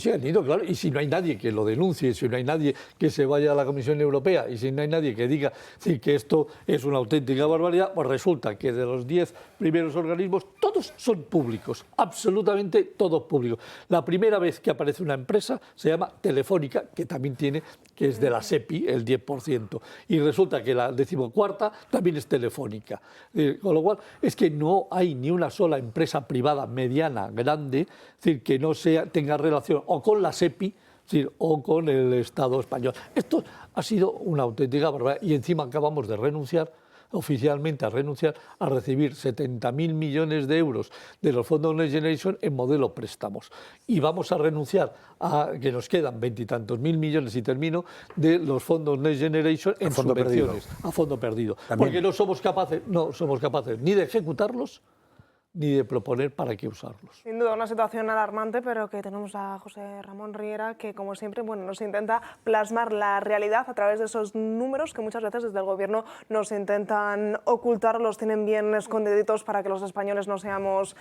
han ido, claro. Y si no hay nadie que lo denuncie, si no hay nadie que se vaya a la Comisión Europea y si no hay nadie que diga que esto es una auténtica barbaridad, pues resulta que de los 10 primeros organismos, todos son públicos, absolutamente todos públicos. La primera vez que aparece una empresa se llama Telefónica, que también tiene, que es de la SEPI, el 10%. Y resulta que la 14ª también es Telefónica. Con lo cual, es que no hay ni una sola empresa privada mediana grande, es decir, que no tenga relación o con la SEPI Sí, o con el Estado español. Esto ha sido una auténtica barbaridad y encima acabamos de renunciar oficialmente a recibir 70.000 millones de euros de los fondos Next Generation en modelo préstamos. Y vamos a renunciar a que nos quedan 20 y tantos mil millones, y termino, de los fondos Next Generation en subvenciones, a fondo perdido. También. Porque no somos capaces ni de ejecutarlos, ni de proponer para qué usarlos. Sin duda una situación alarmante, pero que tenemos a José Ramón Riera, que como siempre nos intenta plasmar la realidad a través de esos números que muchas veces desde el Gobierno nos intentan ocultar, los tienen bien escondiditos para que los españoles no seamos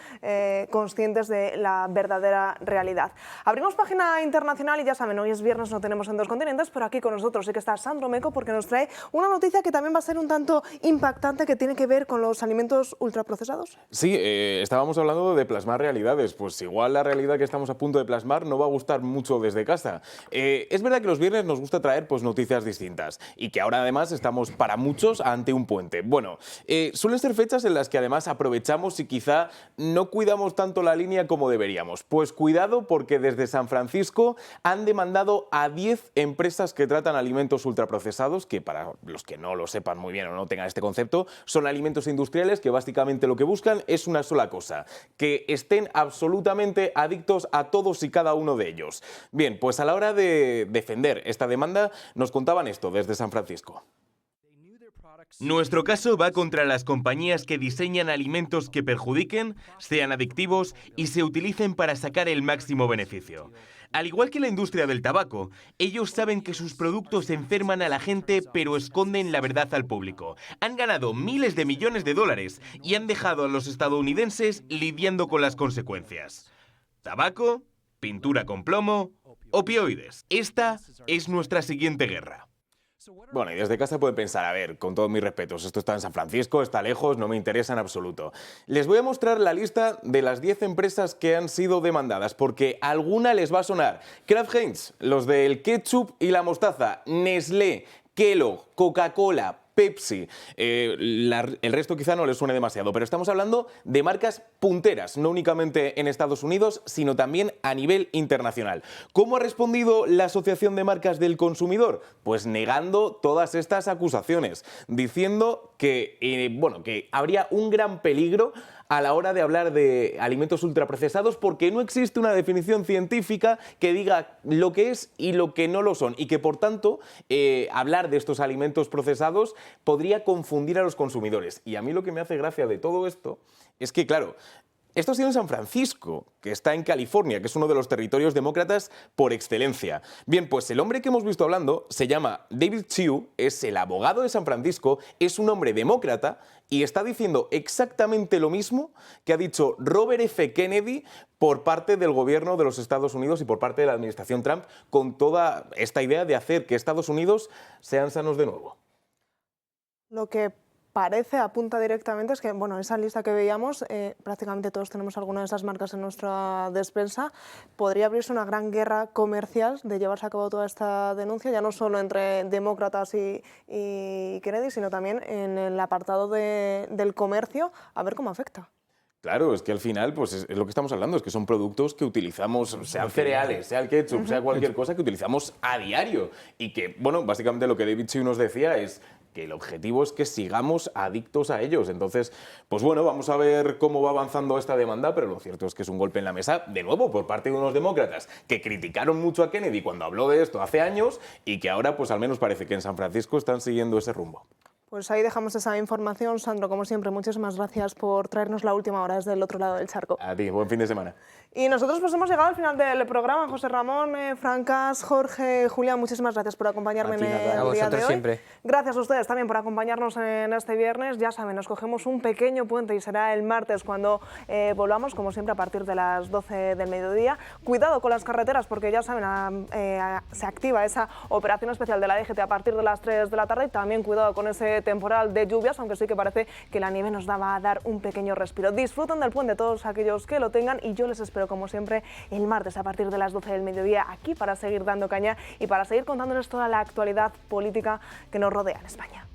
conscientes de la verdadera realidad. Abrimos página internacional y ya saben, hoy es viernes, no tenemos en Dos Continentes, pero aquí con nosotros sí que está Sandro Meco, porque nos trae una noticia que también va a ser un tanto impactante, que tiene que ver con los alimentos ultraprocesados. Sí, estábamos hablando de plasmar realidades, pues igual la realidad que estamos a punto de plasmar no va a gustar mucho desde casa. Es verdad que los viernes nos gusta traer pues noticias distintas y que ahora además estamos para muchos ante un puente. Bueno, suelen ser fechas en las que además aprovechamos y quizá no cuidamos tanto la línea como deberíamos. Pues cuidado, porque desde San Francisco han demandado a 10 empresas que tratan alimentos ultraprocesados, que para los que no lo sepan muy bien o no tengan este concepto, son alimentos industriales que básicamente lo que buscan es una sola cosa, que estén absolutamente adictos a todos y cada uno de ellos. Bien, pues a la hora de defender esta demanda nos contaban esto desde San Francisco. Nuestro caso va contra las compañías que diseñan alimentos que perjudiquen, sean adictivos y se utilicen para sacar el máximo beneficio. Al igual que la industria del tabaco, ellos saben que sus productos enferman a la gente, pero esconden la verdad al público. Han ganado miles de millones de dólares y han dejado a los estadounidenses lidiando con las consecuencias. Tabaco, pintura con plomo, opioides. Esta es nuestra siguiente guerra. Bueno, y desde casa pueden pensar, a ver, con todos mis respetos, esto está en San Francisco, está lejos, no me interesa en absoluto. Les voy a mostrar la lista de las 10 empresas que han sido demandadas, porque alguna les va a sonar. Kraft Heinz, los del ketchup y la mostaza, Nestlé, Kellogg, Coca-Cola, Pepsi, el resto quizá no les suene demasiado, pero estamos hablando de marcas punteras, no únicamente en Estados Unidos, sino también a nivel internacional. ¿Cómo ha respondido la Asociación de Marcas del Consumidor? Pues negando todas estas acusaciones, diciendo que, que habría un gran peligro a la hora de hablar de alimentos ultraprocesados, porque no existe una definición científica que diga lo que es y lo que no lo son, y que por tanto hablar de estos alimentos procesados podría confundir a los consumidores. Y a mí lo que me hace gracia de todo esto es que, claro, esto ha sido en San Francisco, que está en California, que es uno de los territorios demócratas por excelencia. Bien, pues el hombre que hemos visto hablando se llama David Chiu, es el abogado de San Francisco, es un hombre demócrata y está diciendo exactamente lo mismo que ha dicho Robert F. Kennedy por parte del gobierno de los Estados Unidos y por parte de la administración Trump, con toda esta idea de hacer que Estados Unidos sean sanos de nuevo. Lo que parece, apunta directamente, es que esa lista que veíamos, prácticamente todos tenemos alguna de esas marcas en nuestra despensa, podría abrirse una gran guerra comercial de llevarse a cabo toda esta denuncia, ya no solo entre demócratas y Kennedy, sino también en el apartado del comercio, a ver cómo afecta. Claro, es que al final pues es lo que estamos hablando, es que son productos que utilizamos, sean cereales, sea el ketchup, sea cualquier cosa que utilizamos a diario. Y que, básicamente lo que David Chiu nos decía es que el objetivo es que sigamos adictos a ellos. Entonces, pues vamos a ver cómo va avanzando esta demanda, pero lo cierto es que es un golpe en la mesa, de nuevo, por parte de unos demócratas que criticaron mucho a Kennedy cuando habló de esto hace años y que ahora, pues al menos parece que en San Francisco están siguiendo ese rumbo. Pues ahí dejamos esa información. Sandro, como siempre, muchísimas gracias por traernos la última hora desde el otro lado del charco. A ti, buen fin de semana. Y nosotros pues hemos llegado al final del programa. José Ramón, Francas, Jorge, Julián, muchísimas gracias por acompañarme en el día de hoy. Siempre. Gracias a ustedes también por acompañarnos en este viernes. Ya saben, nos cogemos un pequeño puente y será el martes cuando volvamos, como siempre, a partir de las 12 del mediodía. Cuidado con las carreteras, porque ya saben, se activa esa operación especial de la DGT a partir de las 3 de la tarde. Y también cuidado con ese temporal de lluvias, aunque sí que parece que la nieve nos va a dar un pequeño respiro. Disfruten del puente todos aquellos que lo tengan y yo les espero, como siempre, el martes a partir de las 12 del mediodía aquí para seguir dando caña y para seguir contándoles toda la actualidad política que nos rodea en España.